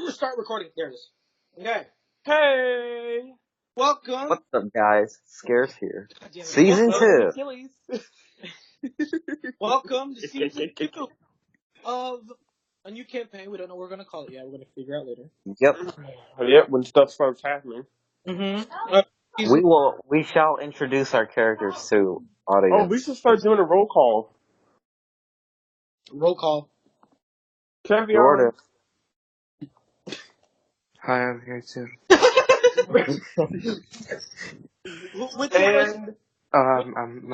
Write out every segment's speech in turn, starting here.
Start recording. There it is. Okay. Hey! Welcome. What's up, guys? Scarce here. God damn it. Season Welcome, 2. Achilles. welcome to season 2 of a new campaign. We don't know what we're gonna call it yet. We're gonna figure out later. Yep. Yep, when stuff starts happening. Mm-hmm. We shall introduce our characters to Oh, audience. we should start doing a roll call. Roll call. Caviar. Jordan. Hi, I'm here too. Which My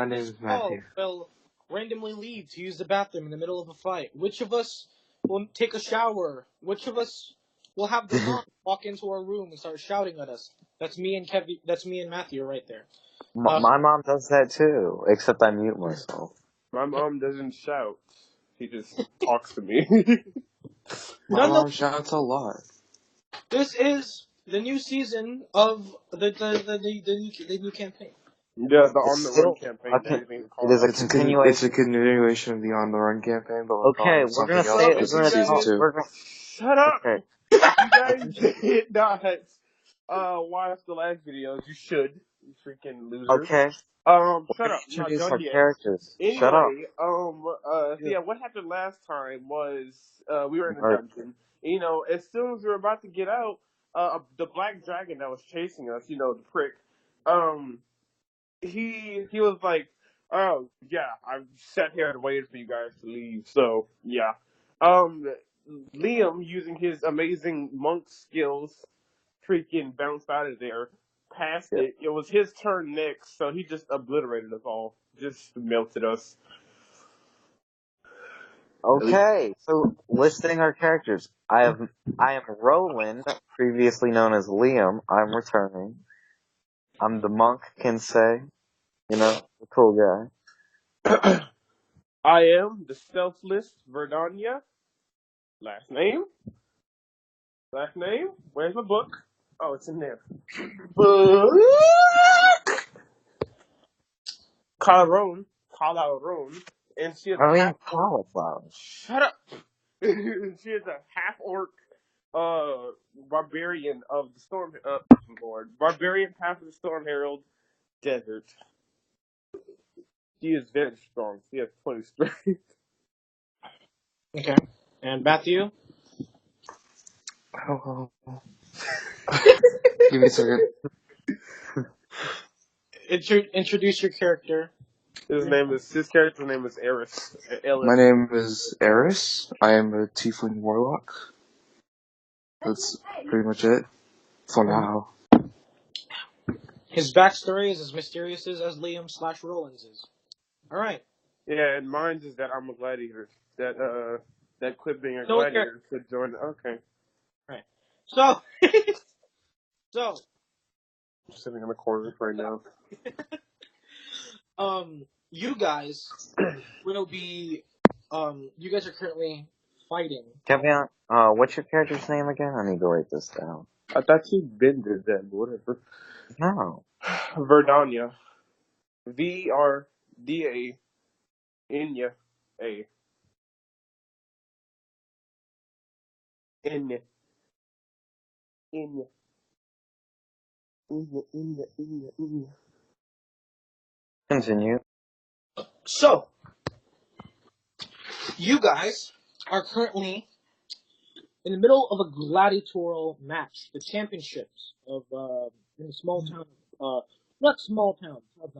name is Matthew. will randomly leave to use the bathroom in the middle of a fight? Which of us will take a shower? Which of us will have the mom walk into our room and start shouting at us? That's me and Kevin. That's me and Matthew right there. My mom does that too, except I mute myself. My mom doesn't shout. She just talks to me. My mom shouts a lot. This is the new season of the new campaign. Yeah, the On the Run campaign. It is a continuation. It's a continuation of the On the Run campaign, but we're calling Okay, it we're something gonna else say because we're it's gonna season talk. 2. We're gonna, Shut up! okay. You guys did not watch the last videos. You should. You freaking losers. Okay. Shut up. Not Introduce done our yet. characters. Anyway, Shut up. yeah, what happened last time was, we were in a dungeon. You know, as soon as we were about to get out, the black dragon that was chasing us, you know, the prick, he was like, oh, yeah, I've sat here and waited for you guys to leave, so, yeah. Liam, using his amazing monk skills, freaking bounced out of there, passed it. It was his turn next, so he just obliterated us all. Just melted us. Okay, so listing our characters. I am Roland, previously known as Liam. I'm returning. I'm the monk, can say. You know, the cool guy. I am the selfless Verdania. Last name? Last name? Where's my book? Oh, it's in there. Calderon. And she is a half cauliflower. Shut up. She is a half orc barbarian of the Storm Barbarian half of the Storm Herald Desert. She is very strong. She has 20 strength. Okay. And Matthew? Oh. Give me a second. Introduce your character. His character's name is Eris. My name is Eris. I am a tiefling warlock. That's pretty much it for now. His backstory is as mysterious as Liam / Roland's is. Alright. Yeah, and mine is that I'm a gladiator. That quit being a gladiator to join. Okay. Right. So, I'm sitting in the corner right now. you guys will be, you guys are currently fighting. Kevin, what's your character's name again? I need to write this down. I thought you did that, but whatever. No. Verdania. VRDA. Inya. A. Inya. Inya. Inya. Continue. So, you guys are currently in the middle of a gladiatorial match, the championships of in a small town, not small town, not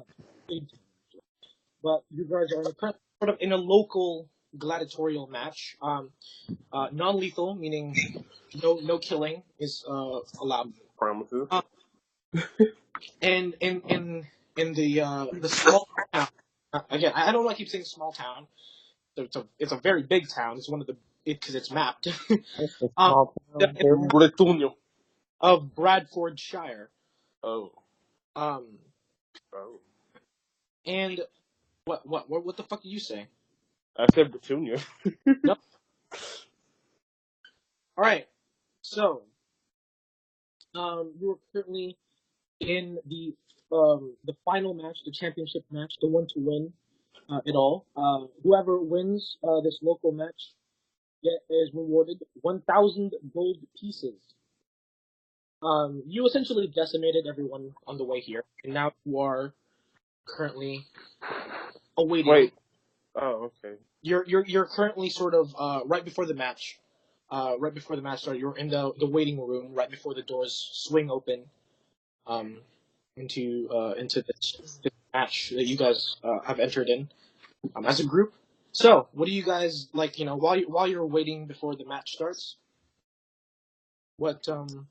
big town, but you guys are sort of in a local gladiatorial match. Non-lethal, meaning no killing is allowed. Promises. And in the small town, again, I don't know why I keep saying small town. It's a very big town. It's one of the because it's mapped. Of Bradfordshire. Oh. And what the fuck did you say? I said Petunia. Nope. All right. So, you are currently in the final match, the championship match, the one to win it all. Whoever wins this local match is rewarded 1,000 gold pieces. You essentially decimated everyone on the way here, and now you are currently awaiting. Wait. Oh, okay. You're currently sort of right before the match. Right before the match started, you're in the waiting room right before the doors swing open. Um, into this match that you guys have entered in as a group. So, what do you guys like? You know, while you're waiting before the match starts, what do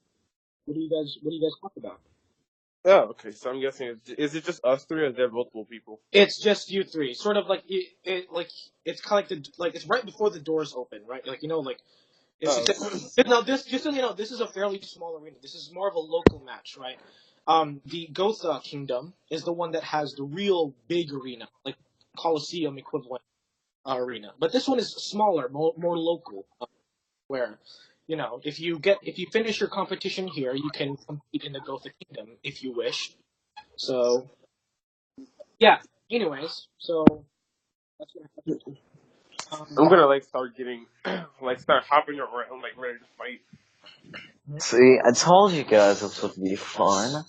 you guys talk about? Oh, okay. So I'm guessing is it just us three, or is there multiple people? It's just you three, sort of like like it's kind of like it's right before the doors open, right? Like like Oh. no, this just so you know, this is a fairly small arena. This is more of a local match, right? The Gotha Kingdom is the one that has the real big arena, like Colosseum equivalent arena. But this one is smaller, more local, where if you finish your competition here, you can compete in the Gotha Kingdom if you wish. So yeah. Anyways, so that's what happened. I'm gonna start getting start hopping around ready to fight. See, I told you guys this would be fun.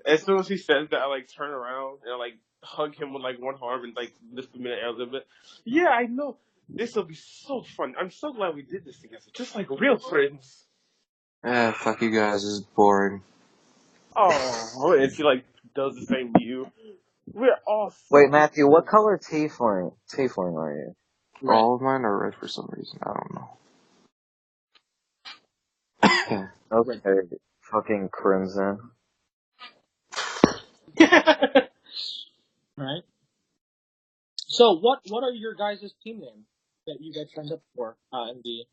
As soon as he says that, I turn around and hug him with one arm and lift him in the air a little bit. Yeah, I know. This will be so fun. I'm so glad we did this together, just like real friends. Fuck you guys, this is boring. Oh, and she does the same to you. We're all so Wait, Matthew, what color tiefling are you? Right. All of mine are red for some reason, I don't know. Okay, fucking crimson. Right. So what are your guys' team names that you guys signed up for in the?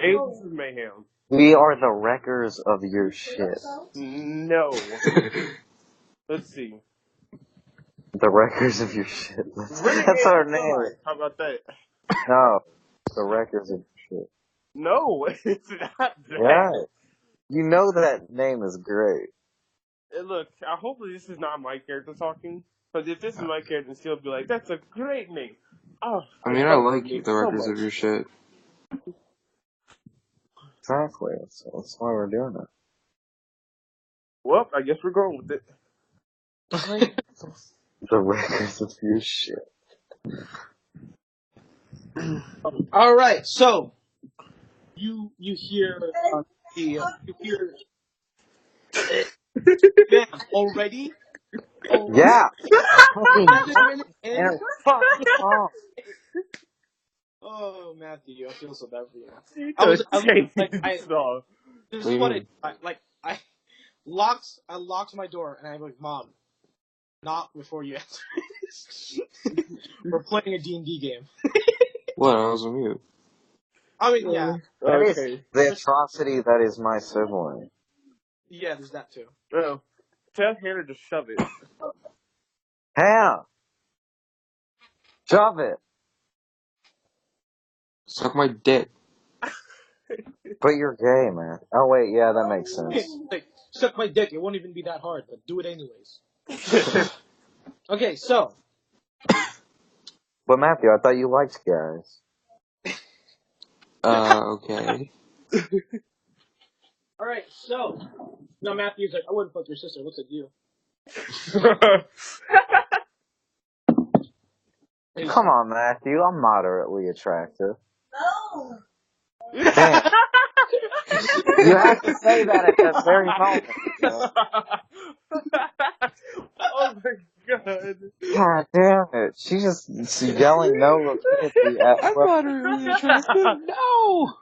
Agents of Mayhem. We are the wreckers of your shit. No. Let's see. The wreckers of your shit. That's our name. How about that? No, the wreckers of your shit. No, it's not that. Yeah, you know that name is great. And look, hopefully this is not my character talking. Because if this is my character, she'll be like, "That's a great name." Oh, I mean, I like the records so of your shit. Exactly. That's why we're doing it. Well, I guess we're going with it. The wreckers of your shit. All right. So you hear you hear. Damn, already? Yeah. Fucking And fuck off. oh, Matthew, I feel so bad for you. You I was so. this What do is you what mean? I locked my door and I'm like, Mom, not before you enter. We're playing a D&D game. What? I was on mute. I mean, yeah, That is Okay. the atrocity that is my sibling. yeah, there's that too. Well, tell Hannah to shove it. Hannah! Shove it! Suck my dick. But you're gay, man. Oh wait, yeah, that makes sense. Like, suck my dick. It won't even be that hard, but do it anyways. Okay, so But Matthew, I thought you liked guys. Okay. all right, so now Matthew's like, I wouldn't fuck your sister. Looks at you. Come on, Matthew. I'm moderately attractive. Damn. You have to say that at that very moment. Oh my god. God damn it. She's yelling no repeatedly at I'm moderately attractive. No!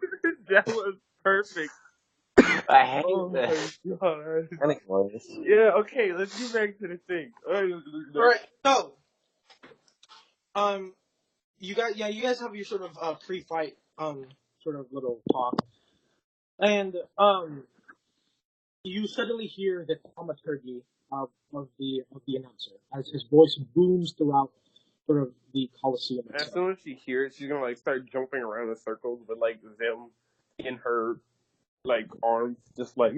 That was perfect. I hate Oh this. my god. Anyways. Yeah, okay, let's get back to the thing. All right, so you guys have your sort of pre-fight sort of little talk, and you suddenly hear the thaumaturgy of the announcer as his voice booms throughout sort of the Coliseum As itself. soon as she hears it, she's gonna start jumping around in circles with them in her arms, just All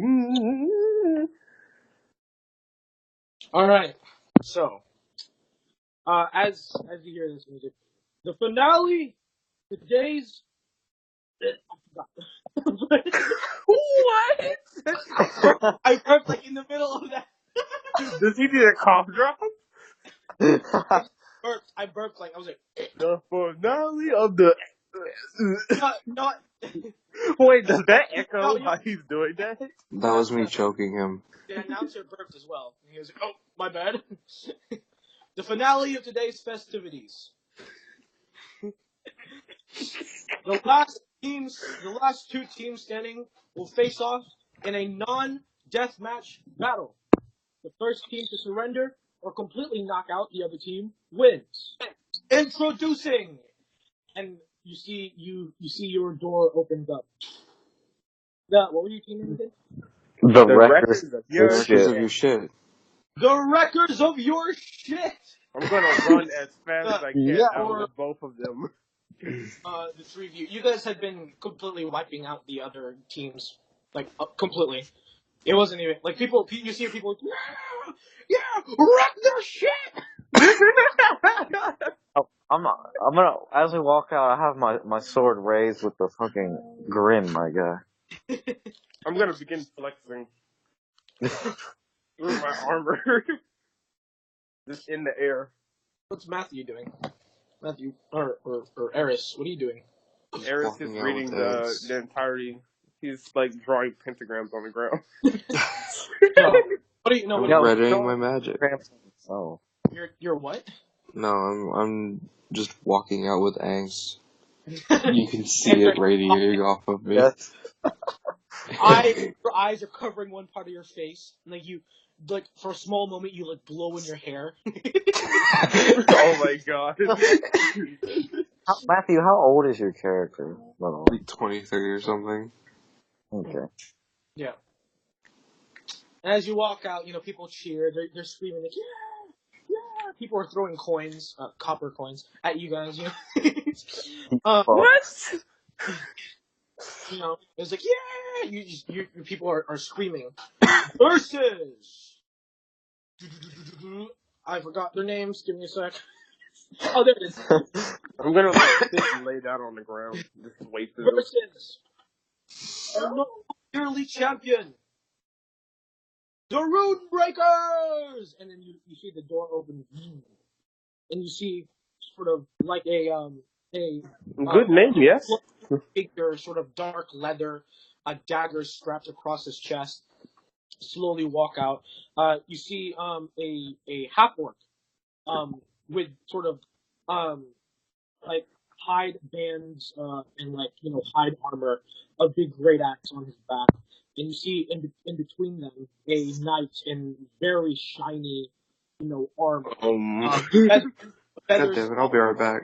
right, so as you hear this music, the finale, today's What? I burped like in the middle of that. Does he need a cough drop? I burped like I was like. The finale of the. No. Wait, does that echo No, how he's doing that? That was me choking him. The announcer burped as well. And he was like, "Oh, my bad." The finale of today's festivities. The last two teams standing will face off in a non-deathmatch battle. The first team to surrender or completely knock out the other team wins. Introducing, and you see your door opens up. What were your team name again? The The records records of of your Records shit. of your shit. The Wreckers of your shit. I'm gonna run as fast as I can Yeah. out with both of them. The three of you. You guys had been completely wiping out the other teams, like completely. It wasn't even like people. You see people, yeah, wreck their shit. Oh, I'm gonna, as we walk out, I have my sword raised with the fucking grin, my guy. I'm gonna begin flexing through my armor, just in the air. What's Matthew doing? Matthew or Eris, what are you doing? Eris is Walking out reading with eggs. the entirety. He's like drawing pentagrams on the ground. What do you know? I'm What readying my magic. Oh. you're what? No, I'm just walking out with angst. You can see it radiating off of me. Yes. Your eyes are covering one part of your face, and like for a small moment, you like blow in your hair. Oh my god. Matthew, how old is your character? No. Like 20, 30 or something. Okay. Yeah. And as you walk out, people cheer. They're screaming like, yeah, yeah. People are throwing coins, copper coins, at you guys. What? It's like, yeah. You people are screaming. Versus. I forgot their names. Give me a sec. Oh, there it is. I'm gonna sit and lay down on the ground. Just wait for them. Versus our yearly champion, the Rune Breakers. And then you see the door open, and you see sort of like a Good name, yes. figure, sort of dark leather, a dagger strapped across his chest, slowly walk out. You see a half orc with sort of like hide bands and like hide armor, a big great axe on his back, and you see in between them a knight in very shiny armor, God feathers, damn it, I'll be right back.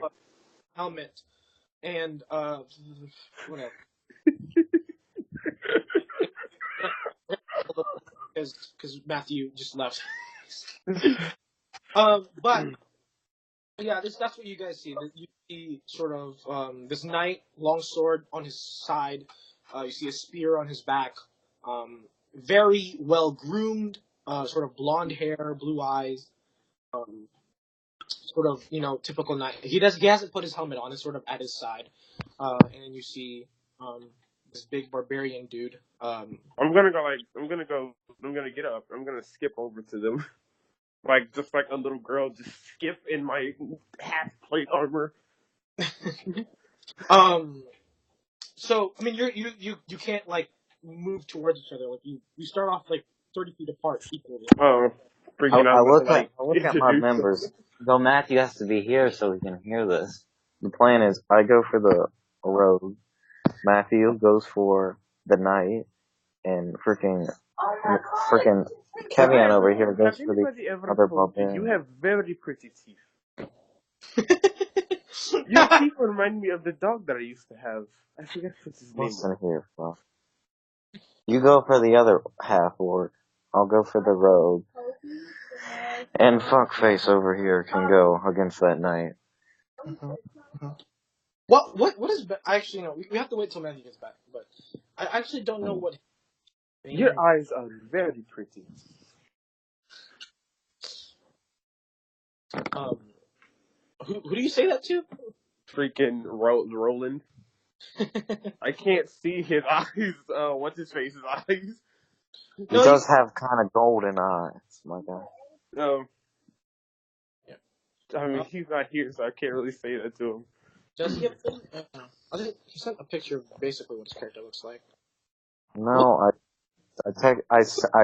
helmet, and what else? Because Matthew just left. But yeah, that's what you guys see. You see sort of this knight, long sword on his side. You see a spear on his back. Very well groomed, sort of blonde hair, blue eyes. Sort of typical knight. He hasn't put his helmet on. It's sort of at his side. And then you see this big barbarian dude. I'm gonna get up. I'm gonna skip over to them. Like, just like a little girl, just skip in my half plate armor. So I mean, you can't like move towards each other. Like you start off like 30 feet apart equally. Oh, freaking I out look like at my members. Though Matthew has to be here so he can hear this. The plan is I go for the rogue, Matthew goes for the knight, and freaking Kevin over here goes for the other barbarian. You have very pretty teeth. Your teeth remind me of the dog that I used to have. I forget what his name was. Listen here, bro. You go for the other half orc. I'll go for the rogue. And fuckface over here can go against that knight. What is I actually know we have to wait till Matthew gets back, but I actually don't know what. Your eyes are very pretty. Who do you say that to? Freaking Roland. I can't see his eyes. What's his face's eyes? He No, does have kind of golden eyes, my guy. Um, yeah. I mean, he's not here, so I can't really say that to him. Does he have? I think he sent a picture of basically what his character looks like. What? No, I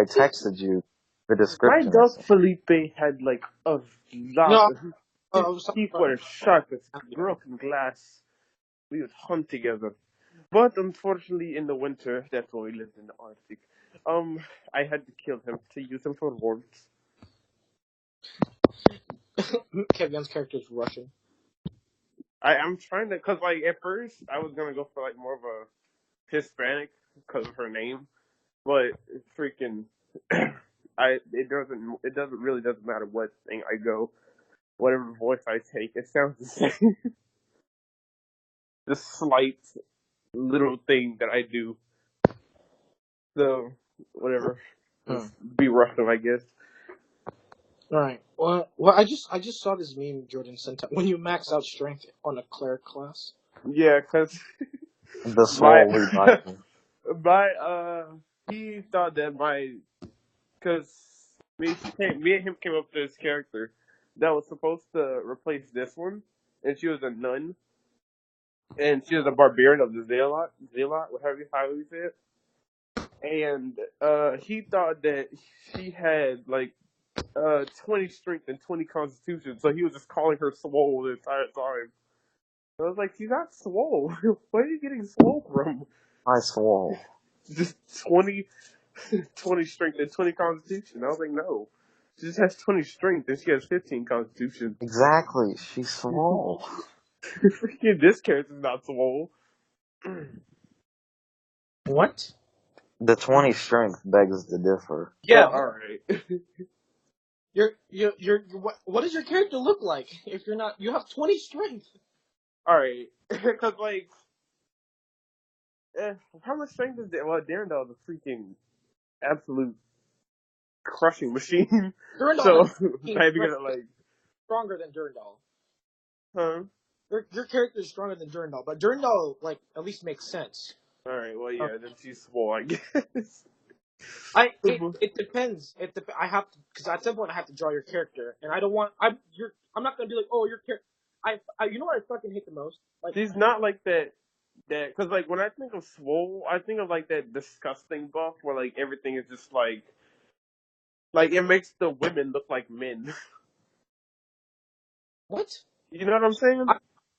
texted you the My description. dog Felipe had like a lot No, of I his was talking teeth about. were sharp as broken glass. We would hunt together. But unfortunately, in the winter, that's when we lived in the Arctic. I had to kill him to use him for warmth. Kevin's character is Russian. I'm trying to, cause like at first I was gonna go for like more of a Hispanic because of her name, but freaking, it doesn't really doesn't matter what thing I go, whatever voice I take, it sounds the same. The slight little thing that I do, so whatever, Hmm. just be Russian, I guess. All right. Well, I just saw this meme Jordan sent out. When you max out strength on a cleric class. Yeah, cause The my swole Bible. my he thought that cause me and him came up with this character that was supposed to replace this one, and she was a nun, and she was a barbarian of the Zealot, however you say it. And he thought that she had like 20 strength and 20 constitution, so he was just calling her swole the entire time. I was like, she's not swole. Where are you getting swole from? I swole. Just 20, 20 strength and 20 constitution. I was like, no. She just has 20 strength and she has 15 constitution. Exactly, she's swole. Freaking this character's not swole. What? The 20 strength begs to differ. Yeah. Alright. What does your character look like if you're not? You have 20 strength. Alright. Because, like, how much strength is there? Well, Darendal's a freaking absolute crushing machine. Durandal So, has 15 maybe strength. gonna, like, Stronger than Durandal. huh? Your character is stronger than Durandal, but Durandal like at least makes sense. Alright, well, yeah, then she's swole, I guess. It depends. I have to because at some point I have to draw your character, and I don't want I'm not gonna be like, oh, your character. You know what I fucking hate the most? Like, She's not like that, cause like when I think of swole, I think of like that disgusting buff where like everything is just like it makes the women look like men. what? You know what I'm saying?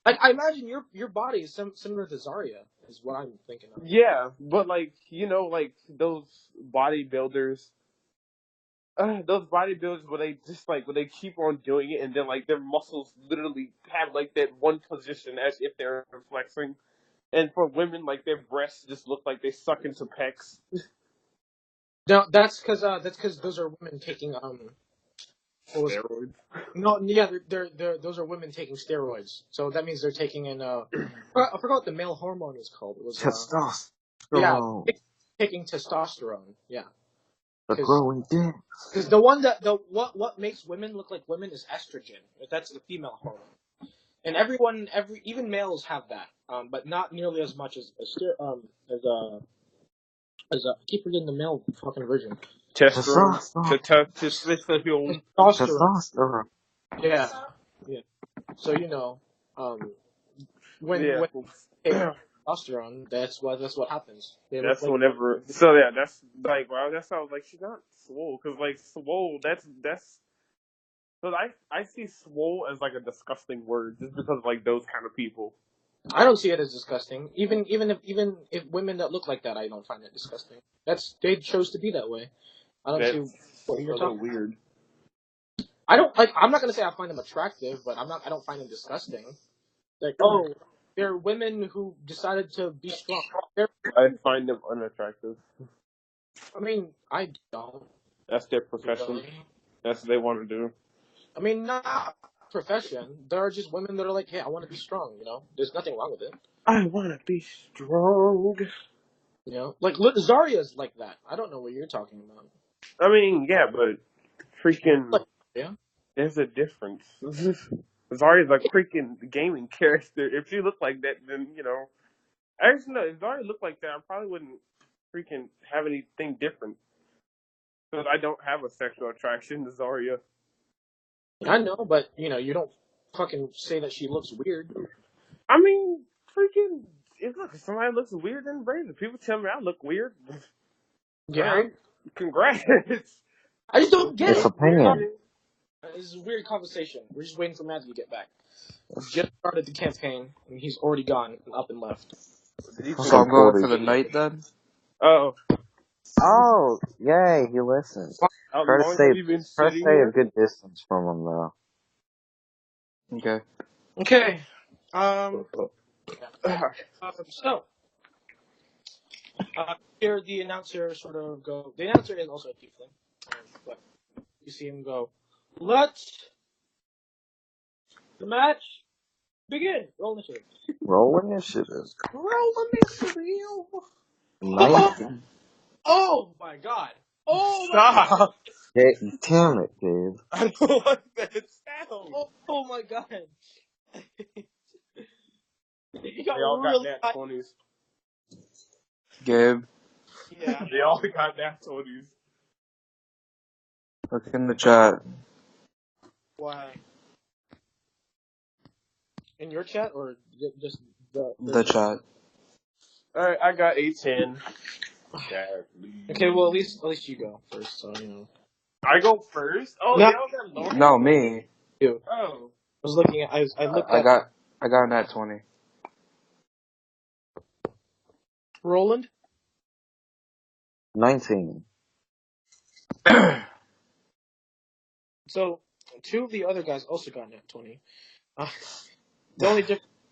I imagine your body is similar to Zarya, is what I'm thinking of. Yeah, but like like those bodybuilders where they just like where they keep on doing it and then like their muscles literally have like that one position as if they're flexing. And for women, like their breasts just look like they suck into pecs. No, that's because those are women taking what was it? Steroids. No, yeah, they're those are women taking steroids. So that means they're taking in I forgot what the male hormone is called. It was yeah, Testosterone. taking testosterone. Yeah, The growing dick. because the one that the what makes women look like women is estrogen. That's the female hormone, and even males have that, but not nearly as much as I keep forgetting the male fucking version. Testosterone. Testosterone. Testosterone. Testosterone. Testosterone. Yeah, yeah. So when they take Yeah. testosterone, that's what happens. They look That's like whenever. So yeah, that's like wow. That sounds like she's not swole because like swole. That's. Cause I see swole as like a disgusting word just because of, like those kind of people. I don't see it as disgusting. Even if women that look like that, I don't find it disgusting. They chose to be that way. I don't see That's what a you're little talking. weird. I don't like. I'm not gonna say I find them attractive, but I don't find them disgusting. Like, oh, they're women who decided to be strong. I find them unattractive. I mean, I don't That's their profession. really. That's what they want to do. I mean, not profession. There are just women that are like, hey, I want to be strong. There's nothing wrong with it. I want to be strong. Like Zarya's like that. I don't know what you're talking about. I mean, yeah, but freaking, Like, yeah. there's a difference. Zarya's a freaking gaming character. If she looked like that, then Actually, no, if Zarya looked like that, I probably wouldn't freaking have anything different. Because I don't have a sexual attraction to Zarya. I know, but you don't fucking say that she looks weird. I mean, freaking, if somebody looks weird, then brave it. People tell me I look weird. Yeah, Alright, congrats. I just don't get It's it. opinion. This is a weird conversation. We're just waiting for Matthew to get back. We just started the campaign, and he's already gone and up and left. So I'm going for Fucking the knight then? Oh, Oh, yay, he listened. how Try to long stay, have you been try to sitting stay a here? good distance from him, though. Okay. Okay. Here the announcer sort of go. The announcer is also a tiefling, but you see him go. Let the match begin. Roll initiative. Roll initiative. Roll initiative. 19. Oh my god. Oh my god. Stop! Damn it, Gabe. I don't like that sound. Oh my god. He got They all got really nat high. 20s. Gabe, Yeah. They all got nat 20s. look in the chat. Why? In your chat or just The chat. Alright, I got a 10. Okay, well at least you go first, so I go first? Oh, No, they all got lower? No, me. you. Oh. I was looking at. I looked I at got a nat 20. Roland. 19. So two of the other guys also got nat 20. The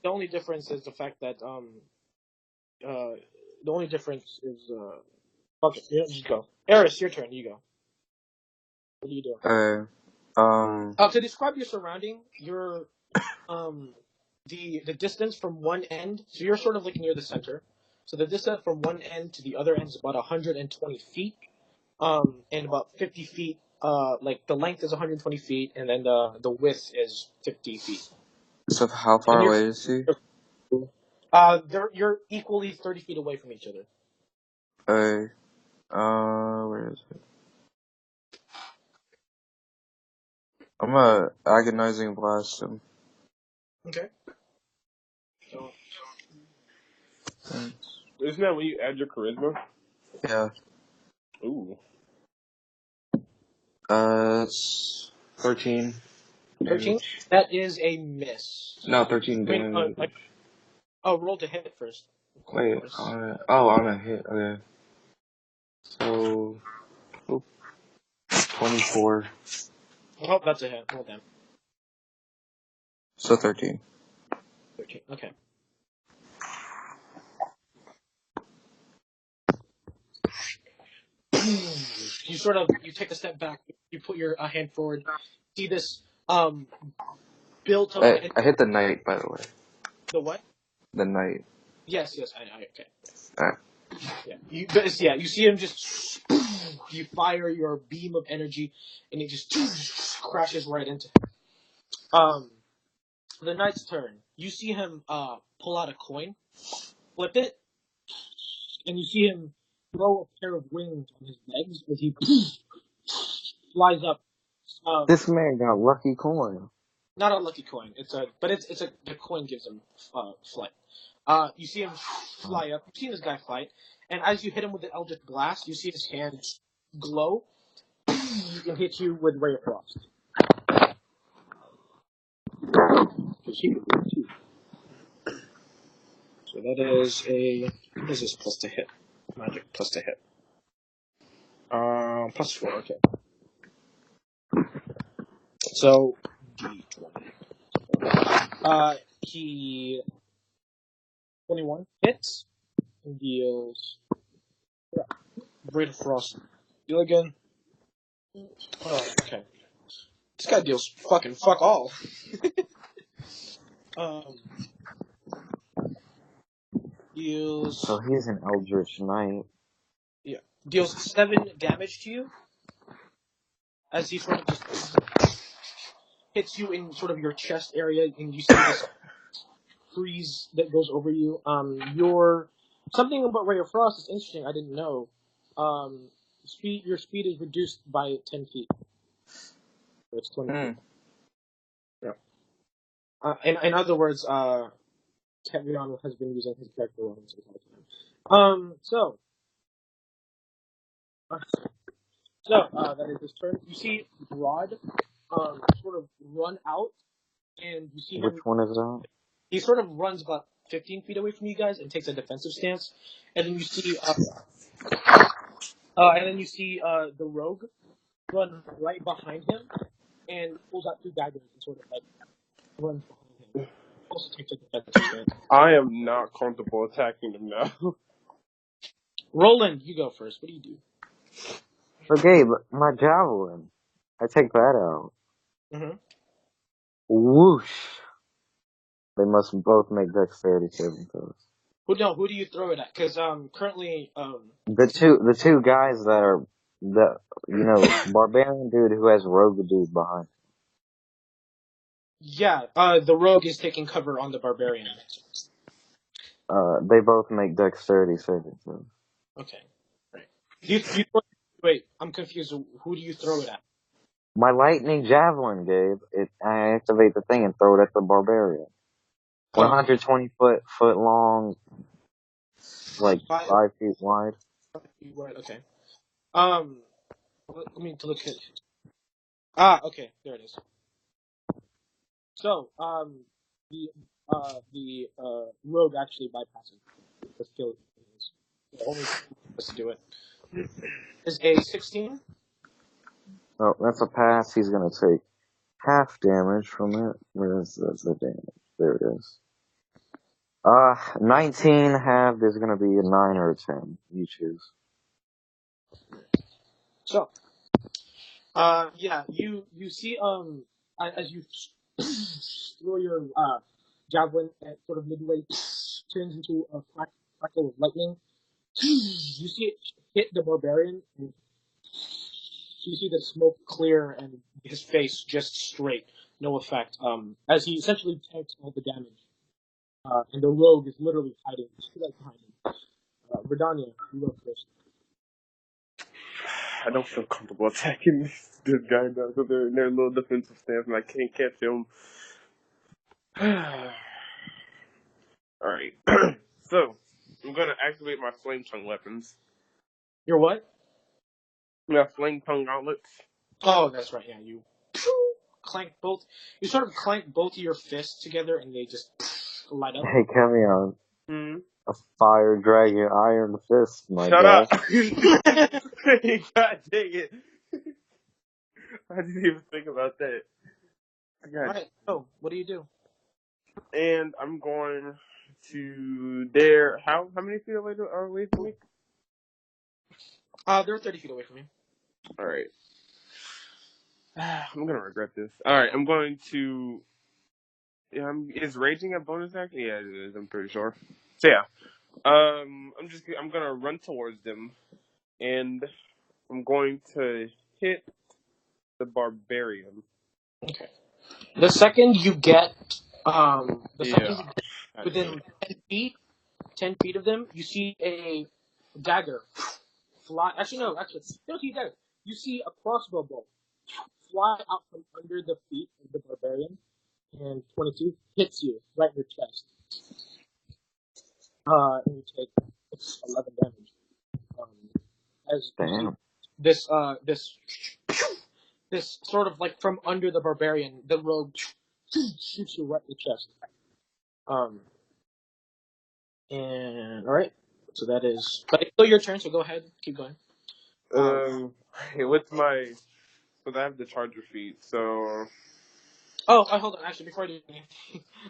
only difference is the fact that the only difference is fuck it, just go. Eris, your turn. You go. What are you doing? To describe your surrounding, you're the distance from one end. So you're sort of like near the center. So the distance from one end to the other end is about 120 feet. And about 50 feet. Like the length is 120 feet, and then the width is 50 feet. So how far And away is he? you're equally 30 feet away from each other. Where is it? I'm gonna agonizing blast him. Okay. So, Isn't that when you add your charisma? Yeah. Ooh. It's 13. 13. Damage. That is a miss. No, 13 I mean, damage. roll to hit first. Of Wait, course. on a hit. Okay. So, 24. Oh, that's a hit. Well done. So 13. 13. Okay. You take a step back. You put your hand forward. See this built up. I hit the knight, by the way. The what? The knight. Yes. I okay. Alright. Yeah. You see him just. You fire your beam of energy, and it just crashes right into him. The knight's turn. You see him pull out a coin, flip it, and you see him throw a pair of wings on his legs as he flies up. This man got lucky coin. Not a lucky coin. The coin gives him flight. You see him fly up. You've seen this guy fight, and as you hit him with the Eldritch Blast, you see his hand glow and hit you with Ray of Frost. So that is what is this plus to hit? Magic plus to hit. Plus 4. Okay. So D20. He 21 hits and deals Braid of Frost. Deal again. Oh, okay. This guy deals fucking fuck all. Deals. So he's an Eldritch Knight. Yeah. Deals 7 damage to you as he sort of just hits you in sort of your chest area, and you see this freeze that goes over you. Your something about Ray of Frost is interesting. I didn't know. Your speed is reduced by 10 feet. So it's 20 feet. Yeah. In other words, Kevion has been using his character wrong this entire time. That is his turn. You see Rod, sort of run out, and you see Which him. one is that? He sort of runs about 15 feet away from you guys and takes a defensive stance. And then you see, the rogue run right behind him and pulls out two daggers and sort of like runs behind him. Also takes a defensive stance. I am not comfortable attacking them now. Roland, you go first. What do you do? So Gabe, my javelin. I take that out. Mm-hmm. Whoosh. They must both make dexterity saving throws. Who do you throw it at? Because currently The two guys that are barbarian dude who has rogue dude behind. the rogue is taking cover on the barbarian. They both make dexterity saving throws. Okay. Right. Wait, I'm confused. Who do you throw it at? My lightning javelin, Gabe. I activate the thing and throw it at the barbarian. 120 foot long, like 5 feet wide. Right, okay. Let me to look at. Okay, there it is. So, the rogue actually bypasses the skill. The only was to do it is a 16. Oh, that's a pass. He's gonna take half damage from it. Where is the damage? There it is. 19 halved is gonna be a 9 or a 10. You choose. So, you see, as you throw your javelin at sort of midway, turns into a crackle of lightning. You see it hit the barbarian, and you see the smoke clear and his face just straight, no effect. As he essentially tanks all the damage, and the rogue is literally hiding right behind him. Verdania, you go first. I don't feel comfortable attacking this guy now because they're in their little defensive stance and I can't catch him. Alright. So, I'm gonna activate my flame tongue weapons. Your what? My flame tongue gauntlets. Oh, that's right. Yeah, you clank both. You sort of clank both of your fists together, and they just light up. Hey, Kevion. Hmm. A fire dragon iron fist, my Shut guy. up! God dang it. I didn't even think about that. All right. So, what do you do? And I'm going to there. How many feet away are away from me? They're 30 feet away from you. All right. I'm gonna regret this. All right. I'm going to. Is raging a bonus action? Yeah, it is. I'm pretty sure. So yeah. I'm gonna run towards them, and I'm going to hit the barbarian. Okay. The second you get, Yeah. within 10 feet of them, you see a dagger fly. Actually, no. Actually, you don't see a dagger. You see a crossbow bolt fly out from under the feet of the barbarian, and 22 hits you right in your chest. And you take 11 damage. As you see Damn. this sort of like from under the barbarian, the rogue shoots you right in the chest. And all right, so that is. But it's still your turn, so go ahead, keep going. What's my? But I have the charger feet, so. Hold on. Actually, before I do anything,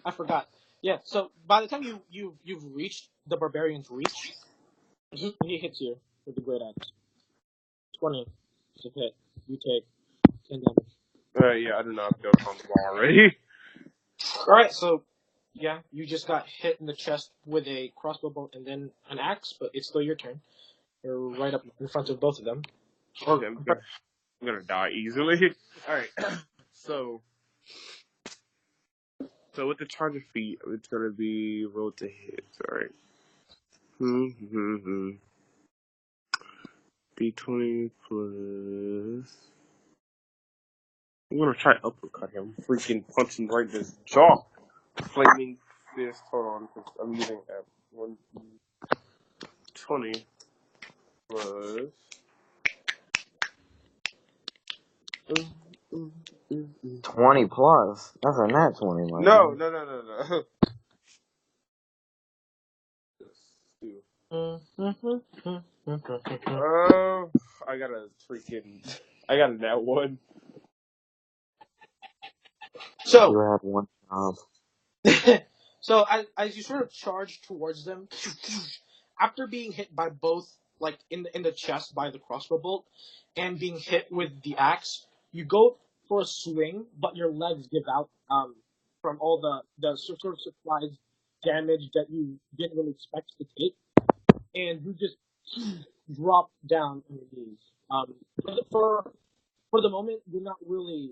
I forgot. Yeah. So by the time you've reached the barbarian's reach, he hits you with the great axe. 20 to hit. You take 10 damage. Yeah, I do not feel comfortable already. All right, so yeah, you just got hit in the chest with a crossbow bolt and then an axe, but it's still your turn. You're right up in front of both of them. Okay, I'm gonna die easily. All right, so So with the charger feet, it's gonna be roll to hit. All right. D20 plus. I'm gonna try to uppercut him. Freaking punch him right in his jaw. Flaming fist. Hold on, because I'm using that 120 plus. 20 plus. That's a nat 20, my No. dude. I got a freaking. I got a nat one. You So, had one job. so as you sort of charge towards them, after being hit by both, like in the chest by the crossbow bolt, and being hit with the axe, you go for a swing, but your legs give out from all the sort of surprise damage that you didn't really expect to take, and you just drop down on your knees. Um, for the moment, you're not really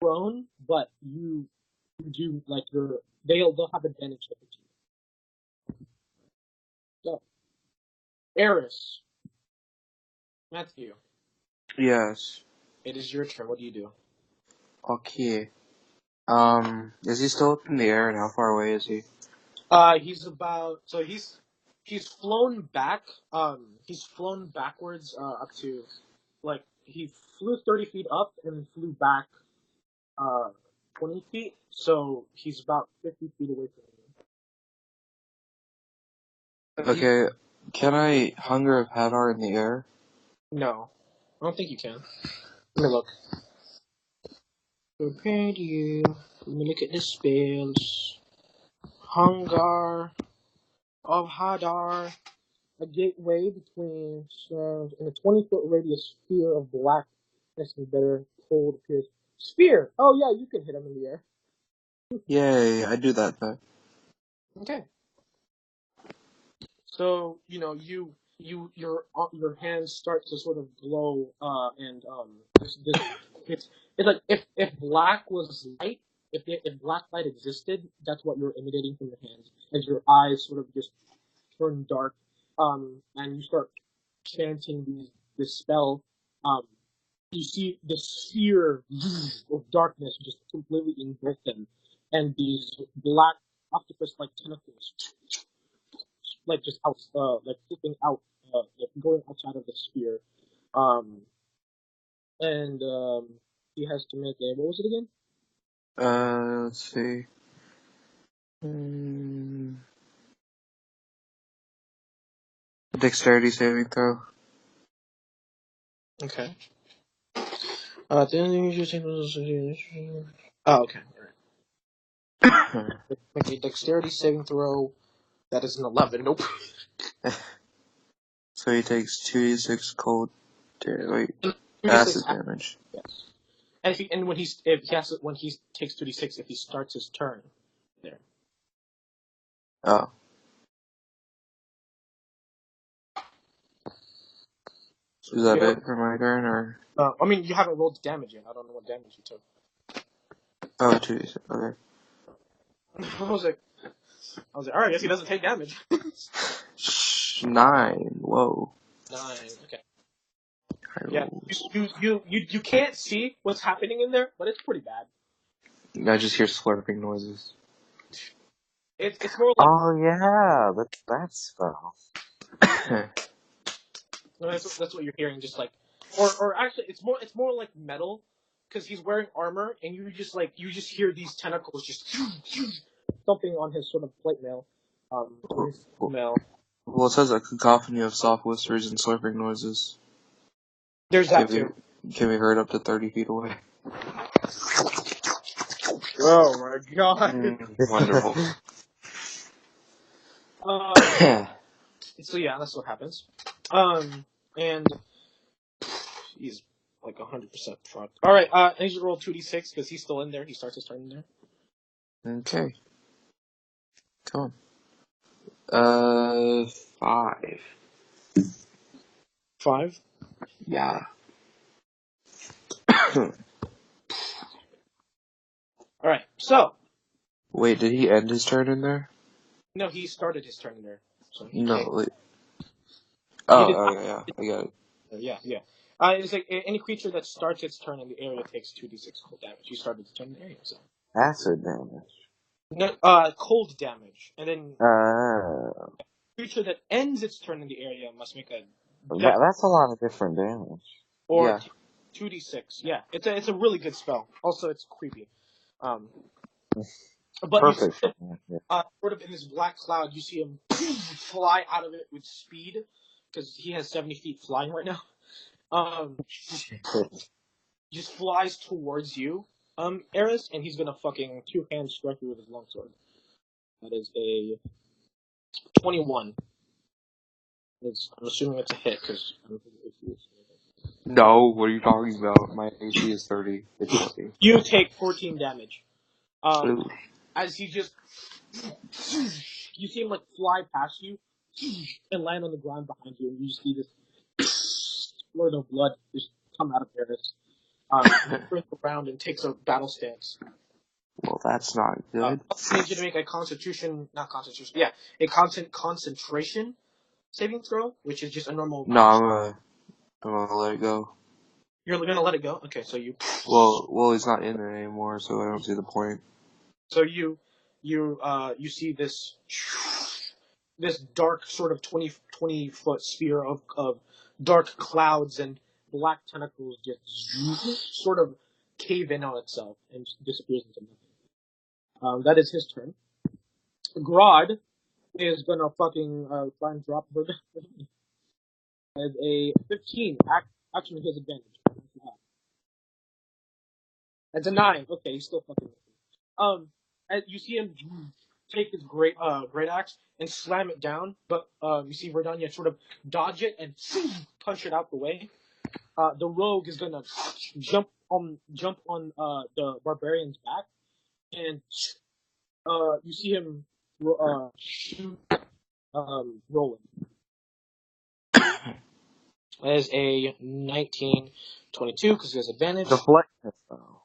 prone, but you do like they'll have advantage over you. So, Eris, Matthew, Yes. it is your turn. What do you do? Okay. Is he still up in the air, and how far away is he? He's about so he's flown back. He's flown backwards up to like he flew 30 feet up and flew back uh 20 feet. So he's about 50 feet away from you. Okay. Can I Hunger of Hadar in the air? No, I don't think you can. Let me look. Prepare you. Let me look at the spells. Hunger of Hadar. A gateway between stars in a 20-foot radius sphere of blackness and bitter cold appears. Sphere! Oh yeah, you can hit him in the air. Yay! I do that then. Okay. So, your hands start to sort of glow, and it's like if black was light, if black light existed, that's what you're emanating from your hands as your eyes sort of just turn dark, and you start chanting this spell. Um, you see the sphere of darkness just completely engulf them, and these black octopus-like tentacles, like just out, like flipping out, like going outside of the sphere. Um, and he has to make a what was it again? Let's see. Hmm. Dexterity saving throw. Okay. Then you take. Oh, okay. All right. Make a dexterity saving throw. That is an 11. Nope. So he takes 2d6 cold. Wait, 2d6. acid damage. Yes. And when he takes 2d6 if he starts his turn there. Oh. Is that it for my turn, or? I mean, you haven't rolled damage yet. I don't know what damage you took. Oh, 2d6. Okay. I was like, all right, I guess he doesn't take damage. 9. Whoa. 9. Okay. High Yeah. rolls. You can't see what's happening in there, but it's pretty bad. I just hear slurping noises. It's more like Oh yeah, that spell. no, that's what you're hearing. Just like, or actually, it's more like metal, because he's wearing armor, and you just hear these tentacles just thumping on his sort of plate mail, on his mail. Well, it says a cacophony of soft whispers and slurping noises There's can that be too. can be heard up to 30 feet away. Oh my god. Wonderful. So yeah, that's what happens. And he's like 100% fucked. All right, I need you to roll 2d6 because he's still in there. He starts his turn in there. Okay. Come on. 5. 5. Yeah. All right, so Wait, did he end his turn in there? No, he started his turn there, so he No, takes. wait. He Oh, did. oh yeah, I got it. Yeah. It's like any creature that starts its turn in the area takes 2d6 cold damage. You started the turn in the area, so. Acid damage. No, cold damage, and then creature that ends its turn in the area must make a death That's a lot of different damage. or Yeah. 2d6. Yeah, it's a really good spell. Also, it's creepy. Um, but you see Perfect for him, me. Yeah. sort of in this black cloud, you see him fly out of it with speed because he has 70 feet flying right now. Just flies towards you, Eris, and he's gonna fucking two-hand strike you with his longsword. That is a 21. I'm assuming it's a hit because I don't think the AC is. No, what are you talking about? My AC is 30. It's 20. You take 14 damage. Ooh. As he just, you see him like fly past you and land on the ground behind you, and you just see this squirt of blood just come out of Eris. Turns around and takes a battle stance. Well, that's not good. I need you to make a concentration saving throw, which is just a normal. No, I'm gonna let it go. You're gonna let it go. Okay, so you. Well, he's not in there anymore, so I don't see the point. So you see this dark sort of 20 foot sphere of dark clouds and black tentacles just sort of cave in on itself and disappears into nothing. That is his turn. Grodd is gonna fucking try and drop her as a 15. Actually, he has advantage. That's a 9. Okay, he's still fucking. As you see him take his great axe and slam it down, but you see Verdania sort of dodge it and punch it out the way. The rogue is gonna jump on the barbarian's back, and you see him shoot Roland. That is a 19, 22 because he has advantage. Deflect missile.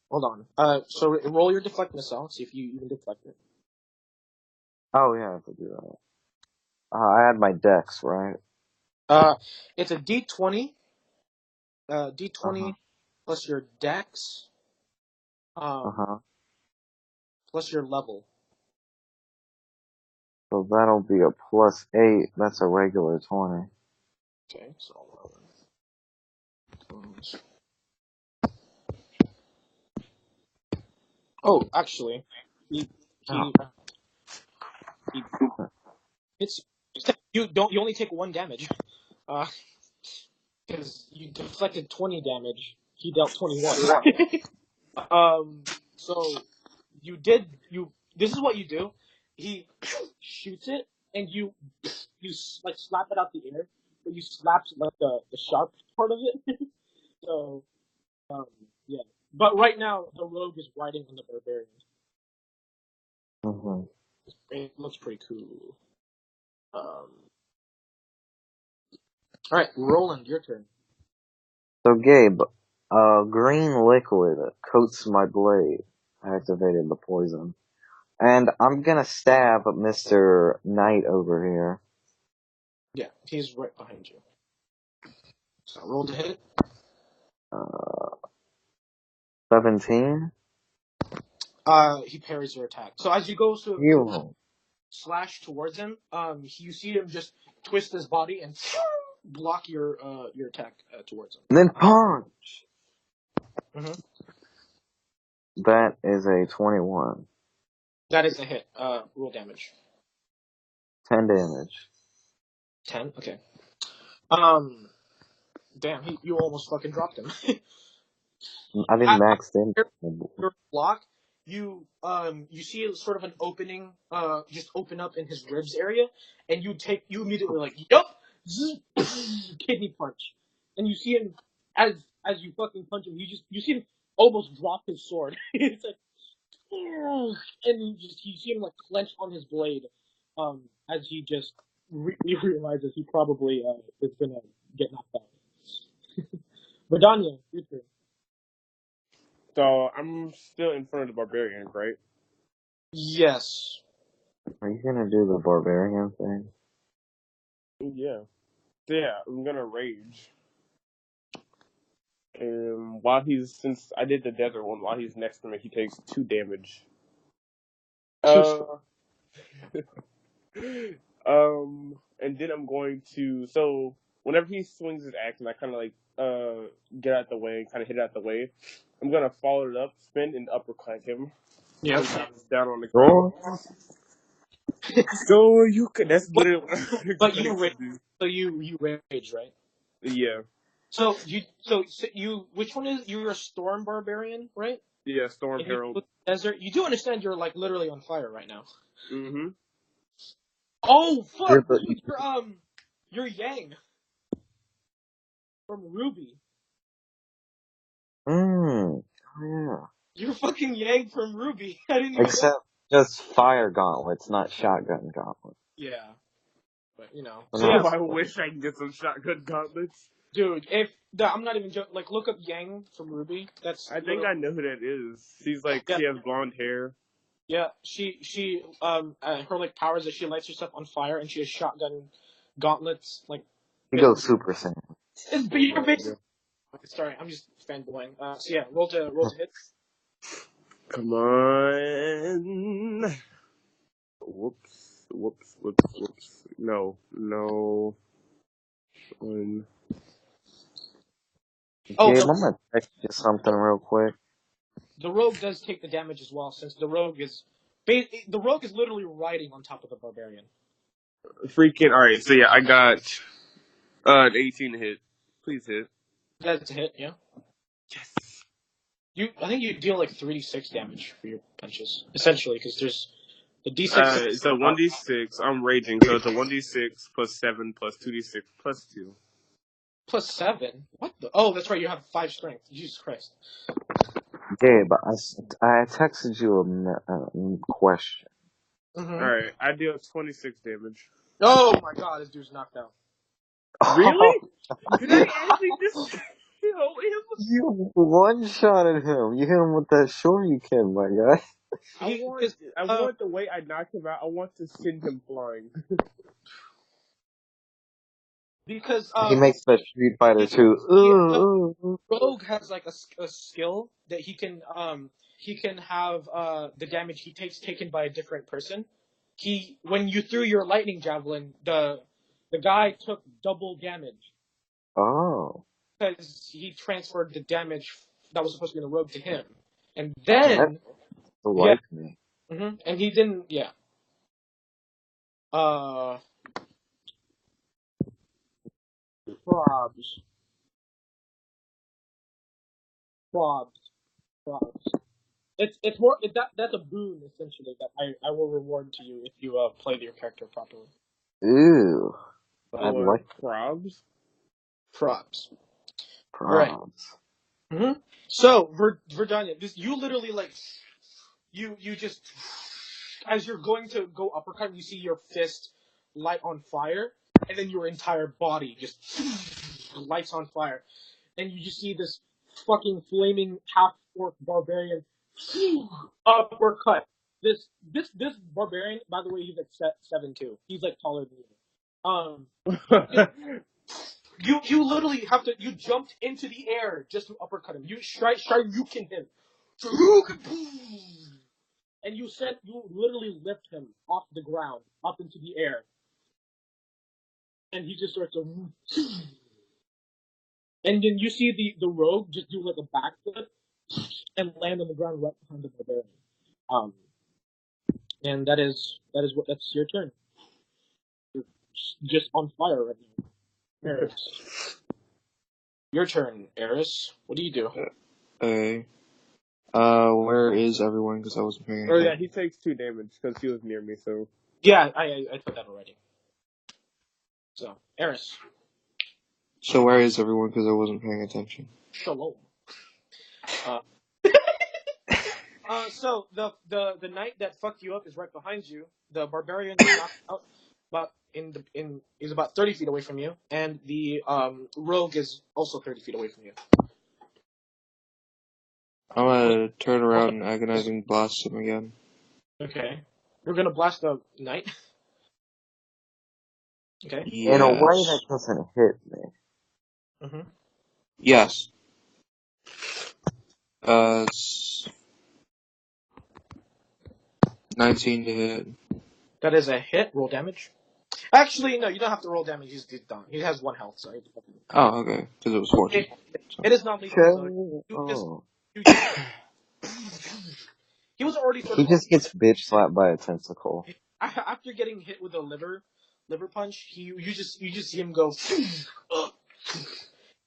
Hold on. So roll your deflect missile. See if you even deflect it. Oh yeah, I have to do that. I had my dex, right? It's a D20. D20 Uh-huh. plus your dex, Uh-huh. plus your level. So that'll be a +8. That's a regular 20. Okay, so 11. Oh, actually, he Oh. he he hits you. You only take 1 damage. Because you deflected 20 damage. He dealt 21. So this is what you do. He shoots it, and you like slap it out the air, but you slap like the sharp part of it. So um, yeah. But right now the rogue is riding on the barbarian. Mm-hmm. It looks pretty cool. All right, Roland, your turn. So Gabe, green liquid coats my blade. I activated the poison. And I'm gonna stab Mr. Knight over here. Yeah, he's right behind you. So roll to hit. 17? He parries your attack. So as you go to You. slash towards him, you see him just twist his body and block your attack towards him. Then punch! Mm-hmm. That is a 21. That is a hit. Roll damage. 10 damage. 10. Okay. Damn, you almost fucking dropped him. I didn't max damage. Your block, you see sort of an opening, just open up in his ribs area, and you immediately like, yup, kidney punch, and you see him as you fucking punch him, you see him almost drop his sword. It's like, and you see him like clench on his blade, as he just he realizes he probably is gonna get knocked out. Verdania, your turn. So I'm still in front of the barbarian, right? Yes. Are you gonna do the barbarian thing? Yeah. So yeah, I'm gonna rage. And since I did the desert one, while he's next to me, he takes 2 damage. Two. Uh, and then I'm going to, so whenever he swings his axe and I kind of like, get out the way, kind of hit out the way, I'm gonna follow it up, spin, and uppercut him. Yeah. Once I was down on the ground. Sure. So you could, that's But literally what I'm but going you to rage. do. So you rage, right? Yeah. So you which one is you're a storm barbarian, right? Yeah, Storm And you Herald. do desert. You do understand you're like literally on fire right now. Mm-hmm. Oh Yeah, fuck, but dude, you're Yang from Ruby. oh yeah. You're fucking Yang from Ruby. I didn't even know. Except just fire gauntlets, not shotgun gauntlets. Yeah, but you know. We're So not yeah, Oh, I split. wish I could get some shotgun gauntlets. dude, I'm not even joking. Like, look up Yang from Ruby. That's I think literally I know who that is. She's like, yeah, she has blonde hair. yeah. Her like powers that she lights herself on fire and she has shotgun gauntlets. Like, He goes Super Saiyan. it's you're basically. Sorry, I'm just fanboying. So yeah, roll to hit. Come on. Whoops. No. One. Oh, Gabe, I'm gonna text you something real quick. the rogue does take the damage as well, since the rogue is literally riding on top of the barbarian. Freaking, alright, so yeah, I got an 18 hit. Please hit. That's a hit, yeah. Yes. I think you deal like 3d6 damage for your punches, essentially, because there's the d6 It's a 1d6. I'm raging, so it's a 1d6 plus 7 plus 2d6 plus 2. plus 7. What the? Oh, that's right. You have 5 strength. Jesus Christ. Gabe, I texted you a question. Mm-hmm. Alright, I deal 26 damage. Oh my God, this dude's knocked out. Really? Did I actually just kill him? You one-shotted him. You hit him with that shoryuken, my guy. I want the way I knocked him out. I want to send him flying. Because He makes that Street Fighter he, 2. the Ooh. rogue has like a skill that he can have the damage he takes taken by a different person. When you threw your lightning javelin, the guy took double damage Oh. because he transferred the damage that was supposed to be in the rogue to him, and That then yeah, like me. and he didn't probs probs. It's more that's a boon essentially that I will reward to you if you play your character properly. Ooh. I'd Oh, like probs? Props. All right. proms. So Verdania, you literally like you just as you're going to go uppercut, you see your fist light on fire, and then your entire body just lights on fire, and you just see this fucking flaming half-orc barbarian uppercut. This barbarian, by the way, he's like 7'2". He's like taller than you. You literally have to. You jumped into the air just to uppercut him. You Shoryuken him, and you literally lift him off the ground up into the air, and he just starts to. And then you see the rogue just do like a backflip and land on the ground right behind the barbarian. And that's your turn. You're just on fire right now. Eris. Your turn, Eris. What do you do? Hey. Where is everyone? Because I wasn't paying Oh attention. yeah, he takes 2 damage because he was near me, so. Yeah, I put that already. So, Eris. So where is everyone? Because I wasn't paying attention. Shalom. So the knight that fucked you up is right behind you. The barbarian that knocked out, but is about 30 feet away from you, and the rogue is also 30 feet away from you. I'm gonna turn around and agonizing blast him again. Okay. We're gonna blast the knight. Okay. In a way that Yes. doesn't hit me. Mm-hmm. Yes. It's 19 to hit. That is a hit. Roll damage. Actually, no, you don't have to roll damage. He's done. He has 1 health, so Oh, okay. Because it was 14. it is not lethal. So you just he was already sort He of just gets bitch slapped by a tentacle. after getting hit with a liver punch. You just see him go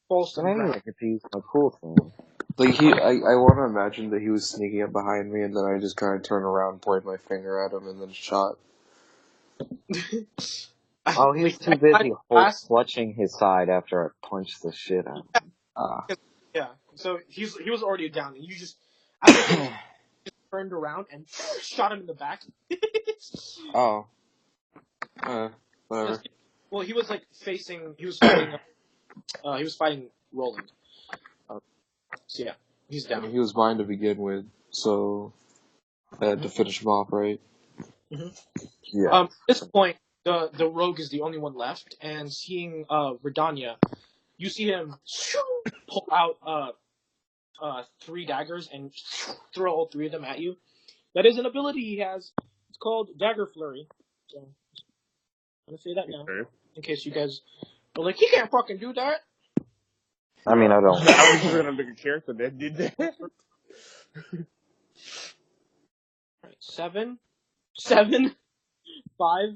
falls to the Maybe ground. I could use my cool thing. Like, I want to imagine that he was sneaking up behind me, and then I just kind of turned around, pointed my finger at him, and then shot. Oh, he was too busy clutching his side after I punched the shit out of him. Yeah, so he was already down, and you just after getting just turned around and shot him in the back. Oh. Whatever. Well, he was like facing. He was fighting. He was fighting Roland. So yeah, he's I down. mean, he was mine to begin with, so I had to finish him off, right? Mm-hmm. Yeah. At this point, the rogue is the only one left, and seeing Redania, you see him pull out 3 daggers and throw all 3 of them at you. That is an ability he has. It's called Dagger Flurry. So I'm gonna say that now, in case you guys are like, he can't fucking do that. I mean, I don't. I was just gonna make a character that did that. Right, 7, 7, 5.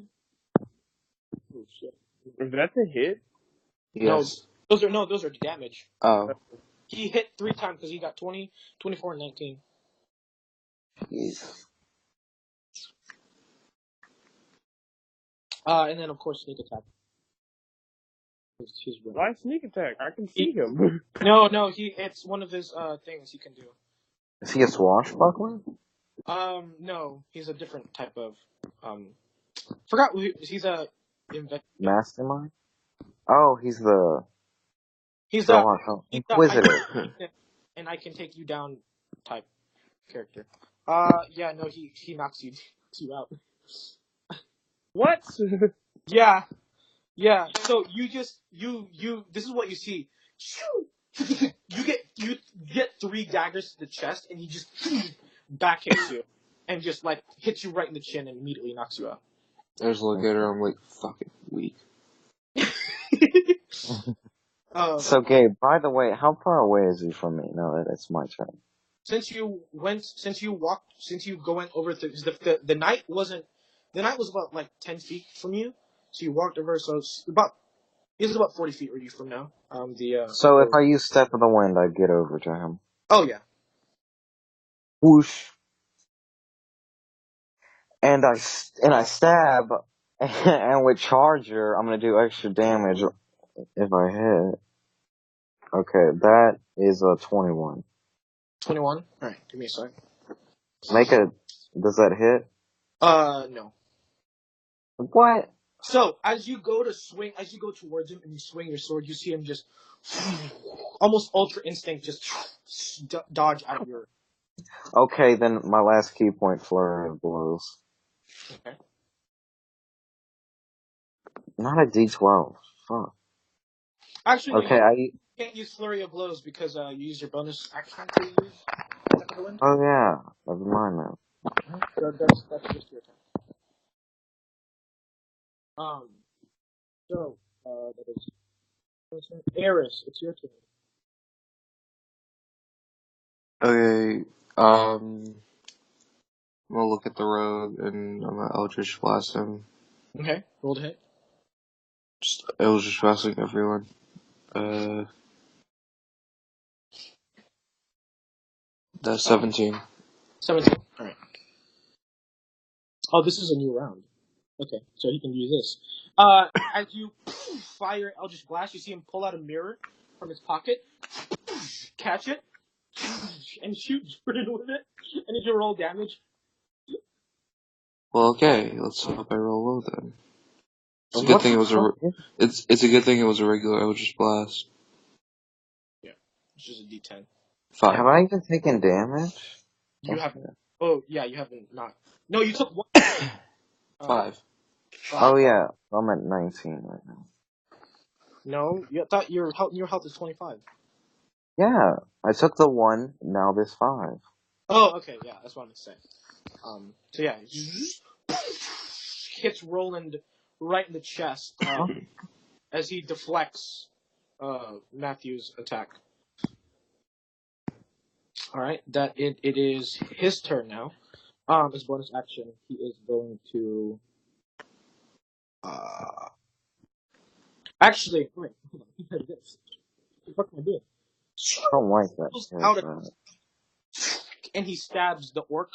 Oh shit! If that's a hit, Yes. No, those are damage. Oh. He hit 3 times because he got 20, 24, and 19. Jeez. And then of course sneak attack. He's running. why sneak attack? I can see him. No, it's one of his things he can do. Is he a swashbuckler? No, he's a different type of forgot he's a Mastermind? Oh, he's the he's Inquisitor. and I can take you down type character. Yeah, no, he knocks you out. What? Yeah. So you just you this is what you see. You get 3 daggers to the chest, and he just back hits you, and just like hits you right in the chin, and immediately knocks you out. I just look at her, I'm like, fucking weak. So, Gabe, by the way, how far away is he from me now that it's my turn? Since you went over the knight was about like 10 feet from you, so you walked over. So it's about 40 feet where you from now. So if I use Step of the Wind, I get over to him. Oh yeah. Whoosh. And I stab, and with Charger, I'm gonna do extra damage if I hit. Okay, that is a 21. 21. All right, give me a sec. Does that hit? No. What? So as you go towards him and you swing your sword, you see him just almost ultra instinct just dodge out of your. Okay, then my last key point, Flurry of Blows. Okay. Not a D12. Fuck. Actually, Okay, you can't use Flurry of Blows because you use your bonus action to use Step of the Wind. Oh yeah, never mind now. So that's just your turn. So that is Eris, it's your turn. Okay, I'm gonna look at the road, and I'm gonna Eldritch Blast him. Okay, roll to hit. Just Eldritch Blasting everyone. That's 17. 17. All right. Oh, this is a new round. Okay, so he can use this. As you fire Eldritch Blast, you see him pull out a mirror from his pocket, catch it, and shoot Jordan with it, and you can roll damage. Well, okay, let's hope I roll low then. It's a What good thing it was it's a good thing it was a regular Eldritch Blast. Yeah, it's just a D10. 5. Have I even taken damage? You have. Okay. Oh yeah, you haven't not. No, you took one. 5. 5. Oh yeah, I'm at 19 right now. No, you thought your health is 25. Yeah, I took the 1, now this 5. Oh, okay, yeah, that's what I'm saying. So yeah, hits Roland right in the chest as he deflects Matthew's attack. All right, it is his turn now. As bonus action, he is going to. Actually, wait, hold on. He said this. What the fuck am I doing? I don't like that. Pulls Here's out that. and he stabs the orc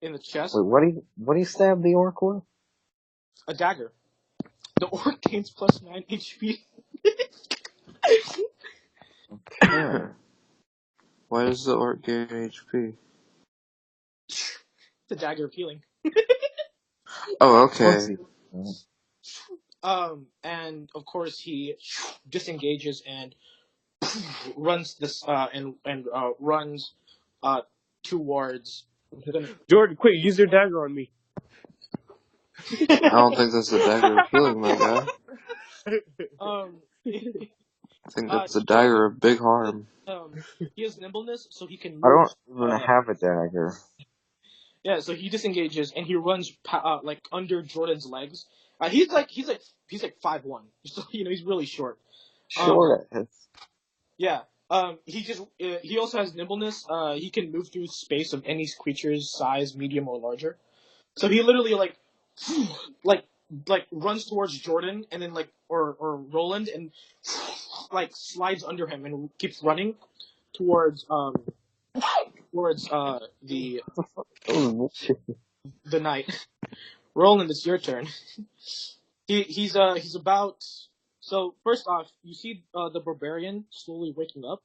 in the chest. Wait, what do you stab the orc with? A dagger. The orc gains plus 9 HP. Okay. Why does the orc gain HP? The dagger of healing. Oh, Of course okay. he. And of course he disengages and runs this runs towards. Jordan, quick, use your dagger on me. I don't think that's the dagger of healing, my guy. um, I think that's the dagger of big harm. he has nimbleness, so he can I move. don't even have a dagger. Yeah, so he disengages and he runs like under Jordan's legs. He's like 5'1", so he's really short. Sure it is. Yeah. He also has nimbleness. He can move through space of any creature's size, medium or larger. So he literally like runs towards Jordan and then or Roland and like slides under him and keeps running towards the Oh, the knight. Roland, it's your turn. He's about. So first off, you see the barbarian slowly waking up.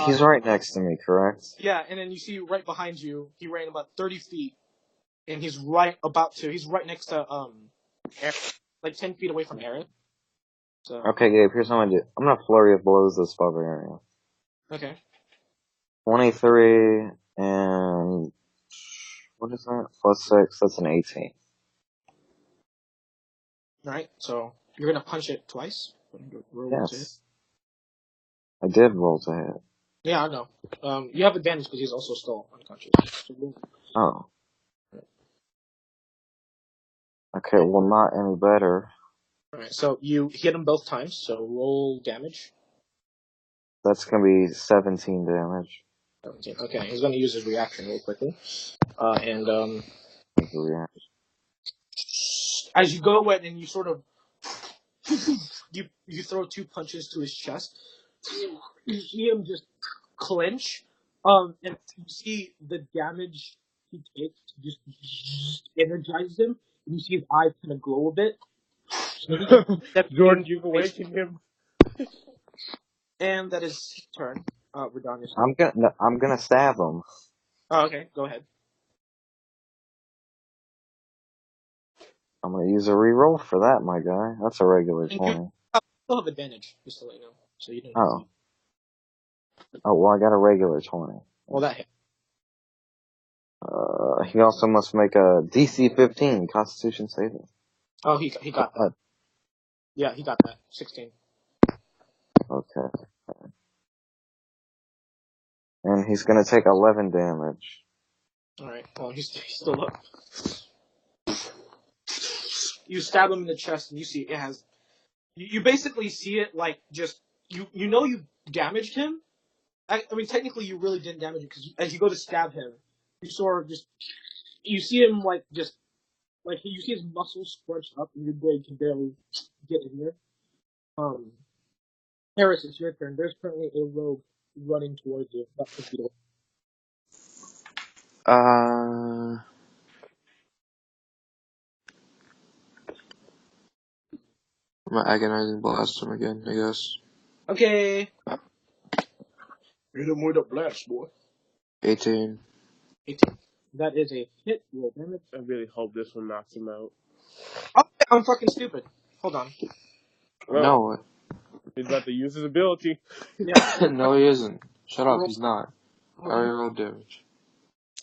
he's right next to me, correct? Yeah, and then you see right behind you, he ran about 30 feet, and he's right next to Aaron, like 10 feet away from Aaron. So Okay, Gabe, here's what I'm gonna do. I'm gonna flurry of blows this barbarian. okay, 23 and what is that? Plus 6, that's an 18. all right. So you're gonna punch it twice. Roll to hit. Yes. I did roll to hit. Yeah, I know. You have advantage because he's also still unconscious. So roll. Oh. Okay, well not any better. All right. So you hit him both times. So roll damage. That's gonna be 17 damage. 17. Okay, he's gonna use his reaction real quickly. And as you go in and you sort of you throw 2 punches to his chest, you see him just clench, and you see the damage he takes just energizes him, and you see his eyes kind of glow a bit. Jordan, you've awakened him. And that is his turn. Redanius. I'm gonna stab him. Oh, okay, go ahead. I'm gonna use a reroll for that, my guy. That's a regular And 20. you still have advantage, just to let you know. So you didn't. Oh. Oh, well, I got a regular 20. Well, that hit. He also must make a DC 15 Constitution saving. Oh, he got that. Yeah, he got that. 16. Okay. And he's gonna take 11 damage. Alright, well, he's still up. You stab him in the chest, and you see it has. You basically see it like just. You know you damaged him. I mean, technically, you really didn't damage him because as you go to stab him, you sort of just. You see him like just. Like, you see his muscles scrunched up, and your blade can barely get in there. Harris, it's your turn. There's currently a rogue running towards you, about 10 feet away. I'm gonna agonizing blast him again, I guess. Okay. Hit him with a blast, boy. 18. 18. That is a hit. Roll damage. I really hope this one knocks him out. Oh, I'm fucking stupid. Hold on. Well, No. He's about to use his ability. Yeah. No, he isn't. Shut up, Roll. he's not. I already rolled damage.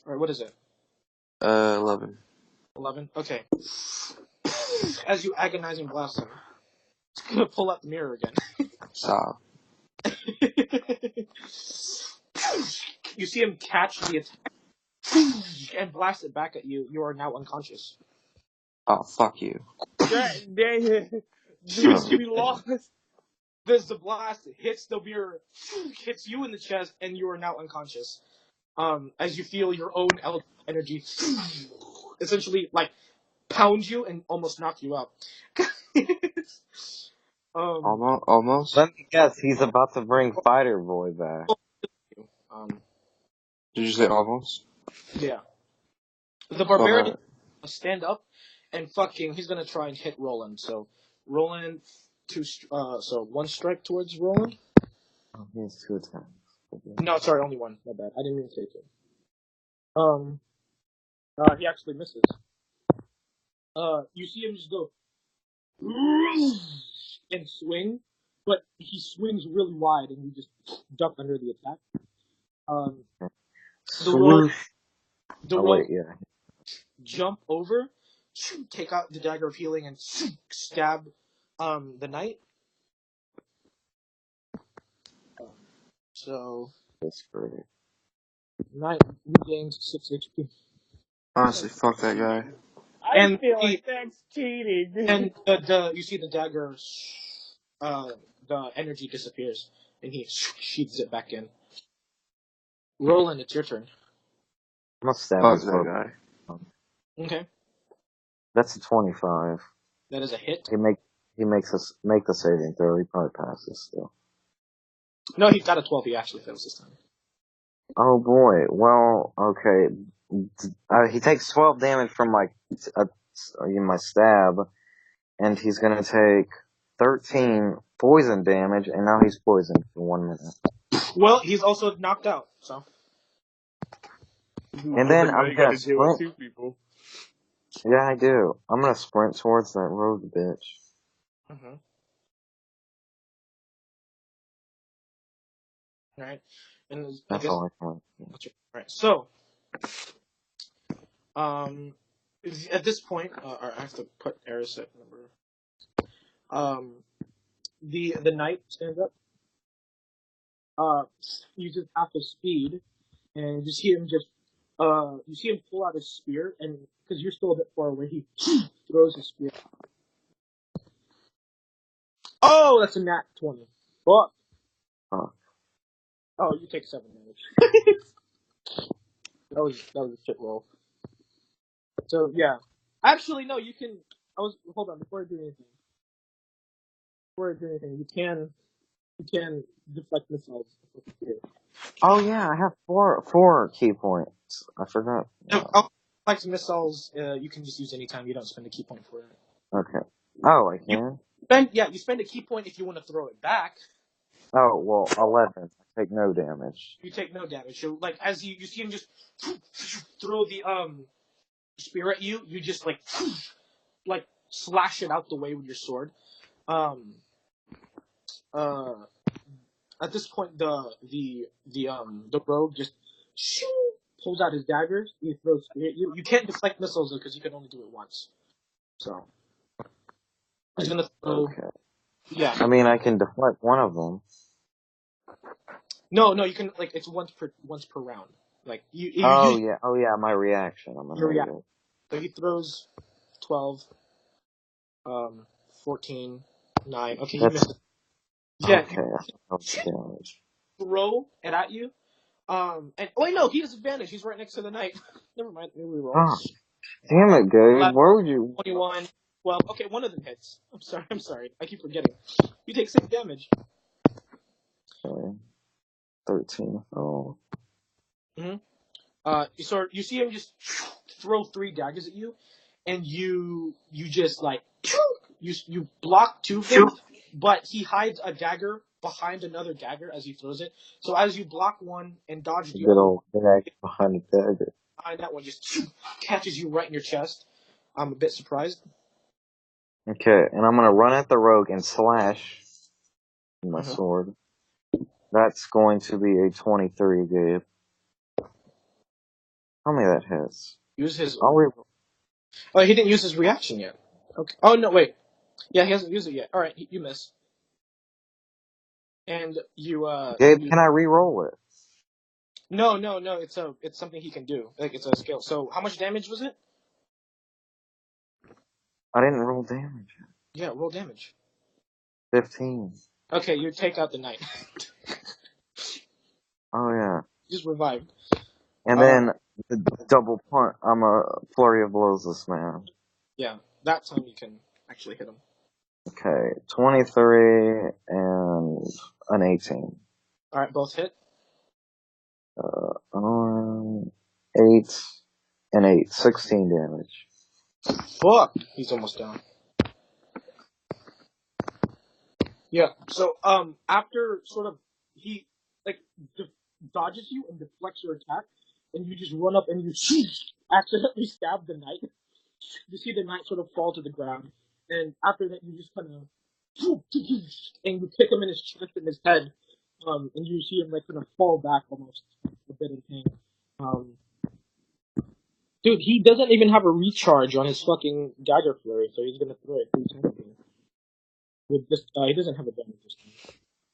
Alright, what is it? 11. 11? Okay. As you agonizing blast him, it's gonna pull out the mirror again. Stop. You see him catch the attack and blast it back at you. You are now unconscious. Oh, fuck you. Dang it. Son. We lost. There's the blast, hits the mirror, hits you in the chest, and you are now unconscious. As you feel your own energy essentially like pound you and almost knock you out. Almost? Let me guess, he's about to bring Fighter Boy back. um, Did you say almost? yeah. The barbarian Alright. stand up and he's gonna try and hit Roland. So Roland so one strike towards Roland. Oh, he has 2 attacks. No, sorry, only one. My bad. I didn't mean to say two. He actually misses. You see him just go and swing, but he swings really wide and you just duck under the attack. The rogue, Swoosh. the Oh, rogue wait, yeah. jump over, take out the dagger of healing and stab the knight. So That's great. knight regains 6 HP. Honestly, fuck that guy. I feel like that's cheating. And the you see the dagger, the energy disappears, and he sheathes it back in. Roland, it's your turn. I'm gonna stab Fuck his that book. guy. Okay, That's a 25. that is a hit. He makes us make the saving throw. He probably passes still. No, he got a 12. He actually fails this time. Oh boy. Well, okay. He takes 12 damage from my stab, and he's gonna take 13 poison damage, and now he's poisoned for 1 minute. Well, he's also knocked out. So And then Now I'm you gonna gotta deal with sprint. 2 people. Yeah, I do. I'm gonna sprint towards that rogue bitch. all right, and I That's guess all I can. that's right. So at this point, I have to put Eris at number. The knight stands up. Uses half his speed, and you see him pull out his spear, and because you're still a bit far away, he throws his spear. Oh, that's a nat 20. Fuck. Huh. Oh, you take 7 damage. that was a shit roll. So yeah, actually no, you can. Hold on before I do anything. You can deflect missiles. Oh yeah, I have four key points. I forgot. Wow. Deflect missiles. You can just use anytime. You don't spend a key point for it. Okay. Oh, I can. You spend a key point if you want to throw it back. Oh well, 11. I take no damage. You take no damage. So like as you see him just throw the spear at you, you just like slash it out the way with your sword. At this point, the rogue just pulls out his daggers. He throws spear at you. You can't deflect missiles because you can only do it once. So he's gonna throw. Okay. Yeah. I mean, I can deflect one of them. No, you can it's once per round. Like you Oh use yeah, my reaction. I'm an your idiot. reaction. So he throws 12, 14, 9. Okay, he missed. Yeah, Okay, that's damage. throw it at you. And wait, no, he has advantage. He's right next to the knight. Never mind. Let me roll. Ah, damn it, Gabe. 11, Where would you? 21, 12. Okay, one of them hits. I'm sorry. I keep forgetting. You take 6 damage. Okay. 13. Oh. So you see him just throw 3 daggers at you, and you just you block 2 of them, but he hides a dagger behind another dagger as he throws it. So as you block one and dodge the Good other, old bag behind the dagger. behind that one just catches you right in your chest. I'm a bit surprised. Okay, and I'm gonna run at the rogue and slash. my sword. That's going to be a 23, Gabe. Tell me that hits. Use his. I'll re- Oh, he didn't use his reaction yet. Okay. Oh no, wait. Yeah, he hasn't used it yet. All right, you miss. And you Gabe, can I re-roll it? No. It's something he can do. Like it's a skill. So how much damage was it? I didn't roll damage. Yeah, roll damage. 15. Okay, you take out the knight. Oh yeah. Just revived. And then the double punch. I'm a flurry of blows this man. Yeah, that time you can actually hit him. Okay, 23 and an 18. All right, both hit. 8 and 8. 16 damage. Fuck! He's almost down. Yeah. So after sort of he like dodges you and deflects your attack, and you just run up and you accidentally stab the knight. You see the knight sort of fall to the ground, and after that you just kind of and you kick him in his chest and his head, and you see him like kind of fall back almost a bit in pain. Dude, he doesn't even have a recharge on his fucking dagger flurry, so he's gonna throw it 3 times. With this, he doesn't have a damage this time.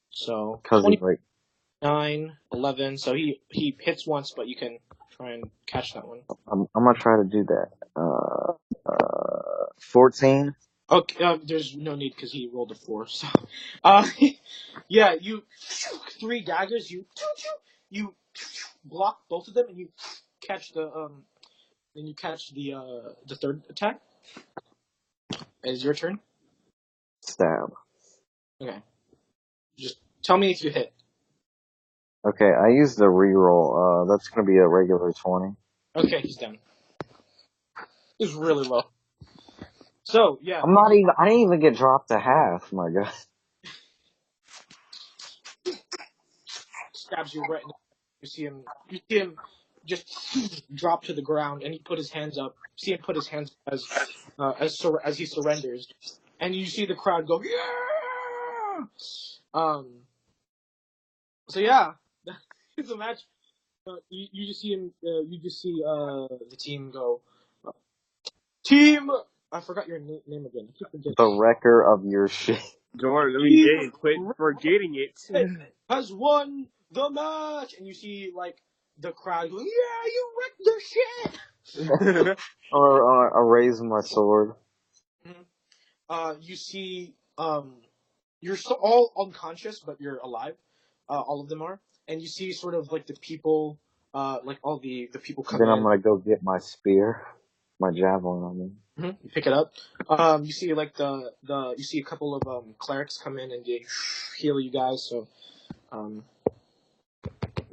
So Cause he's like 29, 11. So he hits once, but you can try and catch that one. I'm gonna try to do that. 14. Okay, there's no need because he rolled a 4. So, yeah, you 3 daggers. You block both of them, and you catch the the third attack. Is your turn? Stab. Okay. Just tell me if you hit. Okay, I used the reroll. That's gonna be a regular 20. Okay, he's down. He's really low. So yeah, I didn't even get dropped to half, my god. stabs you right in the. You see him just drop to the ground, and he put his hands up. You see him put his hands up as he surrenders, and you see the crowd go yeah. So yeah, it's a match. You just see him. You just see the team go. Team. I forgot your name again. I keep forgetting. The wrecker of your shit. Jordan, I mean, Gabe, quit forgetting it. Has won the match, and you see like the crowd going, "Yeah, you wrecked their shit." Or I raise my sword. You see, you're still all unconscious, but you're alive. All of them are, and you see sort of like the people, like all the people come Then in. I'm gonna go get my spear, my javelin. I mean, You pick it up. You see like you see a couple of clerics come in and they heal you guys. So,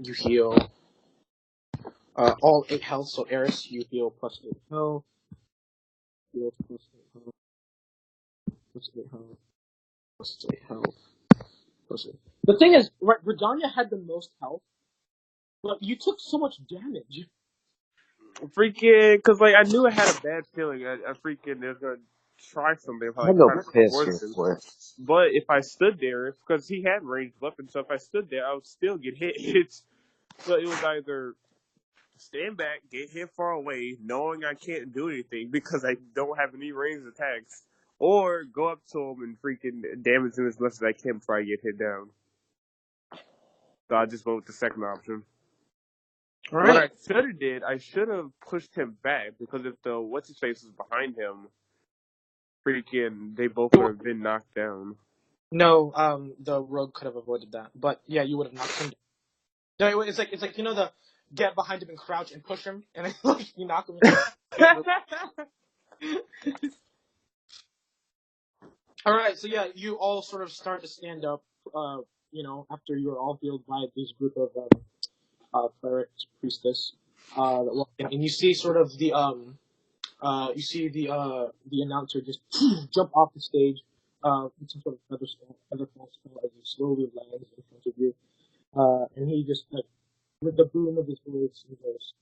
you heal all 8 health. So Eris, you heal plus 8 health. Heal plus 8 health. Plus 8 health. Plus 8 health. Plus 8. The thing is, right, Redania had the most health, but you took so much damage. Freaking, cause like I knew I had a bad feeling. I freaking was gonna try something if I I'm like gonna try go to piss force real him. quick. But if I stood there, because he had ranged weapons, so if I stood there, I would still get hit. So it was either stand back, get hit far away, knowing I can't do anything because I don't have any ranged attacks, or go up to him and freaking damage him as much as I can before I get hit down. So I just went with the second option. All What right. I should have did, I should have pushed him back because if the what's his face was behind him, freaking they both would have been knocked down. No, the rogue could have avoided that, but yeah, you would have knocked him. No, it's like the get behind him and crouch and push him, and then like you knock him. All right, so yeah, you all sort of start to stand up. After you're all healed by this group of clerics, priestess, that walk in, and you see sort of you see the announcer just jump off the stage, with some sort of feather fall spell as he slowly lands in front of you, and he just like with the boom of his voice, he goes,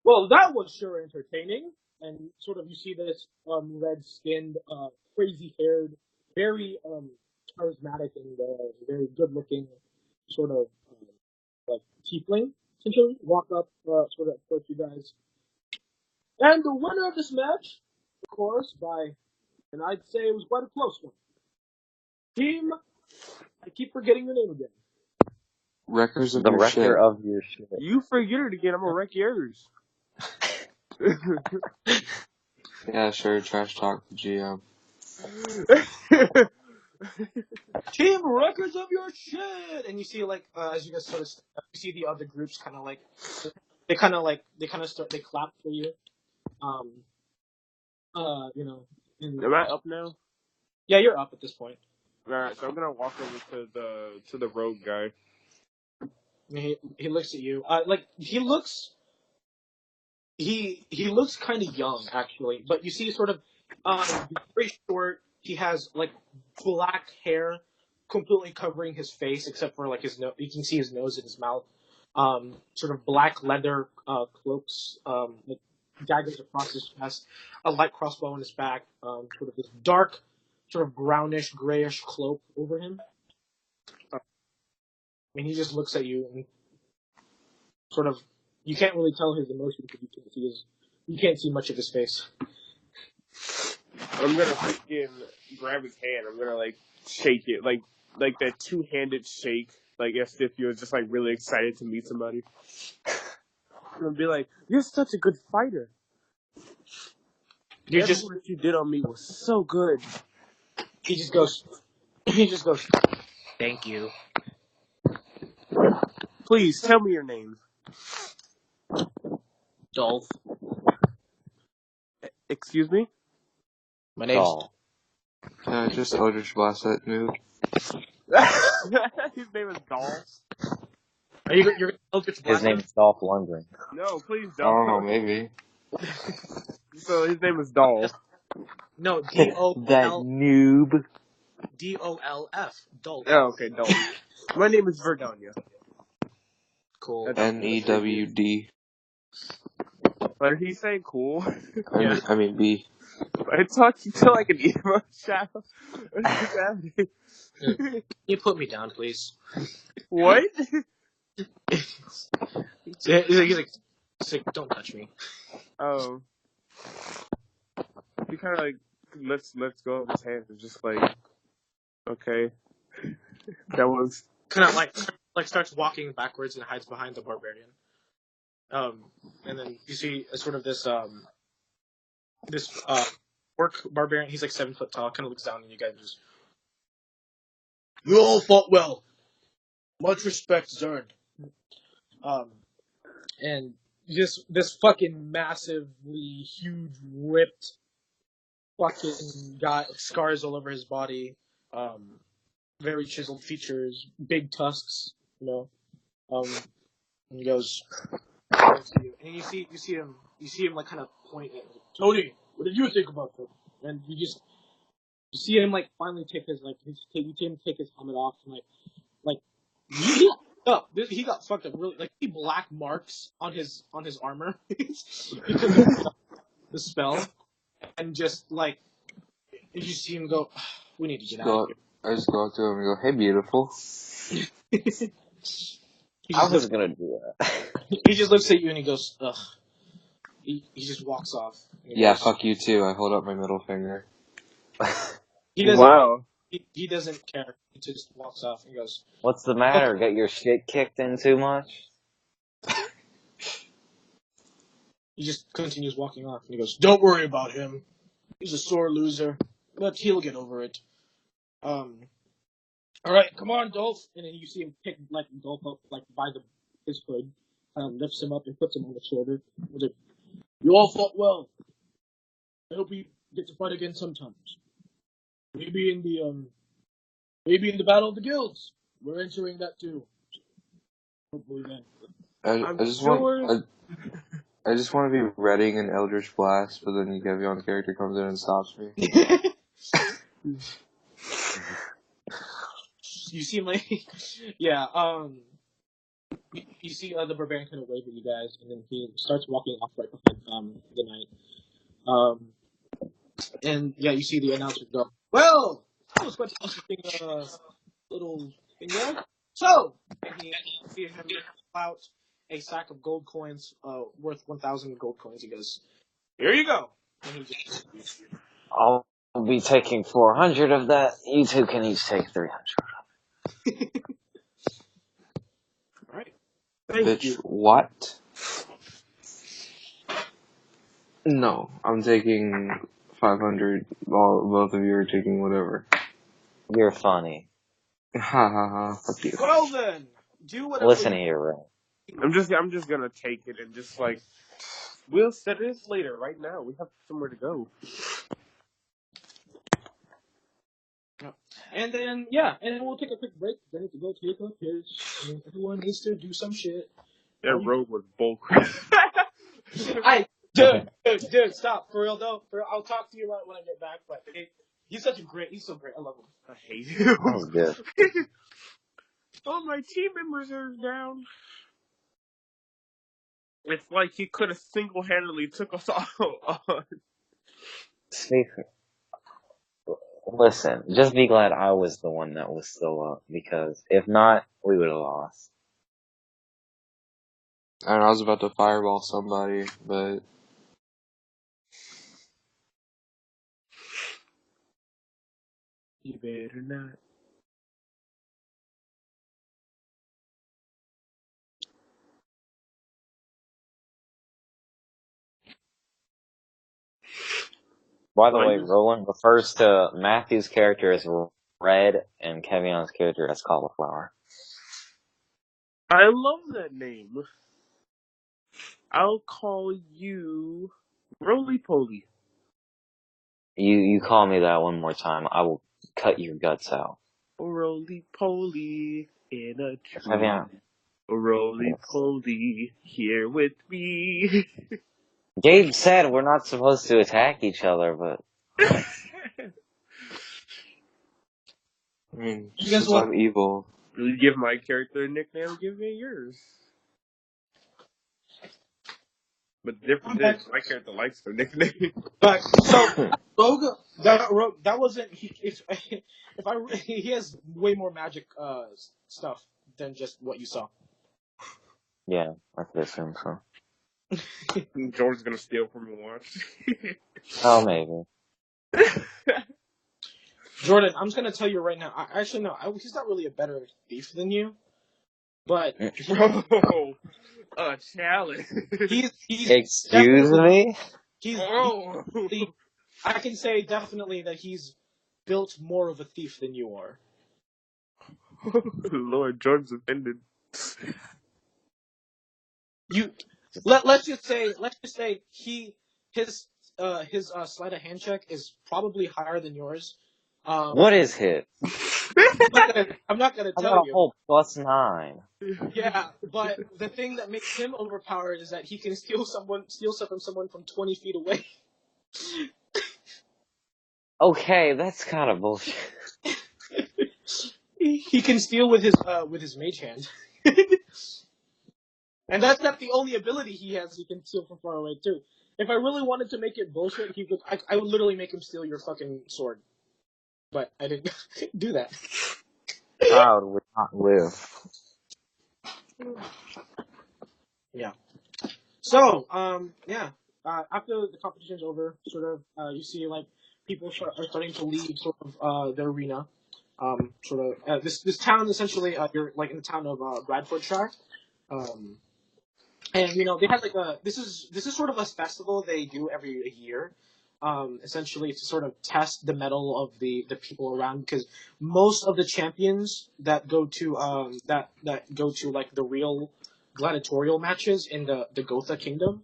"Well, that was sure entertaining." And sort of you see this red-skinned, crazy-haired, very charismatic and very good-looking sort of like tiefling, essentially, walk up, sort of approach you guys. And the winner of this match, of course, and I'd say it was quite a close one. Team, I keep forgetting your name again. Wreckers of The your wrecker shit. of your shit. You forget it again. I'm gonna wreck yours. Yeah, sure. Trash talk the GM. Team records of your shit, and you see like as you guys sort of you see the other groups kind of like they kind of start they clap for you, you know. And, Am I up now? yeah, you're up at this point. All right, so I'm gonna walk over to the rogue guy. And he looks at you. Like he looks kind of young actually, but you see sort of very short. He has like black hair completely covering his face except for like his nose. You can see his nose and his mouth. Sort of black leather cloaks, with daggers across his chest, a light crossbow on his back, sort of this dark, sort of brownish, grayish cloak over him. And he just looks at you and sort of, you can't really tell his emotion because you can't see much of his face. I'm gonna freaking grab his hand. I'm gonna like shake it, like that two-handed shake, like as if you were just like really excited to meet somebody. I'm gonna be like, "You're such a good fighter. Everything that you did on me was so good." He just goes, thank you. Please tell me your name. Dolph. Excuse me? My name's Doll. Yeah, just Eldritch Blast that dude. His name is Dolph. You're gonna Eldritch Blast His name him? is Dolph Lundgren. No, please I don't know, don't. maybe. So his name is Dolph. No, That noob. DOLF. Dolph. Oh, okay, Dolph. My name is Verdonia. Cool. NEWD. But he's saying cool. Yeah. I mean B. I talking to like an emo shadow. What's happening? Can you put me down, please? What? He's like, don't touch me. Oh. He kind of like lets go of his hands and just like, okay. That was Kind of like starts walking backwards and hides behind the barbarian. And then you see sort of this orc barbarian. He's like 7 foot tall. Kind of looks down, and you guys just, you all fought well. Much respect is earned. And this fucking massively huge, ripped fucking guy, scars all over his body, very chiseled features, big tusks, you know. And he goes, and you see him like kind of point at Tony. What did you think about them? And you see him like finally take his you see him take his helmet off and like he got fucked up really, like, he black marks on his armor because of the spell, and just like you see him go, we need to get out of here. I just go up to him and go, hey, beautiful. I was gonna do that. He just looks at you and he goes, ugh. He just walks off. Yeah, fuck you too. I hold up my middle finger. He doesn't. wow. He doesn't care. He just walks off and goes, What's the matter? Get your shit kicked in too much? he just continues walking off and he goes, don't worry about him. He's a sore loser, but he'll get over it. All right, come on, Dolph. And then you see him pick like Dolph up like by his hood, lifts him up and puts him on the shoulder. He's like, you all fought well. I hope we get to fight again sometimes. Maybe in the Battle of the Guilds. We're entering that too. Hopefully then. I just want to be readying an Eldritch Blast, but then Yevon character comes in and stops me. You see him like, yeah, you see the barbarian kind of wave at you guys, and then he starts walking off right behind the knight. And yeah, you see the announcer go, well, That was quite an interesting little thing there. So, and he see him pull out a sack of gold coins worth 1,000 gold coins. He goes, "Here you go." And he just I'll be taking 400 of that. You two can each take 300. all right. Thank Bitch, you. what? No, I'm taking 500. Both of you are taking whatever. You're funny. Ha ha ha. Fuck you. Well then, do whatever Listen you. here, Ray. I'm just gonna take it and just like we'll set this later. Right now, we have somewhere to go. And then and then we'll take a quick break. Then to go take a piss. I mean, everyone needs to do some shit. That road was bullcrap. Dude, stop. For real though. For real, I'll talk to you about it when I get back. But he's so great. I love him. I hate you. That was good. All my team members are down. It's like he could have single-handedly took us all on. Speak. Listen, just be glad I was the one that was still up, because if not, we would have lost. And I was about to fireball somebody, but You better not. By the I way, just, Roland refers to Matthew's character as red and Kevion's character as cauliflower. I love that name. I'll call you Roly Poly. You call me that one more time, I will cut your guts out. Roly Poly in a tree. Kevion. Roly Yes. Poly here with me. Gabe said we're not supposed to attack each other, but I mean, You guys since want? I'm evil, You give my character a nickname, give me yours. But the difference is, my character likes their nickname. But so that wasn't if I he has way more magic stuff than just what you saw. yeah, I could assume so. George's gonna steal from me once. Oh, maybe. Jordan, I'm just gonna tell you right now. Actually, no, he's not really a better thief than you, but Bro, a challenge. he's Excuse definitely me? he's Oh, I can say definitely that he's built more of a thief than you are. Lord, George's offended. You let's just say his sleight of hand check is probably higher than yours. What is hit? I'm not gonna I tell got a you. whole +9. Yeah, but the thing that makes him overpowered is that he can steal stuff from someone from 20 feet away. Okay, that's kind of bullshit. He can steal with his mage hand. And that's not the only ability he has. He can steal from far away too. If I really wanted to make it bullshit, I would literally make him steal your fucking sword. But I didn't do that. Child would not live. Yeah. So, after the competition's over, sort of, you see like people are starting to leave sort of the arena. This town essentially, you're like in the town of Bradfordshire. And they had like this is sort of a festival they do every year, essentially to sort of test the mettle of the people around, because most of the champions that go to that go to like the real gladiatorial matches in the Gotha Kingdom,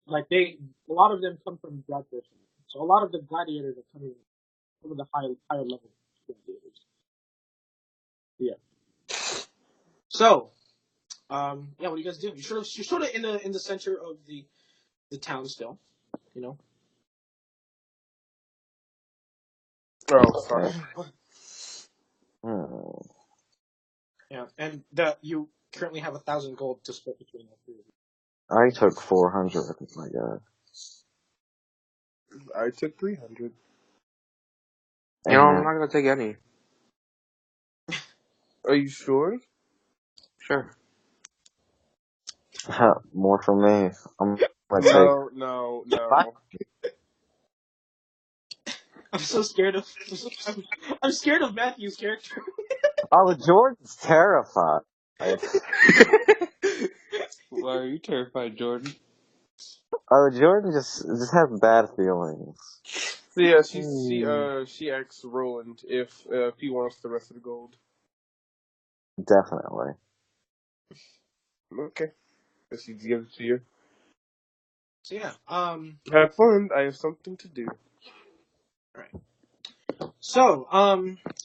like a lot of them come from Bradford, so a lot of the gladiators are coming from the higher level gladiators. Yeah. So, what do you guys do? You're sort of in the center of the town still, you know. Oh, Okay. sorry. Hmm. Yeah, and that you currently have 1,000 gold to split between all three of you. I took 400, my god. I took 300. You know, I'm And not gonna take any. Are you sure? Sure. more for me. I'm gonna take No, no, five. no. I'm so scared of. I'm scared of Matthew's character. Oh, Jordan's terrified. Why are you terrified, Jordan? Oh, Jordan just has bad feelings. So yeah, Hmm. she asks Roland if he wants the rest of the gold. Definitely. Okay, guess he gives it to you. So yeah. Have fun. I have something to do. Right. So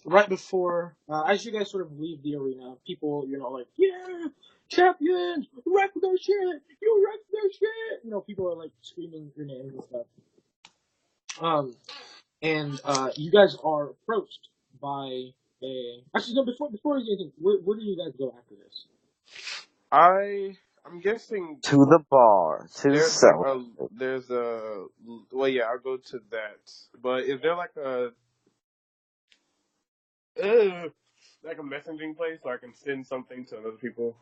right before as you guys sort of leave the arena, people like yeah, champions, wreck their shit, you wreck their shit. People are like screaming your names and stuff. And you guys are approached by a. Actually, no. Before anything, where do you guys go after this? I'm guessing To the bar to there's like celebrate. well, yeah, I'll go to that. But is there like a messaging place where I can send something to other people?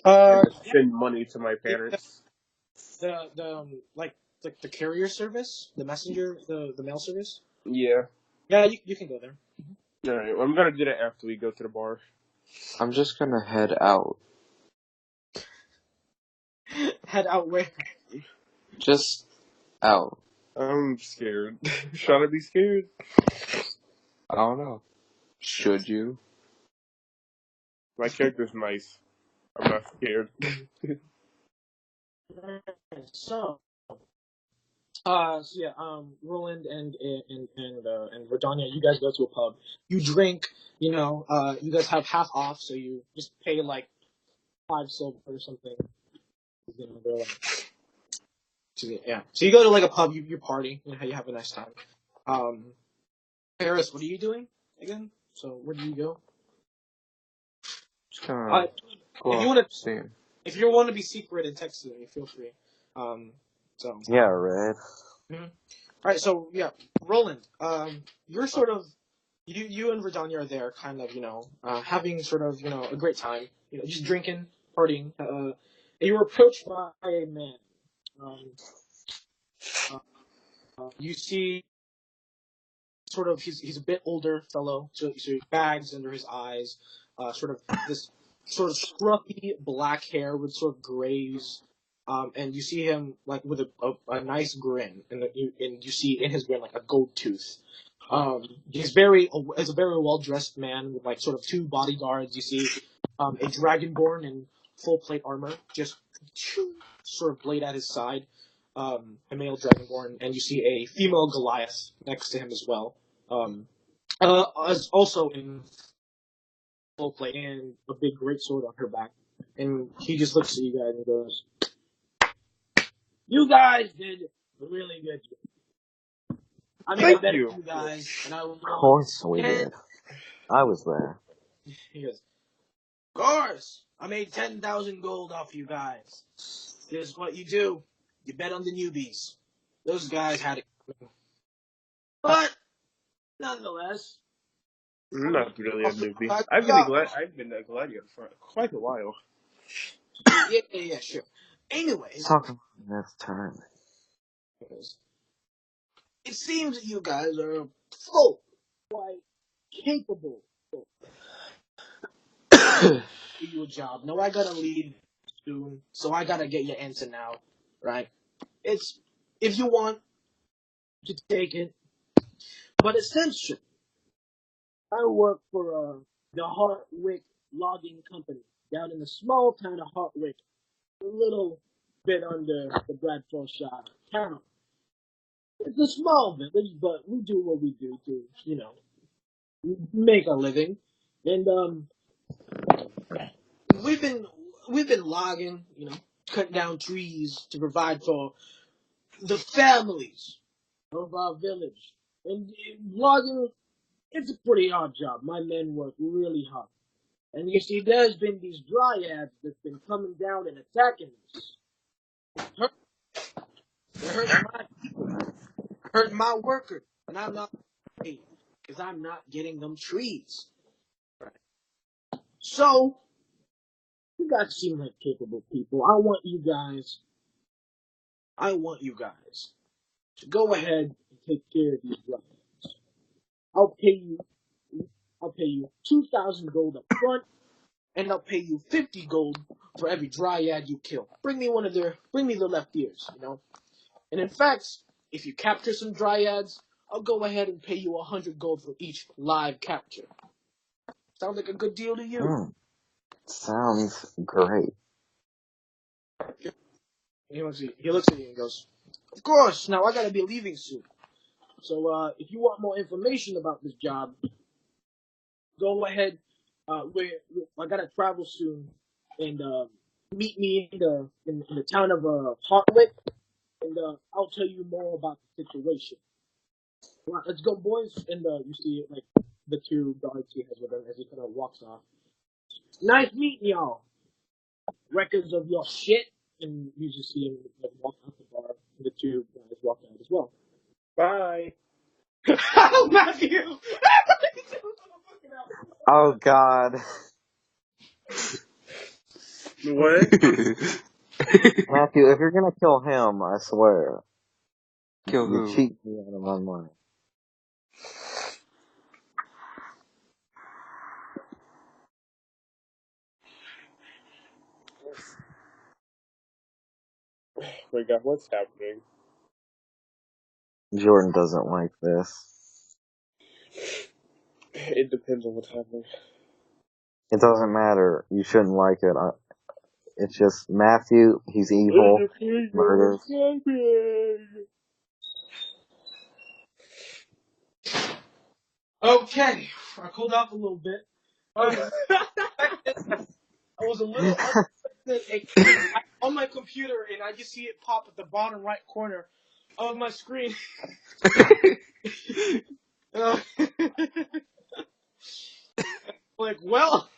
Like Yeah, send money to my the parents? like the carrier service, the messenger, the mail service. Yeah. Yeah, you can go there. All right. Well, I'm gonna do that after we go to the bar. I'm just gonna head out. Head out where? Just out. I'm scared. Should I be scared? I don't know. Should you? My character's nice. I'm not scared. So, so yeah, Roland and Verdania, you guys go to a pub. You drink, you guys have half off, so you just pay like 5 silver or something. They're like, yeah. So you go to like a pub, you party, you have a nice time. Paris, what are you doing again? So where do you go? Just gonna go If you off want to, seeing. if you want to be secret and text me, feel free. So. Yeah, Red. Mhm. All right, so yeah, Roland, you're sort of you and Verdania are there, kind of, having sort of, a great time, just drinking, partying. And you were approached by a man. Um, you see, sort of, he's a bit older fellow, so bags under his eyes, sort of this sort of scruffy black hair with sort of grays. And you see him like with a nice grin, and you see in his grin like a gold tooth. He's is a very well dressed man with like sort of 2 bodyguards. You see, a dragonborn in full plate armor, just sort of blade at his side. A male dragonborn, and you see a female Goliath next to him as well. Um, as also in full plate and a big great sword on her back. And he just looks at you guys and goes, "You guys did a really good job. I made a Thank bet you. with you guys, and I Of won course we 10." did. I was there. He goes, "Of course, I made 10,000 gold off you guys. This is what you do. You bet on the newbies. Those guys had it coming. But, nonetheless, I'm I'm going not to really a offer newbie. you guys a job." I've been a gladiator for quite a while. Yeah, sure. Anyways, Talking about this turn. it seems that you guys are full, quite capable of you a job. No, I gotta leave soon, so I gotta get your answer now, right? It's if you want to take it, but essentially, I work for the Hartwick Logging Company down in the small town of Hartwick, a little bit under the Bradfordshire town. It's a small village, but we do what we do to, make a living. And we've been we've been logging, cutting down trees to provide for the families of our village. And logging, it's a pretty hard job. My men work really hard. And you see, there's been these dryads that's been coming down and attacking us. They're hurting my people, hurting my workers, and I'm not. because I'm not getting them trees. Right. So, you guys seem like capable people. I want you guys to go ahead and take care of these dryades. I'll pay you. I'll pay you 2,000 gold up front, and I'll pay you 50 gold for every dryad you kill. Bring me the left ears, you know. And in fact, if you capture some dryads, I'll go ahead and pay you 100 gold for each live capture. Sound like a good deal to you? Sounds great. He looks at you and goes, "Of course. Now I gotta be leaving soon. So if you want more information about this job, go ahead. I gotta travel soon, and meet me in the town of Hartwick, and I'll tell you more about the situation. Right, let's go, boys." And you see like the two guards he has with him as he kind of walks off. Nice meeting y'all. Records of your shit, and you just see him like walk out the bar. And the two guys walk out as well. Bye. Oh, Matthew! Oh God. What? Matthew, if you're gonna kill him, I swear, Kill you who? cheat me out of my money. Wait, God, what's happening? Jordan doesn't like this. It depends on what's happening. It doesn't matter. You shouldn't like it. It's just Matthew. He's evil. It depends on Murders. what's happening. Okay, I cooled off a little bit. I was a little unexpected on my computer, and I just see it pop at the bottom right corner of my screen. Like, well,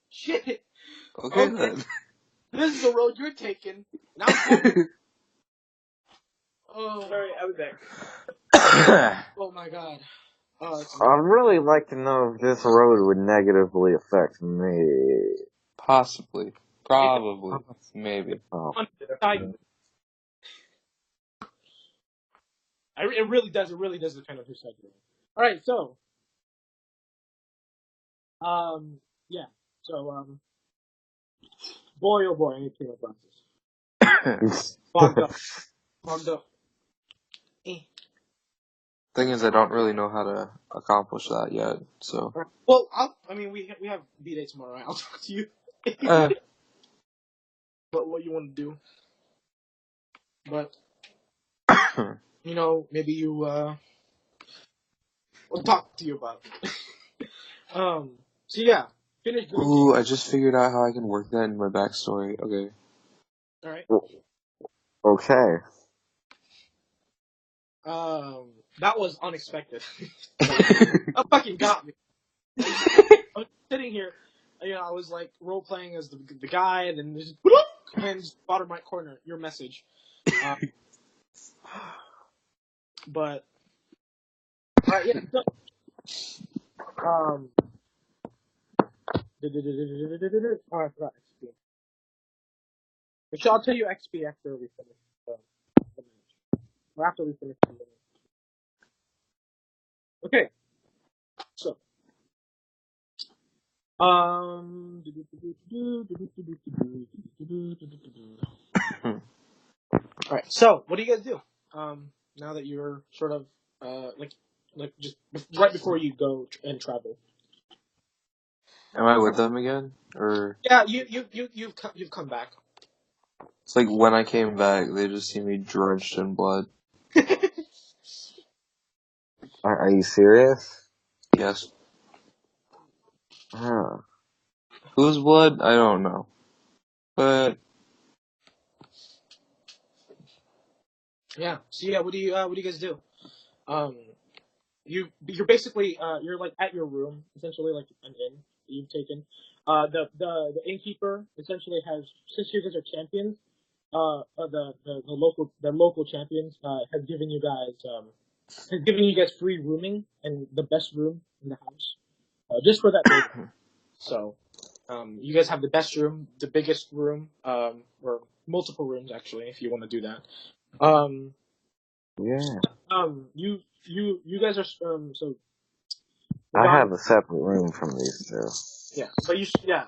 shit. Okay Okay, then. this is the road you're taking. Now I'm going. Oh, Sorry, I'll be back. oh my God. Oh, it's I'd really like to know if this road would negatively affect me. Possibly. Probably. Maybe. Oh, on the side. It really does. It really does depend on whose side you're on. All right, so, yeah. So, boy, oh boy, I need to clean up glasses. Fogged up. Fogged up. Eh. Thing is, I don't really know how to accomplish that yet, so. Right. Well, we have B-Day tomorrow, right? I'll talk to you. What you want to do. But, maybe we'll talk to you about it. So yeah, finish drinking. Ooh, I just figured out how I can work that in my backstory. Okay. Alright. okay. That was unexpected. That fucking got me. I was sitting here, I was like role playing as the guy, and then just bottom right corner, your message. But alright, yeah. So, oh, I forgot XP. Which I'll tell you XP after we finish the match. Or after we finish the match. Okay. So. Alright, so what do you guys do? Now that you're sort of like just right before you go and travel. Am I with them again? Or Yeah, you've come back. it's like when I came back, they just see me drenched in blood. Are you serious? Yes. Huh. Whose blood? I don't know. But Yeah. So yeah, what do you guys do? You're basically you're like at your room, essentially like an inn that you've taken. The innkeeper essentially has, since you guys are champions, the local champions have given you guys has given you guys free rooming and the best room in the house, just for that day. So, you guys have the best room, the biggest room, or multiple rooms actually, if you want to do that. Yeah. You guys are so. I Don, have a separate room from these two. yeah, but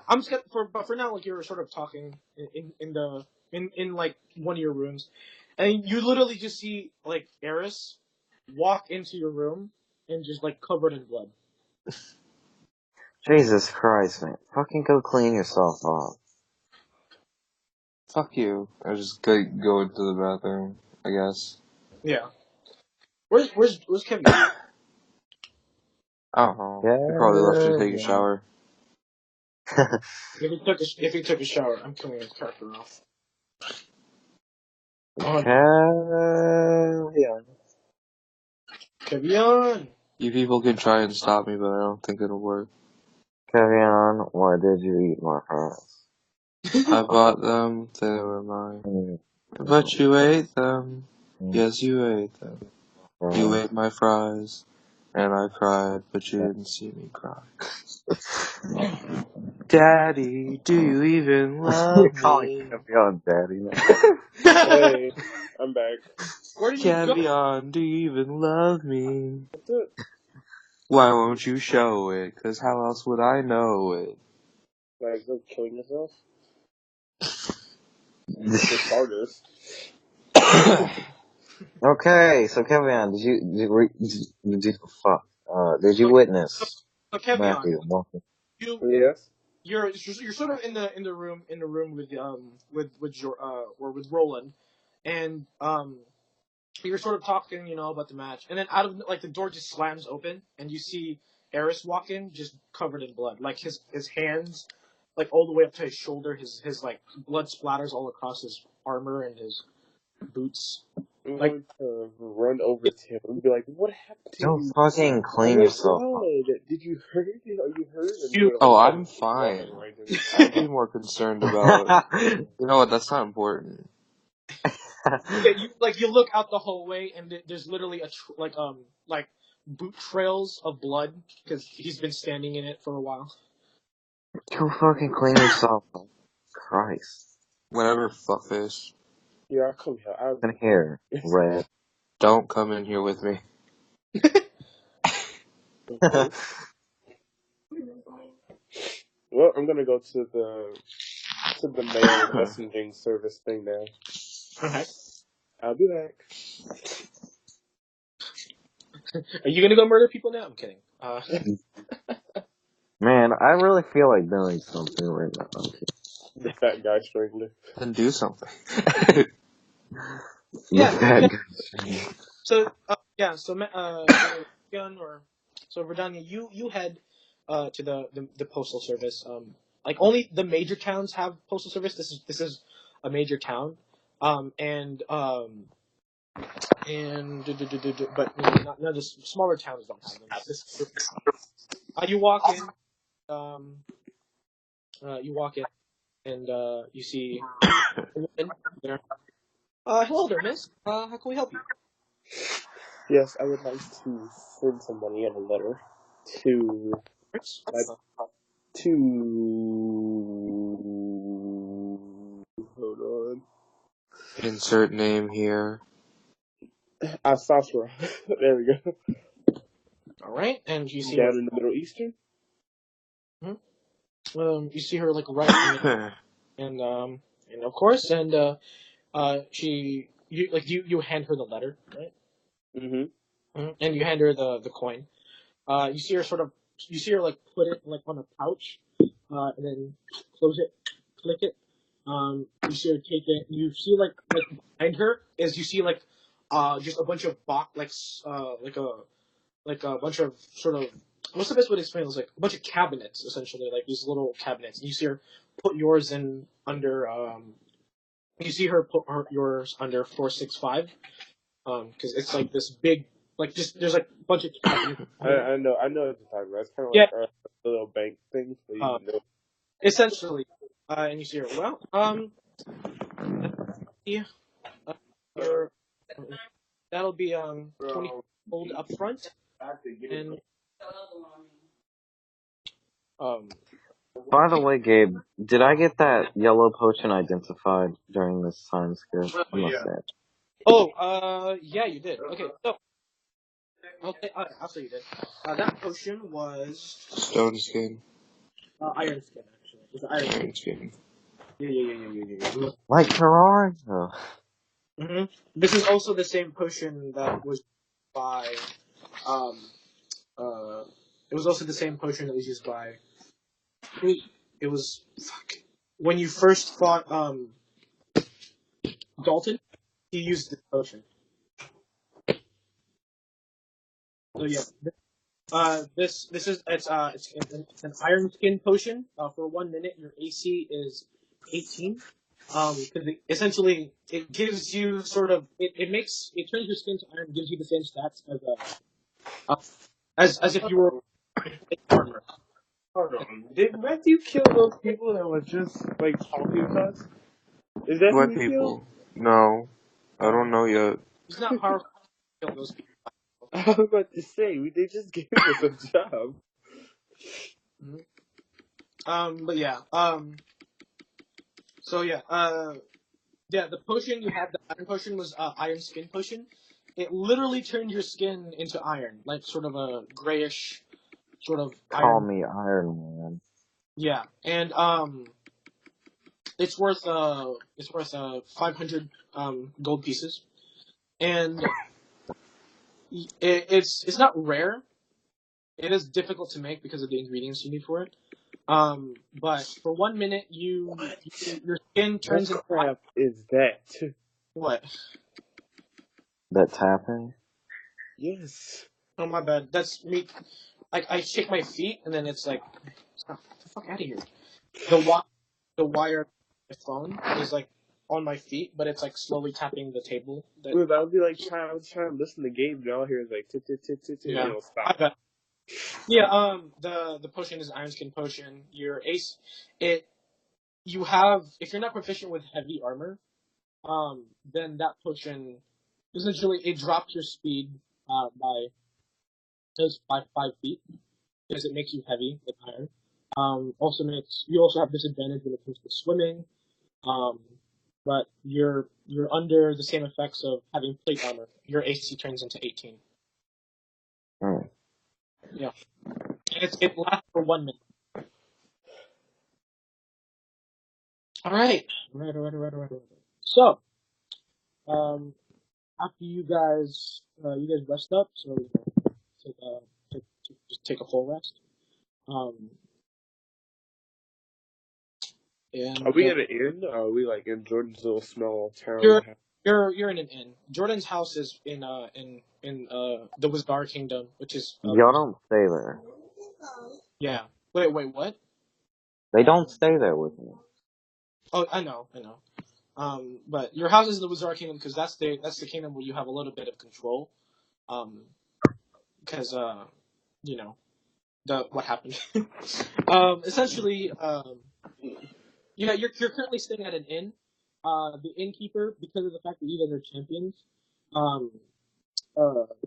I'm scared but for now, like you're sort of talking in like one of your rooms, and you literally just see like Eris walk into your room and just like covered in blood. Jesus Christ, man. Fucking go clean yourself off. Fuck you. I just go into the bathroom, I guess. Yeah. Where's Kevin? I don't know. Yeah. He probably left to take a shower. If he took a shower, I'm killing his character off. Oh, Yeah. Kevin. You people can try and stop me, but I don't think it'll work. Kevion, why did you eat my fries? I bought them, they were mine. Mm, But you ate them. mm, Yes, you ate them. You fries. ate my fries. And I cried, but you didn't see me cry. Daddy, do you even You're love calling me? Kevion daddy now. Hey, I'm back. Where did you go? Kevion, do you even love me? That's it. Why won't you show it? 'Cause how else would I know it? Like, go killing yourself? For starters. Okay, so Kevion, did you witness So Kevin, Matthew walking? you Yes. you're sort of in the room with your or with Roland, and you're sort of talking, about the match, and then out of like the door just slams open, and you see Eris walk in, just covered in blood, like his hands, like all the way up to his shoulder, his like blood splatters all across his armor and his boots. I'm Like going to run over to him and be like, "What happened to Go you? fucking Oh clean my yourself up. god! Did you hurt? Are you hurt?" And you, we're Oh, like, I'm walking fine. right in. I'd be more concerned about... You know what, that's not important. yeah, you look out the hallway, and there's literally like boot trails of blood because he's been standing in it for a while. Go fucking clean yourself up. Christ. Whatever, fuckface. Yeah, I'll come here. In here, Red. Don't come in here with me. Okay. Well, I'm gonna go to the mail messaging service thing now. Okay. I'll be back. Are you gonna go murder people now? I'm kidding. Man, I really feel like doing something right now. The fat guy strangler. Then do something. Yeah. Bad So Gun or so Verdania, you head to the postal service. Like only the major towns have postal service. This is a major town. But not none of the smaller towns don't have them. You walk in. Um, you walk in and you see a woman there. Hello there, miss. How can we help you? Yes, I would like to send some money in a letter to my to hold on. Insert name here. Sasra. There we go. All right, and you see her. Down in the Middle Eastern. You see her like right, and of course, and you hand her the letter, right? Mm-hmm. And you hand her the coin. You see her like put it like on a pouch, and then close it, click it. You see her take it. You see like behind her is you see like just a bunch of like a bunch of sort of what's the best way to explain this? Like a bunch of cabinets essentially, like these little cabinets. And you see her put yours in under you see her put yours under 465 because it's like this big like just there's like a bunch of cabinets. I know what you're talking about. It's kind of Yeah, like a little bank thing. So you know. essentially, and you see her. Well, yeah, your that'll be 20 hold up front, and By the way, Gabe, did I get that yellow potion identified during this time skip? I must say. yeah, you did. Okay, so I'll say you did. That potion was Stone skin. iron skin. Actually, it was iron skin. Iron skin. Yeah. Like Naruto. Mm-hmm. This is also the same potion that was by um it was also the same potion that was used by it was when you first fought Dalton, he used this potion. So yeah, this is it's an iron skin potion. For 1 minute, your AC is 18. Because essentially it gives you sort of it turns your skin to iron, gives you the same stats as if you were in armor. Hold on. Did Matthew kill those people that were just like talking to us? Is that who What he killed? people? No. I don't know yet. It's not powerful to kill those people. I was about to say they just gave us a job. But yeah. So yeah. Yeah. The potion you had, the iron potion, was iron skin potion. It literally turned your skin into iron, like sort of a grayish sort of Call iron. me Iron Man. Yeah, and it's worth 500 gold pieces, and it's not rare. It is difficult to make because of the ingredients you need for it. But for 1 minute, your skin turns into What crap is that? what? That tapping? Yes. Oh my bad. That's me. Like I shake my feet, and then it's like, get the fuck out of here. The wire of my phone is like on my feet, but it's like slowly tapping the table. Dude, I would be like I was trying to listen to Gabe, and all I hear is like tit tit tit tit tit, and Yeah. it'll I stop. bet. Yeah. The potion is Iron Skin potion. Your ace, you have, if you're not proficient with heavy armor, then that potion essentially it drops your speed by just by 5 feet because it makes you heavy with iron. Also you also have disadvantage when it comes to swimming. Um, but you're under the same effects of having plate armor. Your AC turns into 18. Hmm. Yeah, and it lasts for 1 minute. All right. So, after you guys rest up, so take a just take a full rest. Um, Are and we at an inn? Or are we like in Jordan's little small town? you're you're in an inn. Jordan's house is in the Wizdar Kingdom, which is Y'all don't stay there. yeah. Wait, what? They don't stay there with me. Oh, I know. But your house is the Wizdar Kingdom because that's the kingdom where you have a little bit of control. Because you know what happened. Essentially, yeah, you're currently staying at an inn. The innkeeper, because of the fact that you guys are champions, um,